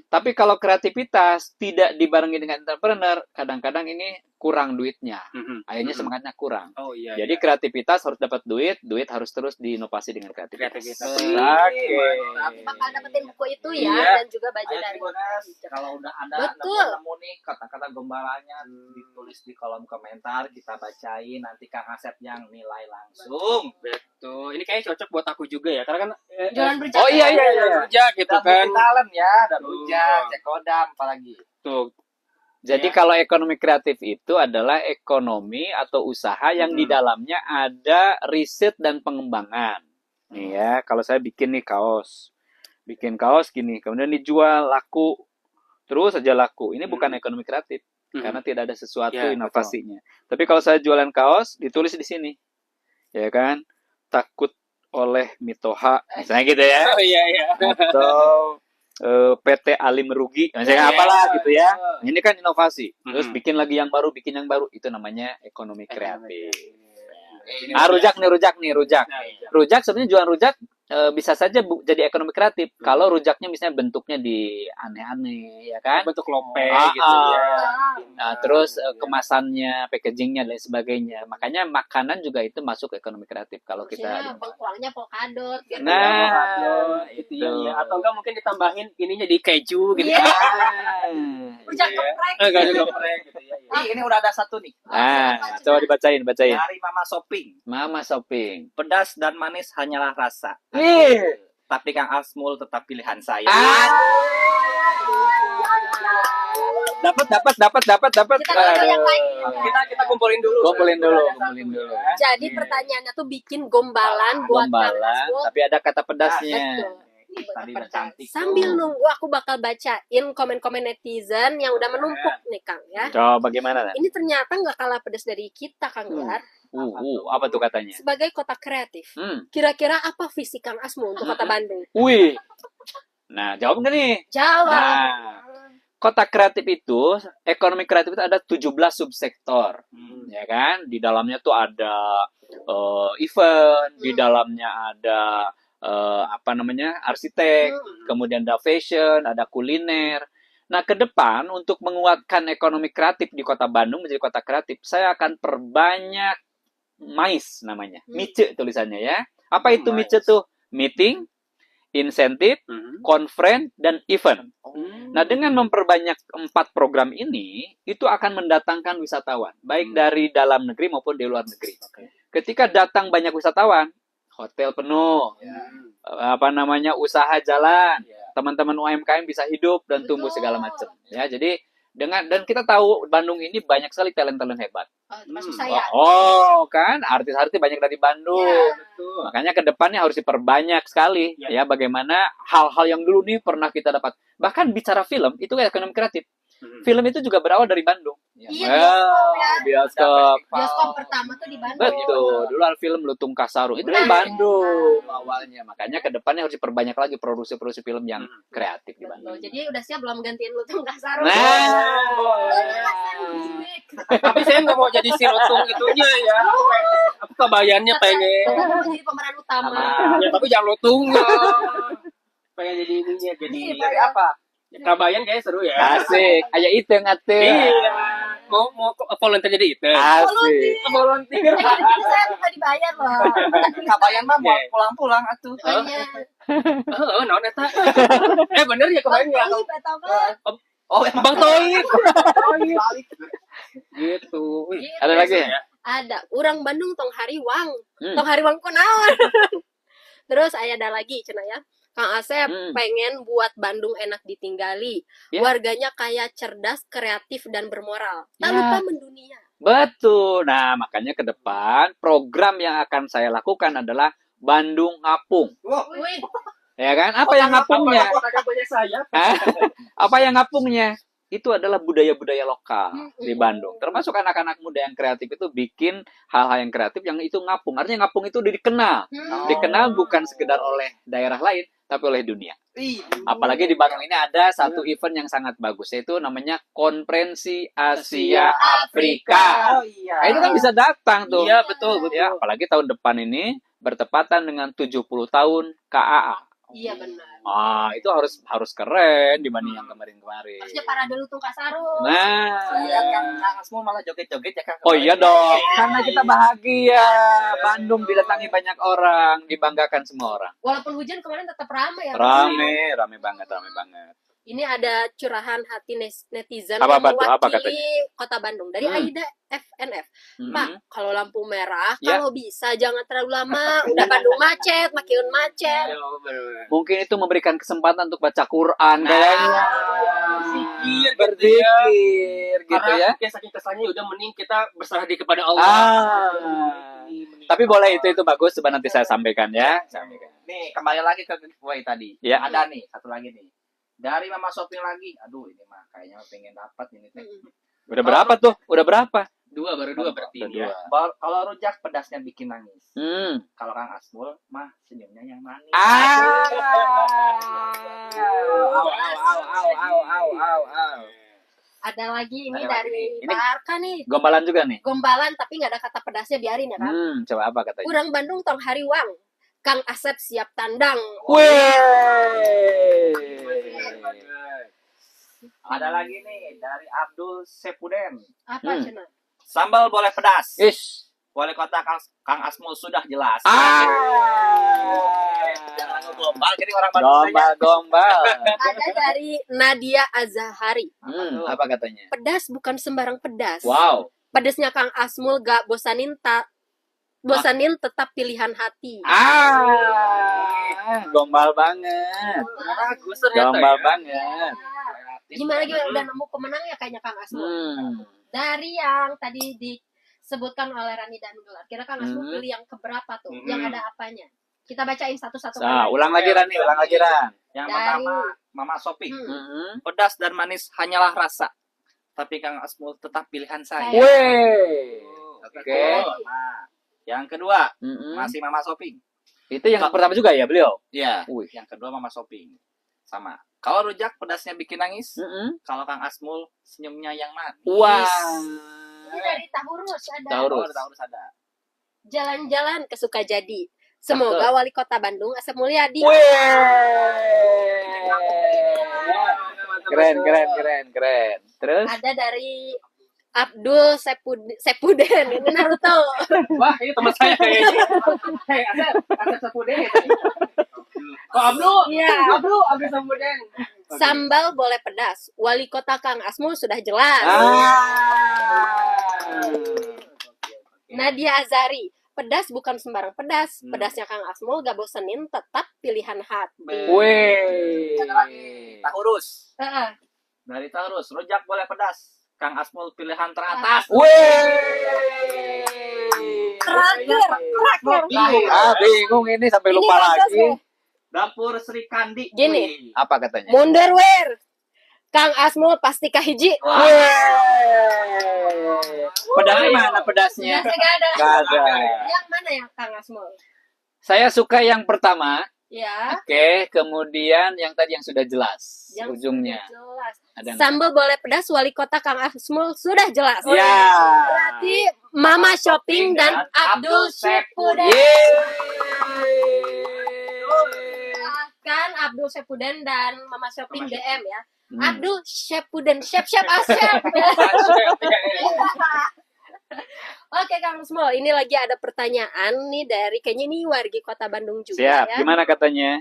Tapi kalau kreativitas tidak dibarengi dengan entrepreneur, kadang-kadang ini kurang duitnya. Akhirnya semangatnya kurang. Oh iya. Jadi kreativitas harus dapat duit harus terus diinovasi dengan kreativitas. Nanti bakal dapetin buku itu ya, Iya. dan juga baju Ayo, dari Cibodas, kalau udah ada Betul. nemu nih kata-kata gombalannya ditulis di kolom komentar, kita bacain, nanti Kang Asep yang nilai langsung. Betul. Ini kayaknya cocok buat aku juga ya, karena kan Jualan berjasa. Oh iya. rujak gitu Dan kan. talent ya, dan rujak, cekodam, apalagi. Tuh. Jadi kalau ekonomi kreatif itu adalah ekonomi atau usaha yang di dalamnya ada riset dan pengembangan. Nih ya, kalau saya bikin nih kaos. Bikin kaos gini, kemudian dijual, laku. Terus aja laku. Ini bukan ekonomi kreatif. Karena tidak ada sesuatu Ya, inovasinya. Tapi kalau saya jualan kaos, ditulis di sini. Ya kan? Takut oleh Mitoha. Misalnya gitu ya. Oh iya. Atau PT Ali merugi, misalnya apalah gitu ya. Ini kan inovasi. Terus bikin lagi yang baru, itu namanya ekonomi kreatif. Rujak. Rujak sebenarnya jualan rujak bisa saja jadi ekonomi kreatif kalau rujaknya misalnya bentuknya di aneh-aneh, ya kan? Bentuk lope gitu ya. Nah, terus kemasannya, packagingnya dan lain sebagainya. Makanya makanan juga itu masuk ekonomi kreatif kalau Maksudnya kita. bengkuangnya polkadot. Biar Nah, Itu ya. Atau enggak mungkin ditambahin ininya di keju gitu. Iya. Kan. Rujak geprek. Enggak ada geprek gitu ya. Ini udah ada satu nih. Coba dibacain. Dari Mama Shopping. Mama Shopping. Pedas dan manis hanyalah rasa. Tapi Kang Asmul tetap pilihan saya. Dapat. Kita tahu yang lain. Kita kumpulin dulu. Kumpulin dulu. Jadi pertanyaannya tuh bikin gombalan buat Kang Gombalan, Asmul. tapi ada kata pedasnya. Betul. Tadi udah cantik. Sambil nunggu aku bakal bacain komen-komen netizen yang udah menumpuk nih Kang ya. Coba bagaimana? Ini ternyata nggak kalah pedas dari kita Kang Gelar. Apa tuh katanya? Sebagai kota kreatif, kira-kira apa visi Kang Asmul untuk kota Bandung? Wih. Nah, jawab nggak nih? Jawab. Nah, kota kreatif itu, ekonomi kreatif itu ada 17 subsektor. Ya kan? Di dalamnya tuh ada event, di dalamnya ada arsitek, kemudian ada fashion, ada kuliner. Nah, ke depan untuk menguatkan ekonomi kreatif di Kota Bandung menjadi kota kreatif, saya akan perbanyak MICE namanya. MICE tulisannya ya. Apa itu MICE tuh? Meeting, insentif, Mhm. conference, dan event. Hmm. Nah, dengan memperbanyak 4 program ini, itu akan mendatangkan wisatawan, baik dari dalam negeri maupun di luar negeri. Ketika datang banyak wisatawan, hotel penuh, usaha jalan, teman-teman UMKM bisa hidup dan tumbuh segala macam. Ya, jadi dan kita tahu Bandung ini banyak sekali talent-talent hebat. Termasuk saya. Kan artis-artis banyak dari Bandung. Ya. Betul. Makanya ke depannya harus diperbanyak sekali ya bagaimana hal-hal yang dulu nih pernah kita dapat. Bahkan bicara film itu ekonomi kreatif. Film itu juga berawal dari Bandung. Iya, bioskop ya. Bioskop. Bioskop pertama tuh di Bandung. Betul. Dulu ada film Lutung Kasarung itu dari Bandung awalnya. Makanya ke depannya harus diperbanyak lagi produksi-produksi film yang kreatif di Bandung. Betul. Jadi udah siap belum gantiin Lutung Kasarung? Tapi saya nggak mau jadi si Lutung itunya ya. Aku kebayannya pengen. Jadi pemeran utama. Ya tapi jangan Lutung. Pengen jadi ininya jadi Dari apa? Kabayan kayaknya seru ya. Asik. Aya iteng ate. Iya. Mau volunteer jadi itu. Asik. Volunteer. Jadi saya nggak dibayar loh. Kabayan mah mau pulang-pulang atuh. Hanya Oh, naon eta? Bener ya kebayang ya. Oh, emang Bang Toib. Gitu. Wih, Ada lagi? ada urang Bandung tong hariwang. Hmm. Tong hariwang kunaon. Terus ada lagi cenah ya. Kang Asep pengen buat Bandung enak ditinggali. Ya. Warganya kaya, cerdas, kreatif, dan bermoral. Tak Ya. lupa mendunia. Betul. Nah, makanya ke depan program yang akan saya lakukan adalah Bandung Ngapung. Wih, Ya kan? Apa yang ngapungnya? Apakah punya saya? Hah? Apa yang ngapungnya? Itu adalah budaya-budaya lokal di Bandung. Termasuk anak-anak muda yang kreatif itu bikin hal-hal yang kreatif yang itu ngapung. Artinya ngapung itu dikenal. Dikenal bukan sekedar oleh daerah lain, tapi oleh dunia. Apalagi di Bandung ini ada satu event yang sangat bagus, yaitu namanya Konferensi Asia Afrika. Oh iya. Nah, itu kan bisa datang tuh. Iya, betul. Ya, apalagi tahun depan ini bertepatan dengan 70 tahun KAA. iya benar. Itu harus keren dibanding yang kemarin-kemarin. Harusnya parade Lutung Kasarung. Nah, Lihat Kang Asmo malah joget-joget ya Kang. oh iya dong, karena kita bahagia. Bandung didatangi banyak orang, dibanggakan semua orang. Walaupun hujan kemarin tetap ramai ya. Rame banget. Ini ada curahan hati netizen Apa, yang Batu? Apa mewakili Kota Bandung dari Aida FNF. Pak, kalau lampu merah, Ya. kalau bisa jangan terlalu lama. Udah Bandung macet, makin macet. Mungkin itu memberikan kesempatan untuk baca Quran kayaknya. Zikir, Berzikir gitu ya. Karena saking kesannya udah mending kita berserah diri kepada Allah. Tapi boleh itu bagus, coba nanti saya sampaikan ya. Nih, kembali lagi ke giveaway tadi. Ya. Ada nih, satu lagi nih. Dari Mama Shopping lagi. Aduh, ini mah kayaknya pengen dapat ini teh. Udah berapa tuh? Udah berapa? Baru dua berarti Udah ini ya. dua. Kalau rujak pedasnya bikin nangis. Hmm. Kalau Kang Asmul mah senyumnya yang manis. Ada lagi ini Ada lagi dari nih. Ini- Pak Arka nih. Gombalan juga nih. Gombalan tapi nggak ada kata pedasnya, biarin ya kan. Coba apa katanya? Urang Bandung tong hariwang. Kang Asep siap tandang. Ada lagi nih dari Abdul Sepuden. Apa cenah? Sambal boleh pedas. Ish. Wali kota Kang Asmul sudah jelas. Jangan ngegombal jadi orang Bandung saja. Gombal. Ada dari Nadia Azahari. Apa katanya? Pedas bukan sembarang pedas. Wow. Pedasnya Kang Asmul gak bosanin tetap pilihan hati. Gombal banget. Bagus ternyata Gombal ya. banget. Gimana udah nemu pemenangnya kayaknya Kang Asmul. Dari yang tadi disebutkan oleh Rani dan Gelar. Kira Kang Asmul pilih yang keberapa tuh? Yang ada apanya? Kita bacain satu-satu. Nah, ulang lagi Ran. Yang Dari- pertama Mama Shopping. Hmm. Pedas dan manis hanyalah rasa. Tapi Kang Asmul tetap pilihan saya. Weh. Oke. Nah, yang kedua masih Mama Shopping. Itu yang pertama juga ya beliau? Iya. Wih. Yang kedua Mama Shopping. Sama. Kalau rujak pedasnya bikin nangis. Kalau Kang Asmul senyumnya yang manis. Wah. Ini dari Tahurus ada. Taurus. Taurus ada. Jalan-jalan ke Sukajadi. Semoga Wali Kota Bandung Asep Mulyadi. Keren. Terus? Ada dari Abdul Sepuden. Ini Naruto. Wah, ini teman saya kayaknya. Hei, Asep Sepuden. Kok Abdul? Iya. Abdul Samudin. Sambal boleh pedas. Wali kota Kang Asmul sudah jelas. Nadia Azari, pedas bukan sembarang pedas. Pedasnya Kang Asmul gak bosenin, tetap pilihan hati. Weh. Ada lagi Taurus. Heeh. Dari Taurus, rujak boleh pedas. Kang Asmul pilihan teratas. Terakhir. Bingung ini sampai Ini lupa bagus lagi. ya. Dapur Sri Kandi. Gini. Wih. Apa katanya? Munderwear. Kang Asmul pasti kahiji. Pedasnya mana pedasnya? Pedasnya gak ada. Gak ada. Yang mana ya Kang Asmul? Saya suka yang pertama. Ya. Oke, kemudian yang tadi yang sudah jelas Yang ujungnya. jelas. Ada yang- Sambal boleh pedas, wali kota Kang Asmul sudah jelas. Ya. Berarti Mama Shopping dan Abdul Syepuden. Kan Abdul Syepuden dan Mama Shopping DM ya. Abdul Syepuden, Syep Asep. Oke Kang Asmul, ini lagi ada pertanyaan nih dari kayaknya ini wargi Kota Bandung juga Siap. ya. Gimana katanya?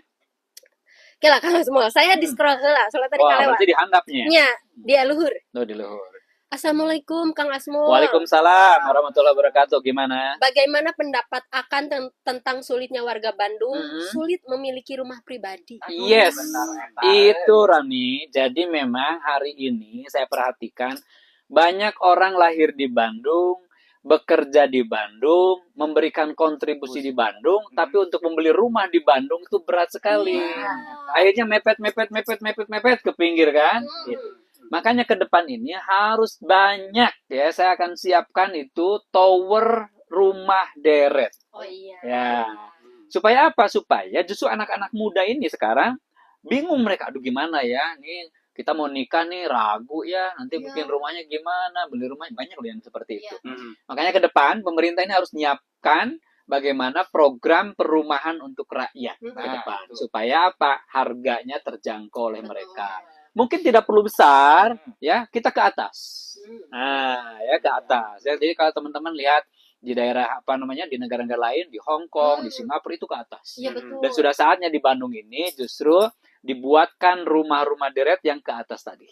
Oke lah Kang Asmul, saya di scroll lah, soalnya tadi Wah, kalewat. berarti dihandapnya. Nya, dia luhur. Tuh di luhur. Assalamualaikum Kang Asmul. Waalaikumsalam warahmatullahi wabarakatuh. Gimana? Bagaimana pendapat akan tentang sulitnya warga Bandung Mhm. sulit memiliki rumah pribadi? Yes, Benar, itu Rani. Jadi memang hari ini saya perhatikan banyak orang lahir di Bandung, bekerja di Bandung, memberikan kontribusi di Bandung, tapi untuk membeli rumah di Bandung itu berat sekali. Akhirnya mepet ke pinggir kan? Gitu. Makanya ke depan ini harus banyak ya. Saya akan siapkan itu tower rumah deret. Oh iya. Ya. Supaya apa? Supaya justru anak-anak muda ini sekarang bingung mereka, aduh gimana ya, nih kita mau nikah nih ragu ya, nanti Iya. bikin rumahnya gimana, beli rumah banyak loh yang seperti itu. Iya. Makanya ke depan pemerintah ini harus menyiapkan bagaimana program perumahan untuk rakyat ke Nah, depan, supaya apa? Harganya terjangkau oleh mereka. Mungkin tidak perlu besar, ya kita ke atas. Nah, ya ke atas. Ya, jadi kalau teman-teman lihat di daerah apa namanya di negara-negara lain, di Hong Kong, di Singapura itu ke atas. Iya betul. Dan sudah saatnya di Bandung ini justru dibuatkan rumah-rumah deret yang ke atas tadi.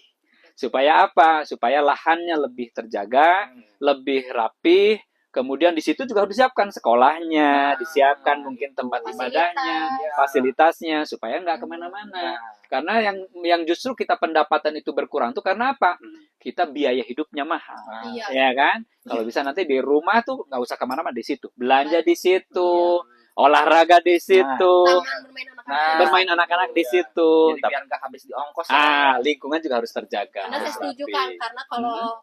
Supaya apa? Supaya lahannya lebih terjaga, lebih rapi. Kemudian di situ juga harus disiapkan sekolahnya, disiapkan mungkin tempat ibadahnya, fasilitasnya, supaya nggak kemana-mana. Karena yang justru kita pendapatan itu berkurang tuh karena apa? Kita biaya hidupnya mahal, Iya. ya kan? Kalau bisa nanti di rumah tuh nggak usah kemana-mana, di situ, belanja di situ, olahraga di situ, Taman bermain anak-anak. bermain anak-anak di situ. Jadi biar nggak habis di ongkos. ya. Lingkungan juga harus terjaga. Karena saya harus setuju rapi. kan, karena kalau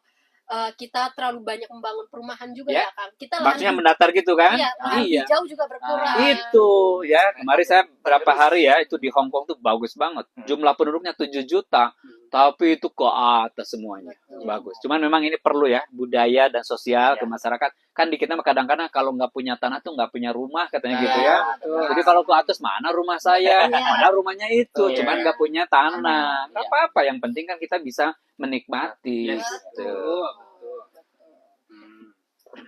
kita terlalu banyak membangun perumahan juga Ya. ya kan. Kita Maksudnya lahan- mendatar gitu kan? Iya, lahan Iya. hijau juga berkurang. Itu ya, kemarin saya berapa hari ya itu di Hong Kong tuh bagus banget. Jumlah penduduknya 7 juta, tapi itu ke atas semuanya. Bagus. Cuman memang ini perlu ya budaya dan sosial ke masyarakat. Kan di kita kadang-kadang kalau nggak punya tanah tuh nggak punya rumah katanya gitu ya. Jadi kalau ke atas mana rumah saya? Mana rumahnya itu, cuman nggak punya tanah. Nggak apa-apa, yang penting kan kita bisa menikmati. Gitu.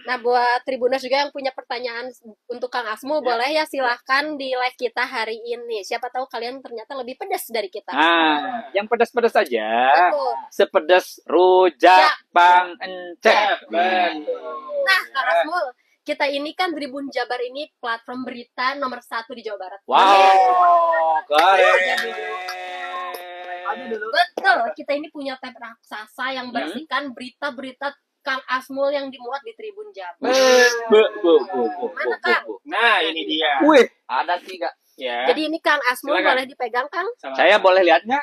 Nah, buat Tribuners juga yang punya pertanyaan untuk Kang Asmul, boleh ya silahkan di live kita hari ini. Siapa tahu kalian ternyata lebih pedas dari kita. Nah, yang pedas-pedas aja. Betul. Sepedas rujak pang encep. Nah, Kang Asmul, kita ini kan Tribun Jabar ini platform berita nomor 1 di Jawa Barat. Wow, keren. Betul, kita ini punya tab raksasa yang bersihkan berita-berita Kang Asmul yang dimuat di Tribun Jabar. Mana, Kang? Nah, ini dia. Wih, Ada 3. Ya. Jadi ini Kang Asmul Silakan. boleh dipegang, Kang? saya boleh lihatnya?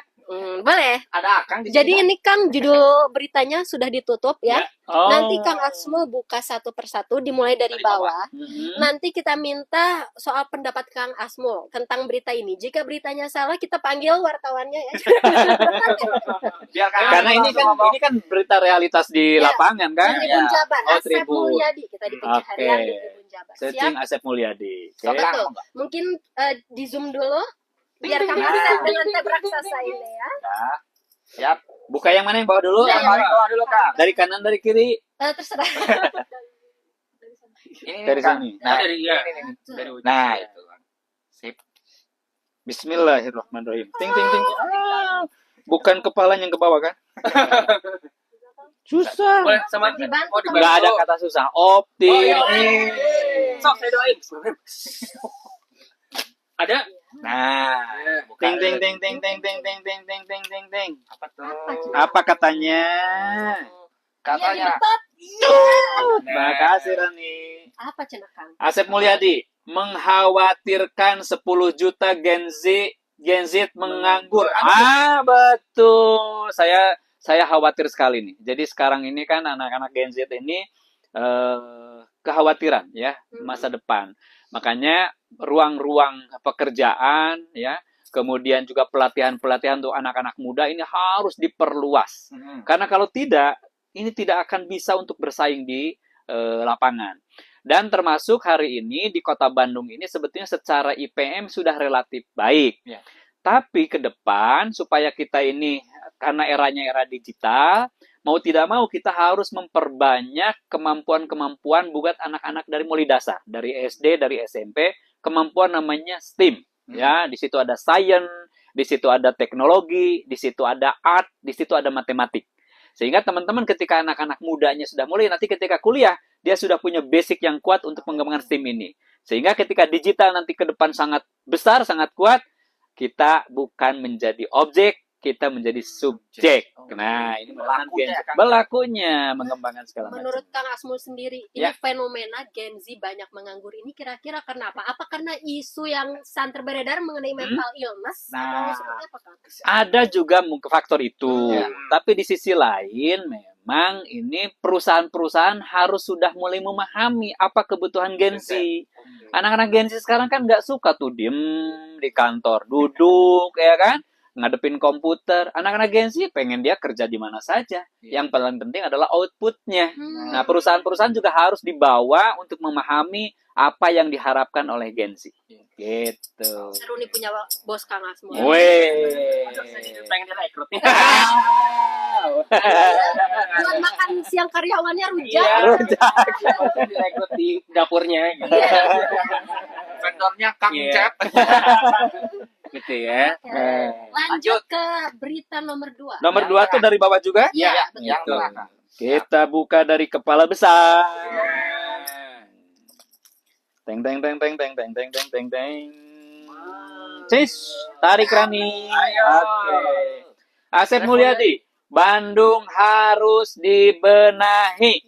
Boleh. Ada Akang di Jadi sini. ini Kang judul beritanya sudah ditutup ya. Oh. Nanti Kang Asmul buka satu persatu dimulai dari bawah. Mhm. Nanti kita minta soal pendapat Kang Asmul tentang berita ini. Jika beritanya salah kita panggil wartawannya ya. Biar Kang Karena ini langsung kan ngomong. berita realitas di Ya. lapangan kan? Tribun Jabar, Oh, Asep Tribun. Mulyadi kita di pencaharian Oke. di Tribun Jabar. Searching Siap? Asep Mulyadi. Sok, Oke. Kang. Betul. Mungkin di zoom dulu biar Kang bisa dengan tab raksasa ini ya. Siap. Buka yang mana yang bawah dulu? Yang paling bawah dulu, Kang. Dari kanan, dari kiri, Terserah. Ini dari Kang. sini. Nah, dari ya. Ini. Dari ujung. Nah, itu. Kang. Sip. Bismillahirrahmanirrahim. Ting ting ting. Bukan kepalanya yang ke bawah kan? Susah. Boleh sama Dibantu mau sama dibantu. Nggak ada kata susah. Optimis. Sok saya doain. Ada? Nah, ting ting ting ting ting ting ting ting ting ting ting ting. Apa tuh? Apa katanya? Katanya. Terima kasih Rani. Apa cenah Kang? Asep Mulyadi mengkhawatirkan 10 juta Gen Z menganggur. Ah, betul. Saya khawatir sekali nih. Jadi sekarang ini kan anak-anak Gen Z ini kekhawatiran ya masa depan. Makanya ruang-ruang pekerjaan ya, kemudian juga pelatihan-pelatihan untuk anak-anak muda ini harus diperluas. Karena kalau tidak, ini tidak akan bisa untuk bersaing di lapangan. Dan termasuk hari ini di Kota Bandung ini sebetulnya secara IPM sudah relatif baik. Ya. Tapi ke depan supaya kita ini karena eranya era digital, mau tidak mau kita harus memperbanyak kemampuan-kemampuan buat anak-anak dari mulai dasar, dari SD, dari SMP, kemampuan namanya STEAM. Ya, di situ ada science, di situ ada teknologi, di situ ada art, di situ ada matematik. Sehingga teman-teman ketika anak-anak mudanya sudah mulai, nanti ketika kuliah, dia sudah punya basic yang kuat untuk pengembangan STEAM ini. Sehingga ketika digital nanti ke depan sangat besar, sangat kuat, kita bukan menjadi objek, kita menjadi subjek. Nah, ini berlakunya mengembangkan segala macam. Menurut Kang Asmul sendiri, ini Ya. fenomena Gen Z banyak menganggur ini kira-kira karena apa? Apa karena isu yang santer beredar mengenai mental illness? Nah. Atau seperti apa, Kang? Ada juga faktor itu. Ya. Tapi di sisi lain memang ini perusahaan-perusahaan harus sudah mulai memahami apa kebutuhan Gen Z. Anak-anak Gen Z sekarang kan nggak suka tuh diem di kantor, duduk ya kan, ngadepin komputer. Anak-anak Gen Z pengen dia kerja di mana saja. Yang paling penting adalah outputnya. Nah, perusahaan-perusahaan juga harus dibawa untuk memahami apa yang diharapkan oleh Gen Z. Gitu. Seru nih punya bos Kang Asmul. Weh. Pengen direkrut nih. Buat makan siang karyawannya rujak. Iya, rujak. Direkrut di dapurnya gitu. Vendornya Kang Iya. Cep. Gitu ya. Lanjut ke berita nomor 2. Nomor 2 tuh dari bawah juga. Iya, Yang betul. belakang. Kita buka dari kepala besar. Teng teng teng teng teng teng teng teng teng teng. Cis, tarik Rani. Oke. Asep Mulyadi, Bandung harus dibenahi.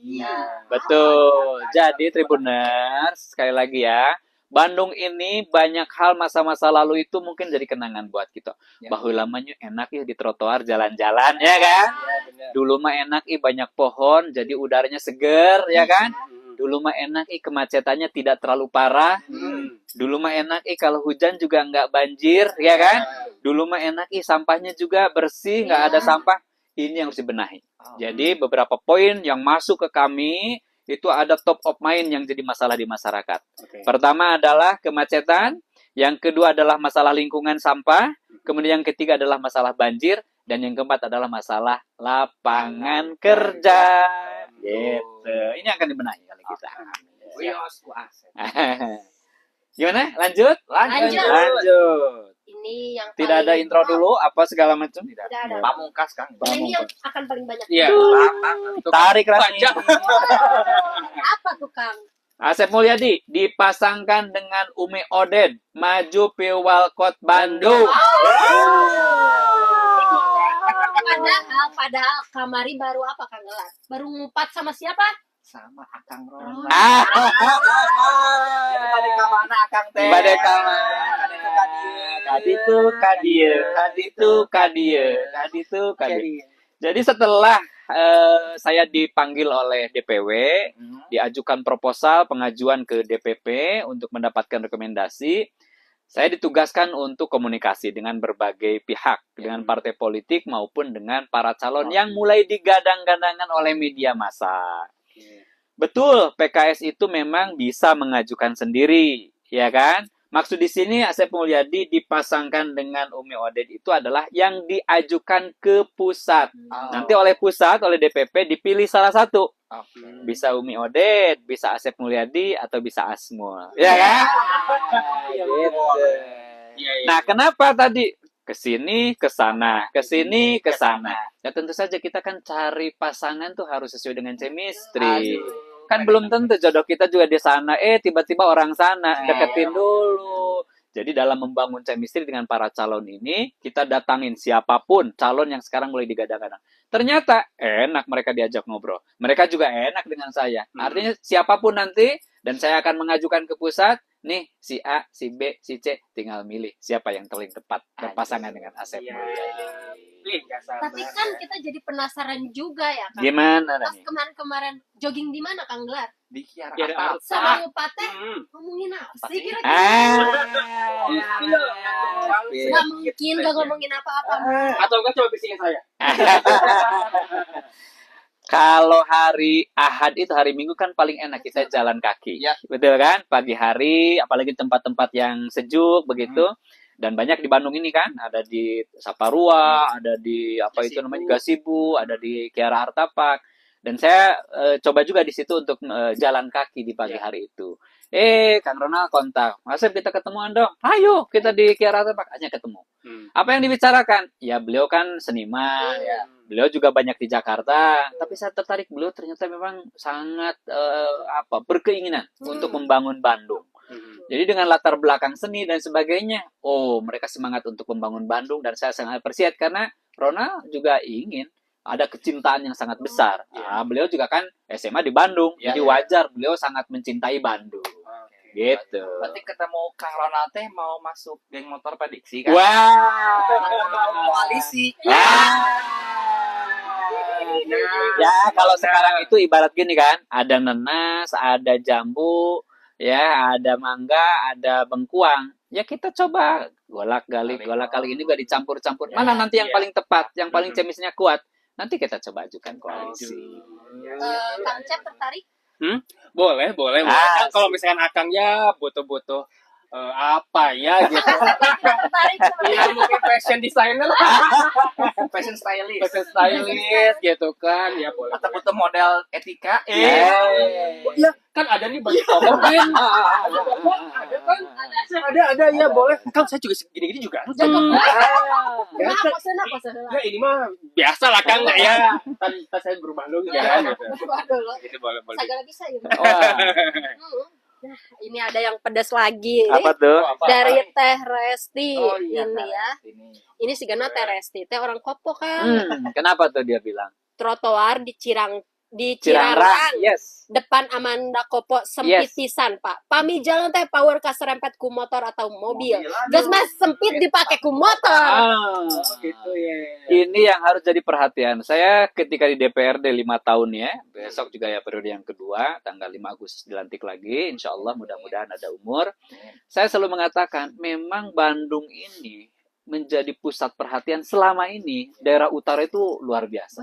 Betul. Jadi Tribuners, sekali lagi ya, Bandung ini banyak hal masa-masa lalu itu mungkin jadi kenangan buat kita. Ya. Bahwa lamanya enak ya di trotoar jalan-jalan ya kan. Dulu mah enak banyak pohon jadi udaranya seger ya kan. Dulu mah enak kemacetannya tidak terlalu parah. Dulu mah enak kalau hujan juga nggak banjir ya kan. Dulu mah enak sampahnya juga bersih, nggak ada sampah. Ini yang harus dibenahi. Jadi beberapa poin yang masuk ke kami itu ada top of mind yang jadi masalah di masyarakat. Pertama adalah kemacetan, yang kedua adalah masalah lingkungan sampah, kemudian yang ketiga adalah masalah banjir, dan yang keempat adalah masalah lapangan kerja. Gitu. Ini akan dibenahi kali kita. Gimana? Lanjut? Lanjut. Ini yang Tidak ada paling- intro dulu, apa segala macam? Tidak ada. Pamungkas Kang. Nah, ini yang akan paling banyak. Iya. Tarik Rani. Apa tuh Kang? Asep Mulyadi dipasangkan dengan Umi Oded maju Pilwalkot Bandung. Padahal kamari baru apa Kang Gelar? Baru ngumpat sama siapa? Sama Akang Rona. Ah, Bade ka mana Akang teh? Bade ka mana? Kaditu kadie, kaditu kadie. Jadi setelah saya dipanggil oleh DPW, diajukan proposal pengajuan ke DPP untuk mendapatkan rekomendasi, saya ditugaskan untuk komunikasi dengan berbagai pihak, dengan partai politik maupun dengan para calon yang mulai digadang-gadangkan oleh media massa. Betul, PKS itu memang bisa mengajukan sendiri, ya kan? Maksud di sini Asep Mulyadi dipasangkan dengan Umi Oded itu adalah yang diajukan ke pusat. Nanti oleh pusat, oleh DPP dipilih salah satu. Bisa Umi Oded, bisa Asep Mulyadi, atau bisa Asmul. Ya kan? Gitu. Iya, iya. Nah, kenapa tadi kesini ke sana, kesini ke sana? Ya tentu saja kita kan cari pasangan tuh harus sesuai dengan chemistry. Aduh. Kan belum tentu jodoh kita juga di sana. Tiba-tiba orang sana deketin dulu. Jadi dalam membangun chemistry dengan para calon ini, kita datangin siapapun calon yang sekarang mulai digadang-gadang. Ternyata enak mereka diajak ngobrol. Mereka juga enak dengan saya. Artinya siapapun nanti, dan saya akan mengajukan ke pusat, nih si A, si B, si C, tinggal milih siapa yang paling tepat berpasangan dengan Asep. Iya. Ih, nggak sabar. Tapi kan kita jadi penasaran juga ya kan. Gimana Pas nih? kemarin-kemarin jogging di mana Kang Gelar? Di Kiara Kiara Arta. Arta. Sama Lupa teh Hmm. ngomongin apa Apa sih sih? kira-kira? Gak mungkin gak ngomongin apa-apa. Atau enggak coba bisikin saya. Kalau hari Ahad itu hari Minggu kan paling enak kita jalan kaki. Iya. Betul kan? Pagi hari, apalagi tempat-tempat yang sejuk begitu. Dan banyak di Bandung ini kan, ada di Saparua, ada di apa itu Gasibu. namanya Gasibu, ada di Kiara Arta Park. Dan saya coba juga di situ untuk jalan kaki di pagi hari itu. Kang Ronald kontak, Asep kita ketemuan dong. Ayo, kita di Kiara Arta Park hanya ketemu. Apa yang dibicarakan? Ya beliau kan seniman, ya. Beliau juga banyak di Jakarta, tapi saya tertarik beliau ternyata memang sangat berkeinginan untuk membangun Bandung. Jadi dengan latar belakang seni dan sebagainya, mereka semangat untuk membangun Bandung dan saya sangat appreciate karena Ronald juga ingin ada kecintaan yang sangat besar. Beliau juga kan SMA di Bandung, jadi wajar beliau sangat mencintai Bandung. Gitu. Berarti ketemu Kang Ronald teh mau masuk geng motor prediksi kan? Wah. Mau koalisi. Ya, kalau sekarang itu ibarat gini kan, ada nanas, ada jambu, ya, ada mangga, ada bengkuang. Ya kita coba golak-galik ini juga dicampur-campur. Mana nanti yang paling tepat, yang paling chemistry-nya kuat. Nanti kita coba ajukan koalisi. Kang Cep tertarik? Boleh. Kan kalau misalkan Akang ya butuh apa ya gitu. Tertarik sama Ya mungkin fashion designer, Fashion stylist. fashion stylist gitu kan. Ya boleh. Atau butuh model etika. Ya kan ada nih baju komodin. Ada kan? Ada ya boleh. Kang saya juga gini-gini juga. Nah, kosen. Ya ini mah biasa lah Kang ya. Kan saya berubah dulu ya gitu. Waduh, Gitu boleh. segala bisa gitu. Wah, Nah, ini ada yang pedas lagi. apa tuh? Dari Teh Resti Oh, iya, ini ya. Ini si Gana Teh Resti, teh orang Kopo kan. Kenapa tuh dia bilang? Trotoar di Cirarang, Yes. depan Amanda Kopo sempit pisan, Pak. Pami jalan teh power ka serempet ku motor atau mobil. Gas mas sempit dipakai ku motor. Gitu ya. Ini yang harus jadi perhatian. Saya ketika di DPRD 5 tahun ya, besok juga ya periode yang kedua, tanggal 5 Agustus dilantik lagi, insya Allah mudah-mudahan ada umur. Saya selalu mengatakan, memang Bandung ini menjadi pusat perhatian selama ini. Daerah utara itu luar biasa.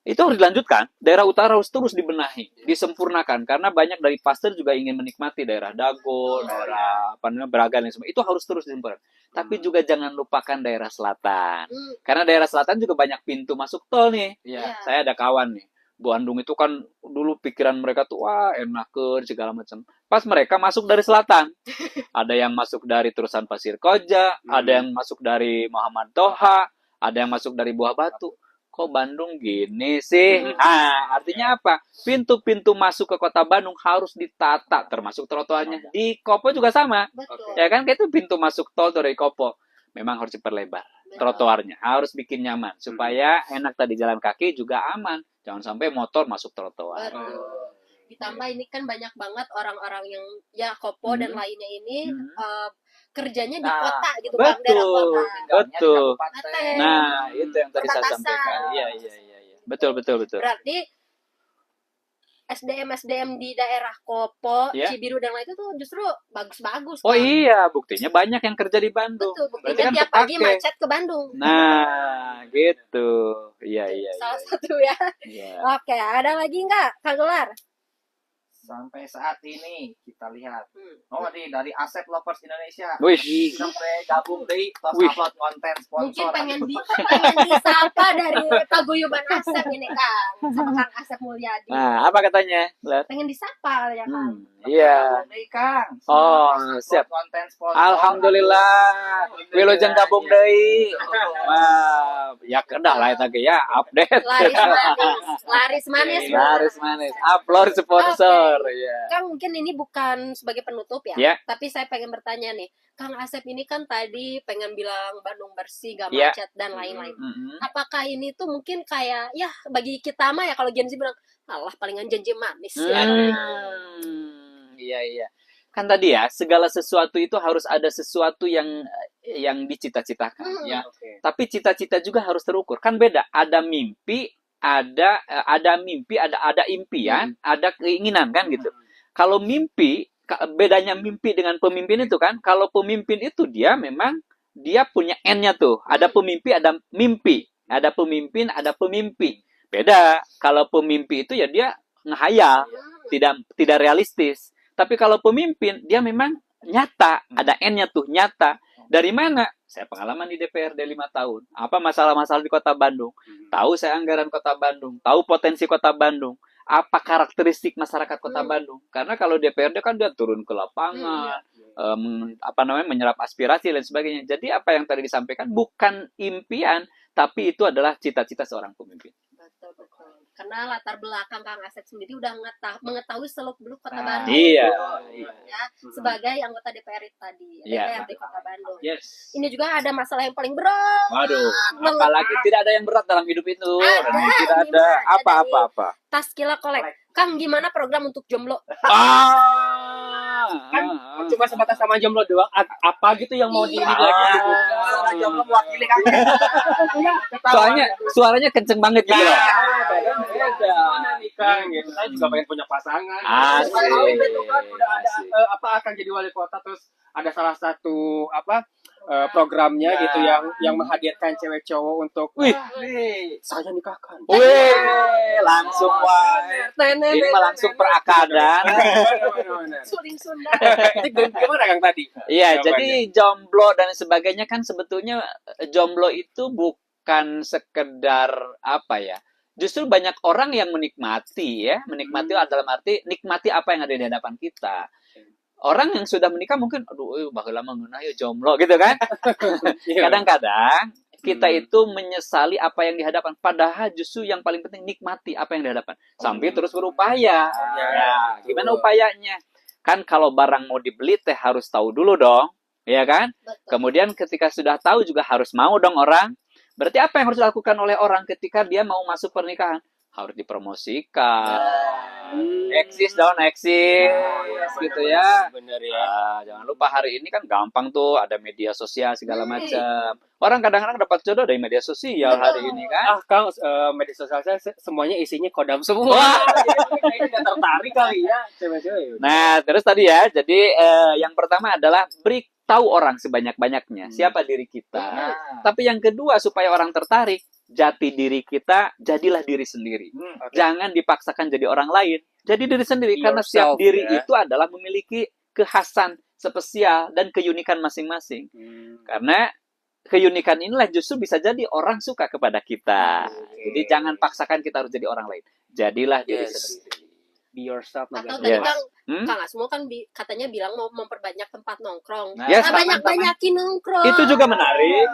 Itu harus dilanjutkan. Daerah utara harus terus dibenahi, disempurnakan. Karena banyak dari pastor juga ingin menikmati daerah Dago, daerah Braga dan sebagainya. Itu harus terus disempurnakan. Tapi juga jangan lupakan daerah selatan. Karena daerah selatan juga banyak pintu masuk tol nih. Iya. Saya ada kawan nih. Bandung itu kan dulu pikiran mereka tuh wah enaker segala macam. Pas mereka masuk dari selatan, ada yang masuk dari Terusan Pasir Koja, ada yang masuk dari Muhammad Toha, ada yang masuk dari Buah Batu. Kok Bandung gini sih? Artinya apa? Pintu-pintu masuk ke kota Bandung harus ditata, termasuk trotoarnya. Di Kopo juga sama. Betul. Ya kan, itu pintu masuk tol dari Kopo. Memang harus diperlebar. Trotoarnya harus bikin nyaman supaya enak tadi jalan kaki juga aman. Jangan sampai motor masuk trotoar. Betul. Ditambah ini kan banyak banget orang-orang yang ya Kopo dan lainnya ini kerjanya di kota gitu Bang, daerah kota. Betul. Kabupaten. Nah, itu yang tadi saya Perbatasan. sampaikan. Iya. Betul. Berarti SDM di daerah Kopo, Ya. Cibiru dan lain itu tuh justru bagus-bagus. Oh Bang. iya, buktinya banyak yang kerja di Bandung. Betul, Berarti buktinya kan tiap pagi kepake. macet ke Bandung. Nah, gitu. Iya. Salah satu ya. Iya. Oke, ada lagi nggak, Kang Gelar? sampai saat ini kita lihat. Hmm. Oh, dari Asep Lovers Indonesia. Wih. Sampai gabung di tos Wih. upload konten Mungkin sponsor. pengen disapa dari paguyuban Asep ini Kang, sama Kang Asep Mulyadi. Nah, apa katanya? Lat? Pengen disapa ya Kang. Iya. Gabung deui, Kang. Oh, Upload siap. konten sponsor. Alhamdulillah. Wilujeng gabung deui. Wah, ya kedah lah eta ge ya, update. Laris manis. Laris manis. Upload sponsor. Ya. Kang, mungkin ini bukan sebagai penutup ya, Ya. tapi saya pengen bertanya nih, Kang Asep ini kan tadi pengen bilang Bandung bersih, gak Ya. macet dan lain-lain. Mm-mm. Apakah ini tuh mungkin kayak ya bagi kita mah ya kalau Gen Z bilang, alah palingan janji manis ya. Iya, iya. Kan tadi ya, segala sesuatu itu harus ada sesuatu yang dicita-citakan Hmm. ya. Oke. Tapi cita-cita juga harus terukur. Kan beda, ada mimpi, ada mimpi, ada impian, ada keinginan kan gitu. Kalau mimpi, bedanya mimpi dengan pemimpin itu kan, kalau pemimpin itu dia memang dia punya N-nya tuh. Ada pemimpi, ada mimpi. Ada pemimpin, ada pemimpi. Beda. Kalau pemimpi itu ya dia ngehayal, tidak realistis. Tapi kalau pemimpin dia memang nyata, ada N-nya tuh, nyata. Dari mana? Saya pengalaman di DPRD 5 tahun. Apa masalah-masalah di Kota Bandung? Tahu saya anggaran Kota Bandung, tahu potensi Kota Bandung, apa karakteristik masyarakat Kota Bandung. Karena kalau DPRD kan dia turun ke lapangan, menyerap aspirasi dan sebagainya. Jadi apa yang tadi disampaikan bukan impian, tapi itu adalah cita-cita seorang pemimpin. Betul, betul. Karena latar belakang Kang Asep sendiri udah mengetahui seluk-beluk Kota Nah, Bandung. Iya. Ya, sebagai anggota DPR tadi, Iya. DPRD Kota Bandung. Yes. Ini juga ada masalah yang paling berat. Waduh, apalagi tidak ada yang berat dalam hidup itu. Ada, Tidak ada gimana? apa-apa. Taskila Kolek. Kang, gimana program untuk jomblo? Kan cuma sebatas sama jomblo doang. Apa gitu yang mau Iya. di lagi gitu. Orang jomblo mewakili Kang. Soalnya suaranya kenceng banget gitu. Ya, loh. beda. Gimana nih Kang? Gitu. Saya juga pengen punya pasangan. Asik. Tahu itu kan udah ada Asik. akan jadi wali kota, terus ada salah satu programnya gitu yang menghadirkan cewek cowok untuk Wih. saya nikahkan. Wih, langsung wae. Ini mah langsung perakadan. Suling Sunda. Itu gimana Kang tadi? Iya, Jawabannya. jadi jomblo dan sebagainya kan sebetulnya jomblo itu bukan sekedar apa ya. Justru banyak orang yang menikmati ya, menikmati dalam arti nikmati apa yang ada di hadapan kita. Orang yang sudah menikah mungkin aduh bakal lama ngeunah ya jomblo gitu kan. Kadang-kadang kita itu menyesali apa yang dihadapan, padahal justru yang paling penting nikmati apa yang dihadapan sambil terus berupaya. Ya, gimana upayanya? Kan kalau barang mau dibeli teh harus tahu dulu dong, ya kan? Betul. Kemudian ketika sudah tahu juga harus mau dong orang. Berarti apa yang harus dilakukan oleh orang ketika dia mau masuk pernikahan? Harus dipromosikan. Eksis dong, eksis gitu ya. Bener ya. Jangan lupa hari ini kan gampang tuh ada media sosial segala macam. Orang kadang-kadang dapat jodoh dari media sosial hari ini kan. Kang, media sosial saya semuanya isinya kodam semua. Kayaknya nggak tertarik kali ya cewek-cewek. Nah, terus tadi ya. Jadi yang pertama adalah beritahu orang sebanyak-banyaknya siapa diri kita. Tapi yang kedua supaya orang tertarik, jati diri kita, jadilah diri sendiri. Jangan dipaksakan jadi orang lain. Jadi diri sendiri. Be Karena setiap yourself, diri ya. itu adalah memiliki kekhasan spesial dan keunikan masing-masing. Karena keunikan inilah justru bisa jadi orang suka kepada kita. Jadi jangan paksakan kita harus jadi orang lain. Jadilah diri Yes. sendiri. Be yourself. Atau Naga. tadi Yes. Kang Asmo kan katanya bilang mau memperbanyak tempat nongkrong. Nah, Yes, Banyak-banyakin nongkrong. Itu juga menarik.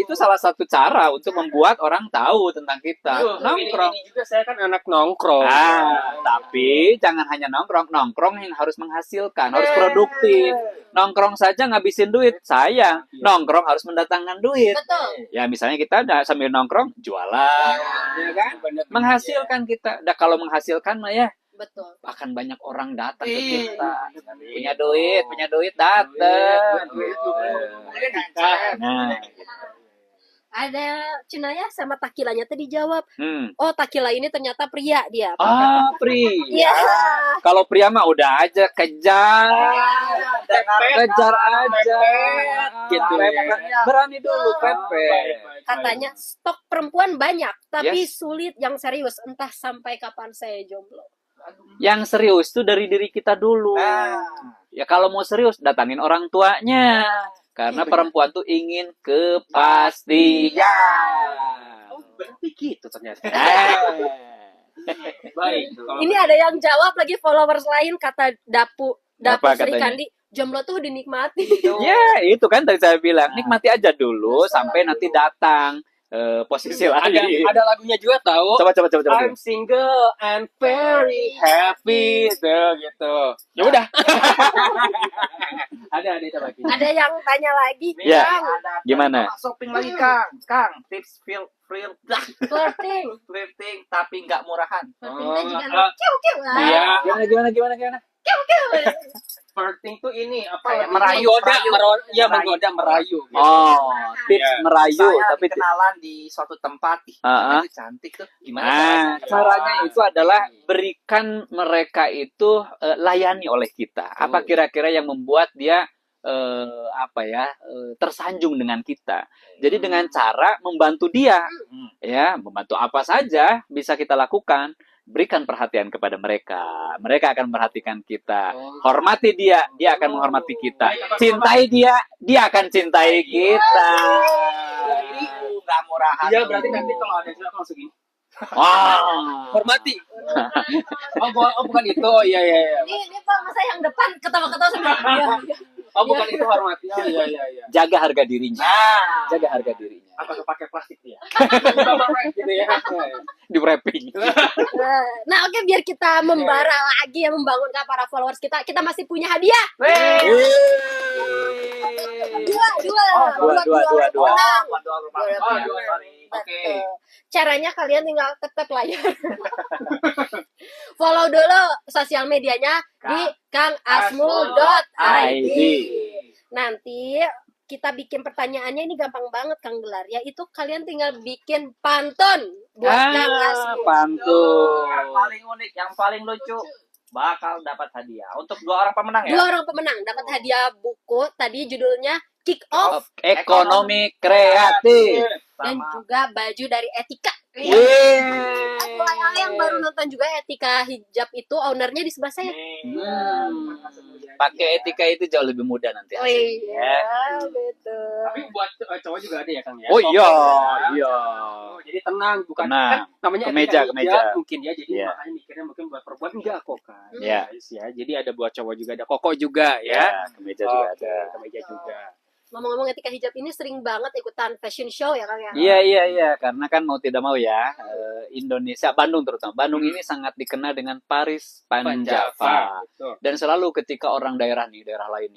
Itu salah satu cara untuk membuat orang tahu tentang kita. Nongkrong. Ini juga saya kan anak nongkrong. Tapi jangan hanya nongkrong. Nongkrong yang harus menghasilkan, harus produktif. Nongkrong saja ngabisin duit, sayang. Nongkrong harus mendatangkan duit. Betul. Ya misalnya kita sambil nongkrong jualan, ya kan? Bener. Menghasilkan kita. Kalau menghasilkan mah ya Betul. akan banyak orang datang ke kita. Punya duit datang. Nah, Ada Cenaya sama Takilanya tadi jawab. hmm. Oh, Takila ini ternyata pria dia. Pri. Iya. Kalau pria mah udah aja kejar aja. Gitu ya. Berani dulu Pepe. Katanya stok perempuan banyak, tapi Yes. sulit yang serius. Entah sampai kapan saya jomblo. Yang serius tuh dari diri kita dulu. Ya kalau mau serius datangin orang tuanya. Karena perempuan tuh ingin kepastian. Oh, berarti gitu ternyata. Eh. Baik. kalau Ini ada yang jawab lagi followers lain kata Dapu Apa Sri katanya? Kandi, jomblo tuh dinikmati. Ya, itu kan tadi saya bilang, nikmati aja dulu sampai nanti datang posisi lain. ada lagunya juga tahu. Coba. I'm single and very happy gitu. Ya udah. ada itu lagi. Ada yang tanya lagi, Nih, Ya. Kang, ada Gimana? shopping lagi Kang tips flirting tapi nggak murahan. flirtingnya juga Oh, kiu-kiu lah. Iya. Gimana? Flirting tuh ini apa? Kayak merayu, merayu. menggoda, merayu. Gitu. Oh, tips Iya. merayu Saya tapi kenalan di suatu tempat. Ih, Ah, ah. itu cantik tuh. Gimana Nah, caranya itu adalah berikan mereka itu layani oleh kita. Apa kira-kira yang membuat dia tersanjung dengan kita. Jadi dengan cara membantu dia, ya, membantu apa saja bisa kita lakukan. Berikan perhatian kepada mereka. Mereka akan memperhatikan kita. Hormati dia, dia akan menghormati kita. Cintai dia, dia akan cintai kita. Jadi nggak murahan. Iya, berarti nanti kalau ada cewek langsung gini. Wah. Hormati. Bukan itu. Iya. Ini Pak, masa yang depan ketawa-ketawa sama dia. Bukan itu hormati. Iya. Jaga harga dirinya. Nah, Jaga harga dirinya. Apa pakai plastik ya? gitu ya. Di wrapping. Nah, oke, biar kita membara lagi ya, membangun ke para followers kita masih punya hadiah. Dua. Menang. Oke. Caranya kalian tinggal tetap layar. Follow dulu sosial medianya di kangasmul.id. Nanti kita bikin pertanyaannya, ini gampang banget Kang Gelar, yaitu kalian tinggal bikin pantun buat Kang Asmul. Pantun. Yang paling unik, yang paling lucu bakal dapat hadiah. Untuk 2 orang pemenang ya. 2 orang pemenang dapat hadiah buku, tadi judulnya Kick Off, Ekonomi kreatif. dan Sama juga baju dari Etika. Yeay. Yang baru nonton juga Etika Hijab itu ownernya di sebelah saya. Pakai etika itu jauh lebih mudah nanti. Oh hasilnya. iya, betul. Tapi buat cowok juga ada ya Kang ya? Oh iya, Kan? iya. Oh, jadi tenang, bukan Tenang. kan namanya Kemeja, etika kemeja. hijab mungkin ya, jadi Iya. makanya mikirnya mungkin buat perempuan enggak kok kan. Iya. Guys, ya. Jadi ada buat cowok juga, ada koko juga ya. Ya, kemeja juga Oke, ada. kemeja juga. Ngomong-ngomong Etika Hijab ini sering banget ikutan fashion show ya Kang ya? Iya, karena kan mau tidak mau ya, Indonesia, Bandung terutama. Bandung ini sangat dikenal dengan Paris Panjava. Betul. Dan selalu ketika orang daerah daerah lain,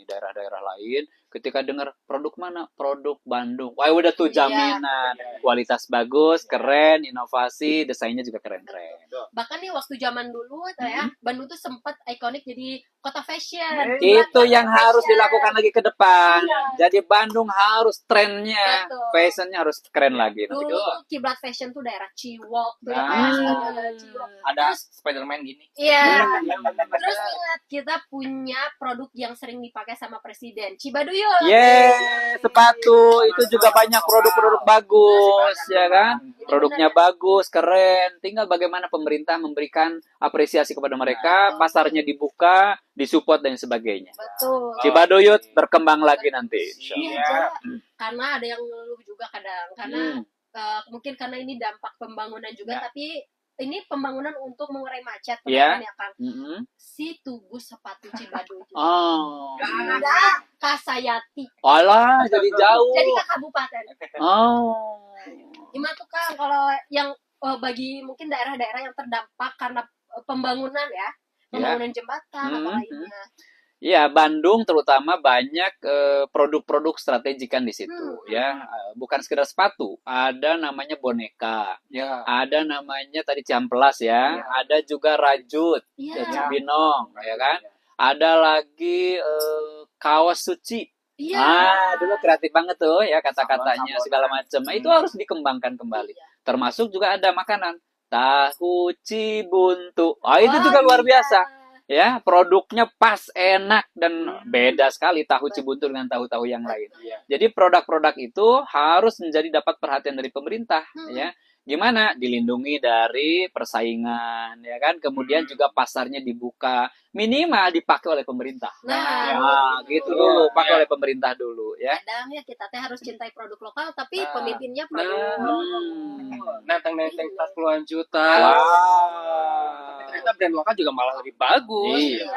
ketika dengar produk mana? Produk Bandung. Wah, udah tuh Iya. jaminan. Kualitas bagus, keren, inovasi, desainnya juga keren-keren. Bahkan nih waktu zaman dulu ya, Bandung tuh sempat ikonik jadi kota fashion. Itu Buat yang kota harus fashion. dilakukan lagi ke depan. Iya. Jadi Bandung harus trennya, Betul. fashionnya harus keren lagi. Dulu tuh kiblat fashion tuh daerah Ciwok tuh ya, Nah. daerah Ciwok. ada Spiderman gini. Iya. Terus ingat kita punya produk yang sering dipakai sama presiden, Cibaduyut. Yeay, sepatu itu juga banyak produk-produk bagus, ya kan? Produknya bagus, keren. Tinggal bagaimana pemerintah memberikan apresiasi kepada mereka, pasarnya dibuka, disupport dan sebagainya. Betul. Cibaduyut berkembang lagi nanti. Iya, karena ada yang ngeluh juga kadang, karena Hmm. mungkin karena ini dampak pembangunan juga, Ya. tapi ini pembangunan untuk mengurai macet, Ya. teman-teman ya kan. Mm-mm. Si Tugu Sepatu Cibaduyut. Oh, Enggak, Kasayati. alah, jadi jauh. Jadi ke kabupaten. Oh, Gimana tuh Kang kalau yang bagi mungkin daerah-daerah yang terdampak karena pembangunan ya, pembangunan jembatan atau Hmm, lainnya. iya, Bandung terutama banyak produk-produk strategik kan di situ, Hmm. ya. Bukan sekedar sepatu, ada namanya boneka, Ya. ada namanya tadi Ciamplas ya, Ya. ada juga rajut, Iya. Cibinong, ya kan. Ada lagi kaos suci. Iya. Dulu kreatif banget tuh ya kata-katanya Sambal-sambalan. segala macam. Nah, itu harus dikembangkan kembali. Termasuk juga ada makanan tahu cibuntu. Itu juga luar biasa. Ya, produknya pas, enak dan beda sekali tahu cibuntu dengan tahu-tahu yang lain. Iya. Jadi produk-produk itu harus menjadi dapat perhatian dari pemerintah, Hmm. ya. gimana dilindungi dari persaingan ya kan, kemudian juga pasarnya dibuka, minimal dipakai oleh pemerintah. Nah, Gitu dulu, pakai oleh pemerintah dulu ya. kadang ya kita teh harus cintai produk lokal, tapi Nah. pemimpinnya produk Nantang-nantang tas puluhan juta. Wow. Tapi ternyata brand lokal juga malah lebih bagus. Iya.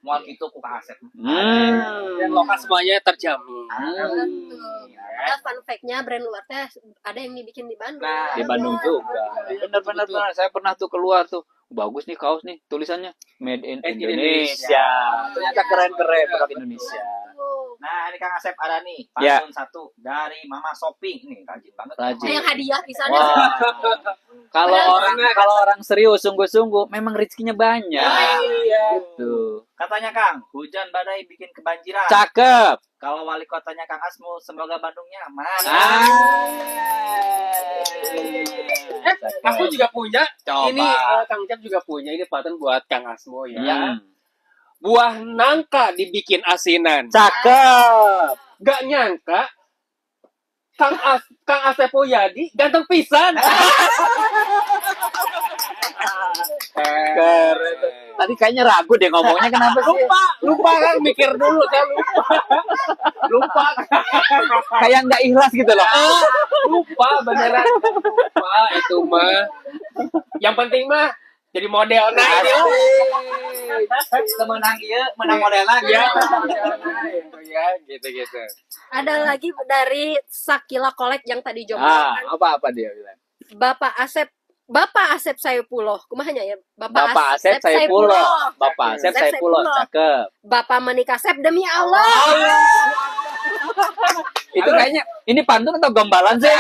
Mual itu ku Kang Asep. Brand lokal semuanya terjamin. Betul. Ada fun fact-nya brand luar teh ada yang dibikin di Bandung. Nah, Di Bandung juga. Benar-benar saya pernah tuh keluar tuh. Bagus nih kaos nih, tulisannya Made in Indonesia. Ternyata keren-keren produk Indonesia. Nah, ini Kang Asep ada nih Ya. pantun satu dari Mama Shopping. Ini rajin banget. Rajin. Yang hadiah di sana. Wah. Kalau orang serius sungguh-sungguh memang rezekinya banyak. Iya. Gitu. Katanya Kang, hujan badai bikin kebanjiran. Cakep. Kalau wali kotanya Kang Asmo, semoga Bandungnya aman. Aku juga punya. Coba. Ini Kang Jam juga punya ini paten buat Kang Asmo ya. Hmm. Buah nangka dibikin asinan. Cakep. Gak nyangka Kang Asep Poyadi ganteng pisan. Keren. Tadi kayaknya ragu deh ngomongnya, kenapa sih? Lupa kan mikir dulu saya lupa. Kayak nggak ikhlas gitu loh. Lupa beneran lupa itu mah. Yang penting mah jadi model nah Semenang iya, menang model lagi. ya gitu. Ada lagi dari Sakila Kolek yang tadi jomblo. Apa dia bilang? Bapak Asep Saipullah. Kumahanya ya? Bapak Asep Saipullah. Bapak Asep Saipullah, cakep. Bapak menikah Asep demi Allah. Itu kayaknya ini pantun atau gombalan sih?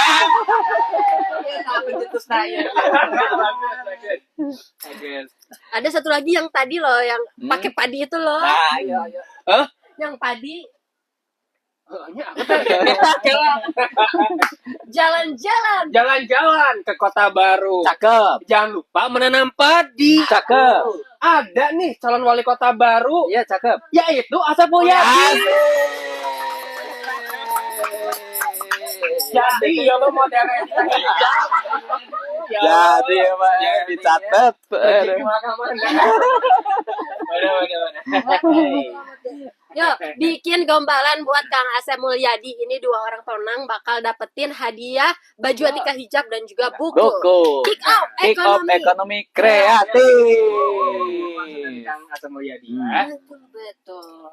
Ada satu lagi yang tadi loh, yang pakai padi itu loh. Nah, iya. Yang padi Jalan-jalan jalan-jalan ke Kota Baru. Cakep. Jangan lupa menanam padi. Cakep. Ada nih calon wali kota baru, Iya, cakep. yaitu Asep Poyadi. Jadi ya lo modelnya Jadi Pak, dicatat. Yuk, bikin gombalan buat Kang Asep Mulyadi. Ini 2 orang pemenang bakal dapetin hadiah baju Atika hijab dan juga buku. Buku. Kick Off Kick Off Ekonomi. Ekonomi Kreatif. Kang Asep Mulyadi. Betul.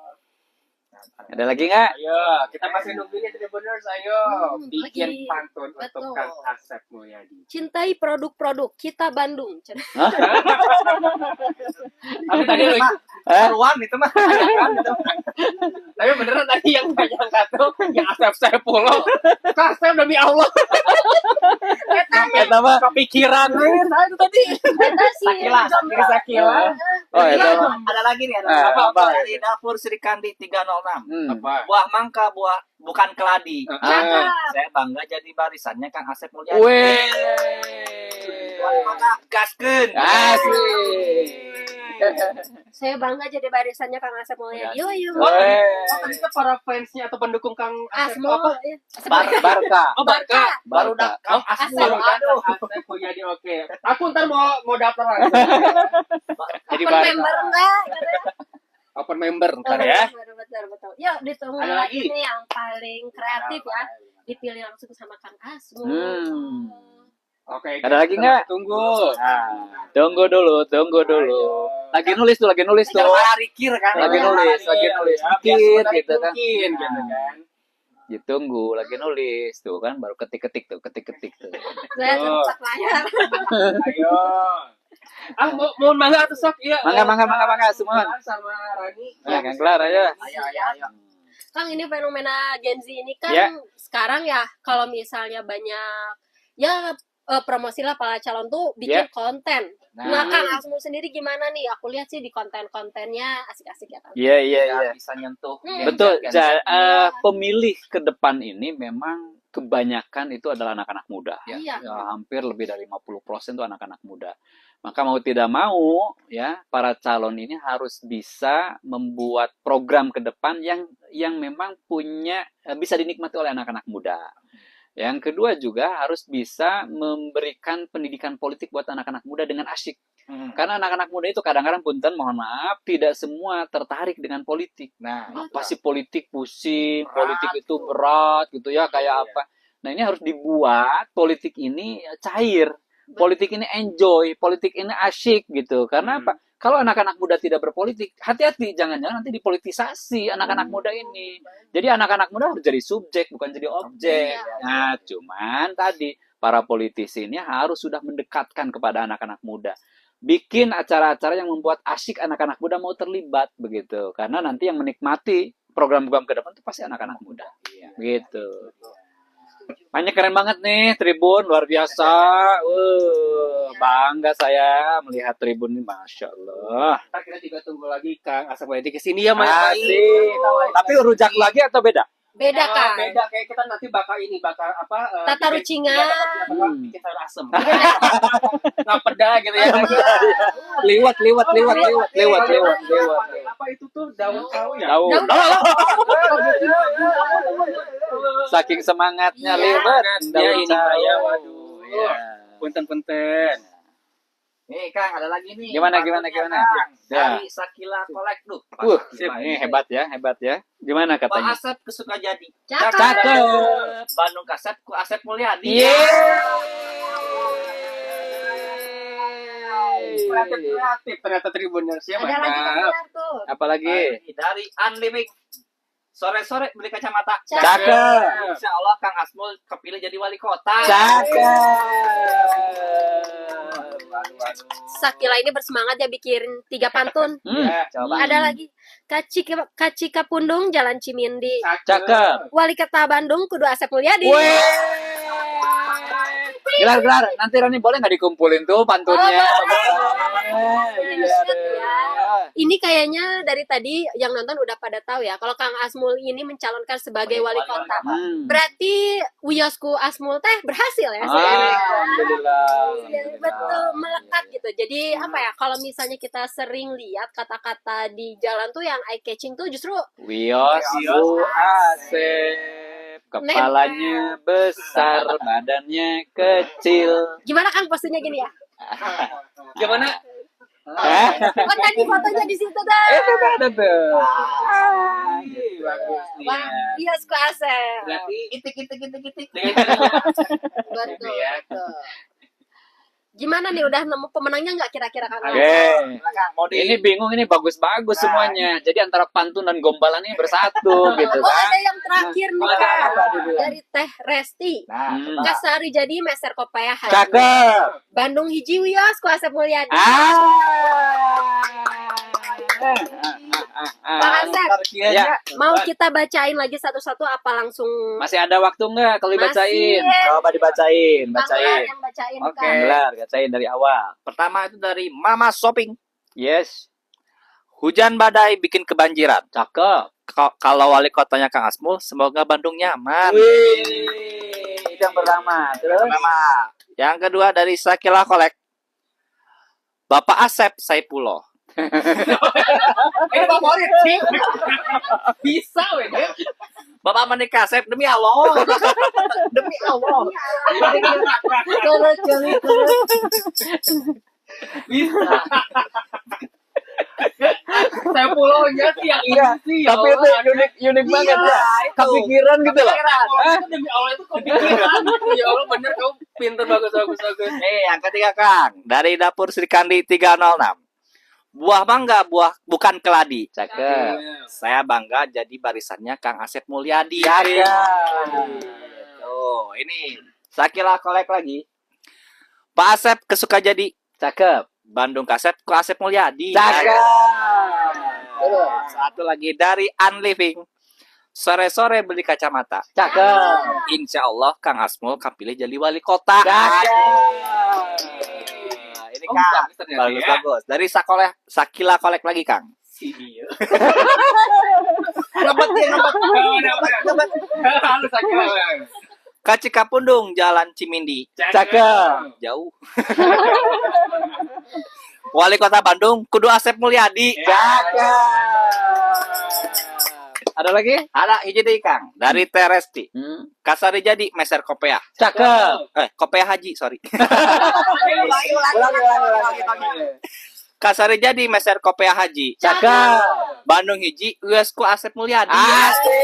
Ada lagi nggak? Ayo, kita masih nungguin ya Tribuners. Ayo, bikin lagi. pantun untuk Betul. Kang Asep Mulyadi. Cintai produk-produk kita Bandung. Tapi tadi Taruhan itu mah. tapi beneran tadi yang banyak tuh yang Asep Saipullah. Kang Asep demi Allah. Eta mah. Kepikiran. Saya itu tadi. Sakila. Oh, eta mah. Ada lagi nih, ada Apa? dari dapur Sri Kandi 306. Apa? Buah mangka, bukan keladi. Cakep. Saya bangga jadi barisannya Kang Asep Mulyadi. Weh. Wali kota gaskeun. Asik. Saya bangga jadi barisannya Kang Asep Mulyadi. Yuk. Weh. Oh, tadi ke para fansnya atau pendukung Kang Asep Asmo. apa? Ya. Barca. Oh, Barca. Baru dak Kang Asep. Asep. Aduh. Asep Mulyadi oke. Aku ntar mau daftar langsung. Jadi Open member enggak? open member ntar ya. Betul. Yuk, ditunggu Ada lagi lagi? nih yang paling kreatif ya. Dipilih langsung sama Kang Asmo. Oke. Ada lagi nggak? Tunggu. Tunggu dulu. Lagi nulis tuh. Malah rikir kan. Lagi nulis. Dikit gitu kan. Mungkin gitu kan. Ditunggu, lagi nulis tuh kan, baru ketik tuh. Saya sempat layar. Ayo. Mohon mangga atuh sok iya. Mangga semua. Sama Rani. Ya, kan kelar aja. Ayo. Kang, ini fenomena Gen Z ini kan Ya. sekarang ya, kalau misalnya banyak ya promosi lah para calon tuh bikin Ya. konten. Nah, Kang Asmo sendiri gimana nih? Aku lihat sih di konten-kontennya asik-asik ya, Kang. Iya. Bisa nyentuh. Betul. Gen Z. Pemilih ke depan ini memang kebanyakan itu adalah anak-anak muda. Iya. Ya, hampir lebih dari 50% itu anak-anak muda. Maka mau tidak mau ya, para calon ini harus bisa membuat program ke depan yang memang punya bisa dinikmati oleh anak-anak muda. Yang kedua juga harus bisa memberikan pendidikan politik buat anak-anak muda dengan asyik. Karena anak-anak muda itu kadang-kadang punten, mohon maaf, tidak semua tertarik dengan politik. Nah, Apa sih politik pusing, politik itu berat gitu ya, kayak apa. Nah, ini harus dibuat politik ini cair. Politik ini enjoy, politik ini asyik gitu. Karena apa? Kalau anak-anak muda tidak berpolitik, hati-hati, jangan-jangan nanti dipolitisasi anak-anak muda ini. Jadi anak-anak muda harus jadi subjek, bukan jadi objek. Nah, cuman tadi para politisi ini harus sudah mendekatkan kepada anak-anak muda. Bikin acara-acara yang membuat asyik anak-anak muda mau terlibat begitu. Karena nanti yang menikmati program-program ke depan itu pasti anak-anak muda. Gitu. Banyak keren banget nih Tribun, luar biasa. Bangga saya melihat Tribun ini, masya Allah. Ntar kita juga tunggu lagi Kang Asep Mulyadi kesini ya, Mas. Asik. Tapi rujak lagi atau beda? Beda Kang. Beda, kayak kita nanti bakal apa? Tata rucingan. Bikin sayur asem. Nggak peda gitu ya. Lewat. Apa itu tuh daun sawi ya? Daun. Saking semangatnya lewat. Ya ini Daun saya, sawi. waduh. Iya. Punten. nih Kang, ada lagi nih. Gimana? Kang. Ya. Dari Sakila Kolek Duh. Ini hebat ya. Gimana Pak katanya? Asep kesuka jadi. Cakep. Bandung Kasep ku Asep Mulyadi. Kreatif ternyata Tribuners ya, Ada lagi mantap. benar tuh. Apalagi? Dari Unlimited. Sore-sore beli kacamata. Cakep. Insya Allah Kang Asmul kepilih jadi wali kota. Sakila ini bersemangat ya bikin 3 pantun. Coba. Ada lagi Kacika Pundung Jalan Cimindi. Cakep. Wali Kota Bandung kudu Asep Mulyadi. Gelar. Nanti Rani boleh nggak dikumpulin tuh pantunnya? Ini kayaknya dari tadi yang nonton udah pada tahu ya. Kalau Kang Asmul ini mencalonkan sebagai wali kota. Berarti Wiosku Asmul teh berhasil ya. Alhamdulillah. Betul, melekat gitu. Jadi apa ya? Kalau misalnya kita sering lihat kata-kata di jalan tuh yang eye catching tuh justru Wios Asep. Kepalanya besar, badannya kecil. gimana Kang posenya gini ya? Gimana? Oh tadi fotonya di situ tuh. Ada tuh. Bagus nih. Wah, Wiosku Asep. Berarti Itik. Betul. Betul. Gimana nih udah nemu pemenangnya nggak kira-kira Kang? Oke. Ini bingung, ini bagus-bagus semuanya. Jadi antara pantun dan gombalan ini bersatu gitu Oh kan. ada yang terakhir nih Kang. Apa dulu? Dari Teh Resti. Nah, Kasari jadi meser kopaya haji. Cakep. Bandung hiji Wios ku Asep Mulyadi. Bang Asep, Ya. mau kita bacain lagi satu-satu apa langsung? Masih ada waktu nggak kalau dibacain? Masih. Coba dibacain, Kang Gelar yang bacain Oke. Kang. Gelar, bacain dari awal. pertama itu dari Mama Shopping. Yes. Hujan badai bikin kebanjiran. Cakep. Kalau wali kotanya Kang Asmul, semoga Bandung nyaman. Wih, itu yang pertama. Terus? Pertama. Yang kedua dari Sakila Kolek. Bapak Asep Saipullah. ini favorit sih. Bisa weh. Bapak menikah Asep demi Allah. Demi Allah. Bisa. Saya pulaunya sih yang ini sih. ya Tapi itu Allah. unik banget ya. Kepikiran gitu loh. Itu demi Allah itu kepikiran. Ya Allah bener kamu pinter bagus. Nih, yang ketiga Kang, dari dapur Sri Kandi 306. Buah mangga, bukan keladi. Cakep. Saya bangga jadi barisannya Kang Asep Mulyadi. Tuh, ini Sakila Kolek lagi. Pak Asep kesuka jadi Cakep. Bandung Kasep ke Asep Mulyadi. Terus. Satu lagi dari Unliving. Sore-sore beli kacamata. Cakep. Insya Allah Kang Asmul pilih jadi wali kota. Ini Oh, Kang. bagus ternyata ya. Bagus. Dari Sakila Kolek lagi Kang. Ngebet. Halus aja. Kacika Pundung Jalan Cimindi. Cakep. Jauh. Wali Kota Bandung kudu Asep Mulyadi. Ada lagi? Ada hiji deui Kang dari Teresti. Kasari jadi meser kopiah. Cakep. Kopiah haji, sorry. Ulangi. Kasari jadi meser kopiah haji. Cakep. Bandung hiji geus ku Asep Mulyadi. Asik.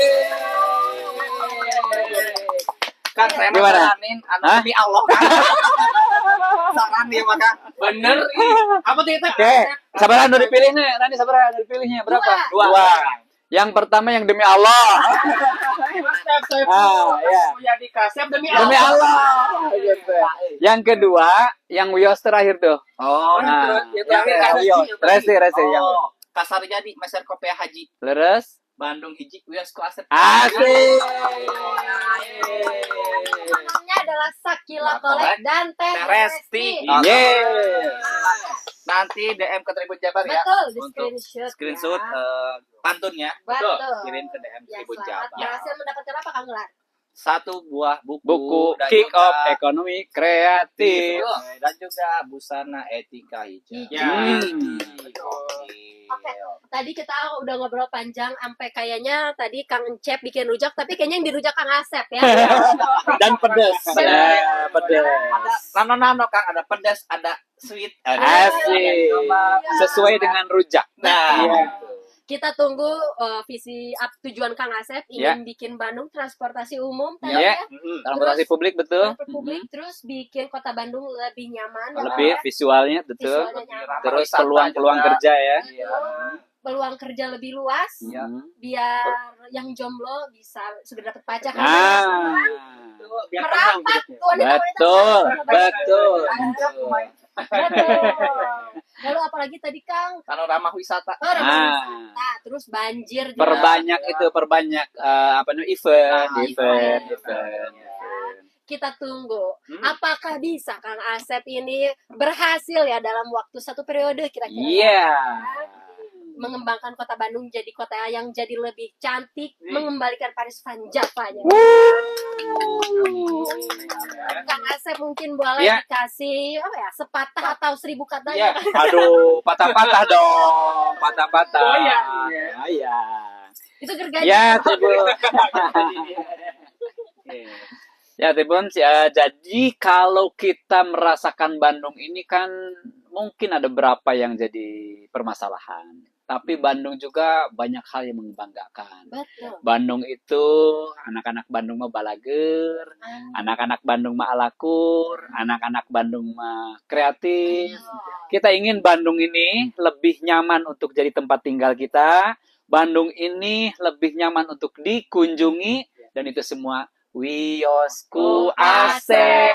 Kan saya mah Gimana? saranin anu demi Allah kan. Saran dia mah Kang. Bener. Apa tuh itu? Oke, sabar anu dipilih nih. Nanti sabar anu dipilihnya berapa? Dua. Yang pertama yang demi Allah. Ya. Ya di kasep demi Demi Allah. Gitu. Yang kedua, yang Wios terakhir tuh. Oh, Nah, yang yang terakhir Wios. Resi yang Kasari jadi meser kopiah haji. leres. Bandung hiji geus ku Asep. Asik. Namanya adalah Sakila Kolek dan Teresti. Teresti. Yes. Nanti DM ke Tribun Jabar ya. Betul, di Untuk screenshot. screenshot pantunnya. Betul. Kirim ke DM Ya, Tribun selamat Jabar. berhasil mendapatkan apa Kang Gelar? 1 buah Buku dan Kick juga- Off Ekonomi Kreatif. dan juga busana etika hijau. Ya. Oke. Tadi kita udah ngobrol panjang sampai kayaknya tadi Kang Encep bikin rujak, tapi kayaknya yang dirujak Kang Asep ya. Dan pedas. Pedas. Nano Kang, ada pedas, ada sweet. Asik. Sesuai dengan rujak. Nah, Iya. Kita tunggu visi tujuan Kang Asep ingin bikin Bandung transportasi umum tadi Ya. ya. Transportasi publik betul. Transport publik, terus bikin kota Bandung lebih nyaman. Lebih visualnya betul. Visualnya nyaman. Terus peluang-peluang kerja ya. Peluang kerja lebih luas, Iya. biar yang jomblo bisa segera dapat pacar. Nah. Biar tenang Merapat hidupnya. wanita-wanita Betul, Bandung. betul. Betul. Lalu apalagi tadi Kang? panorama wisata. Oh, Nah. Nah, terus banjir juga. Perbanyak itu perbanyak apa namanya event. Event. Kita tunggu. Hmm. Apakah bisa Kang Asep ini berhasil ya dalam waktu 1 periode kira-kira? Iya. Mengembangkan kota Bandung jadi kota yang jadi lebih cantik, mengembalikan Paris Van Java-nya. Kang Asep mungkin boleh Iya. dikasih apa ya, sepatah atau 1000 kata Iya. Aduh, patah-patah dong. Patah-patah. Oh, iya. Iya. itu gergaji. Ya, Tribun. Ya, Tribun. Jadi kalau kita merasakan Bandung ini kan mungkin ada beberapa yang jadi permasalahan. Tapi Bandung juga banyak hal yang membanggakan. Betul. Bandung itu anak-anak Bandung mah balager, anak-anak Bandung mah alakur, anak-anak Bandung mah kreatif. Kita ingin Bandung ini lebih nyaman untuk jadi tempat tinggal kita. Bandung ini lebih nyaman untuk dikunjungi dan itu semua Wiosku Asep.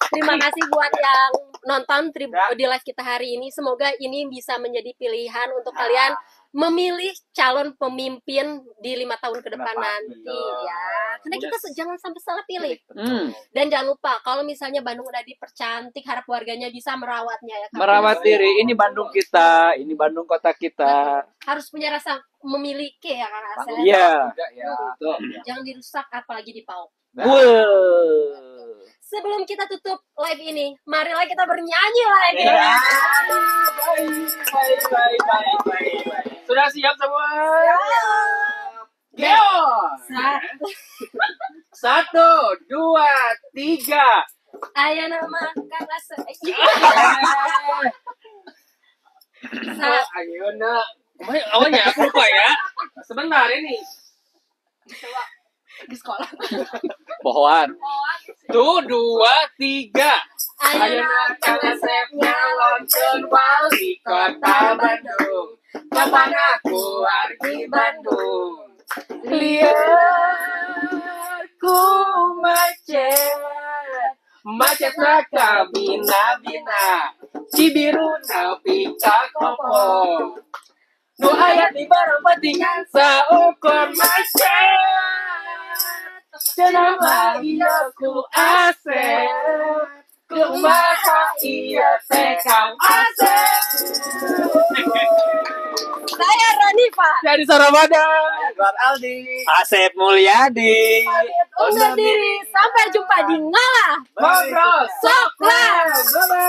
Terima kasih buat yang nonton di live kita hari ini. Semoga ini bisa menjadi pilihan untuk kalian memilih calon pemimpin di 5 tahun ke depan nanti ya. Karena kita jangan sampai salah pilih. Dan jangan lupa kalau misalnya Bandung udah dipercantik, harap warganya bisa merawatnya ya. Kak. Merawat diri, ini Bandung kita, ini Bandung kota kita. Harus punya rasa memiliki ya Kang Asep. Iya. Jangan dirusak apalagi dipauk. Wow. Sebelum kita tutup live ini, marilah kita bernyanyi lagi. Sudah siap semua? Geo. 1, 2, 3. Ayo nama Kang Asep. Ayo nak. Awalnya aku lupa ya. Sebentar ini. Di sekolah. Pohon. 1, 2, 3. Ayo Kang Asep nyalonkeun wali kota Bandung. Kapan aku arti Bandung? Liar ku macet raka bina-bina. Cibiru nepi ka Kopo. Nu aya di barang pentingan saukur macet. Cenama iya ku Asep. Kumaha iya teh Kang Asep. Saya Ranifa. Dari Sarabada. Edward Aldi. Asep Mulyadi. Undur diri. Sampai jumpa di Ngalah. Ngobrol Soklah. Bye-bye.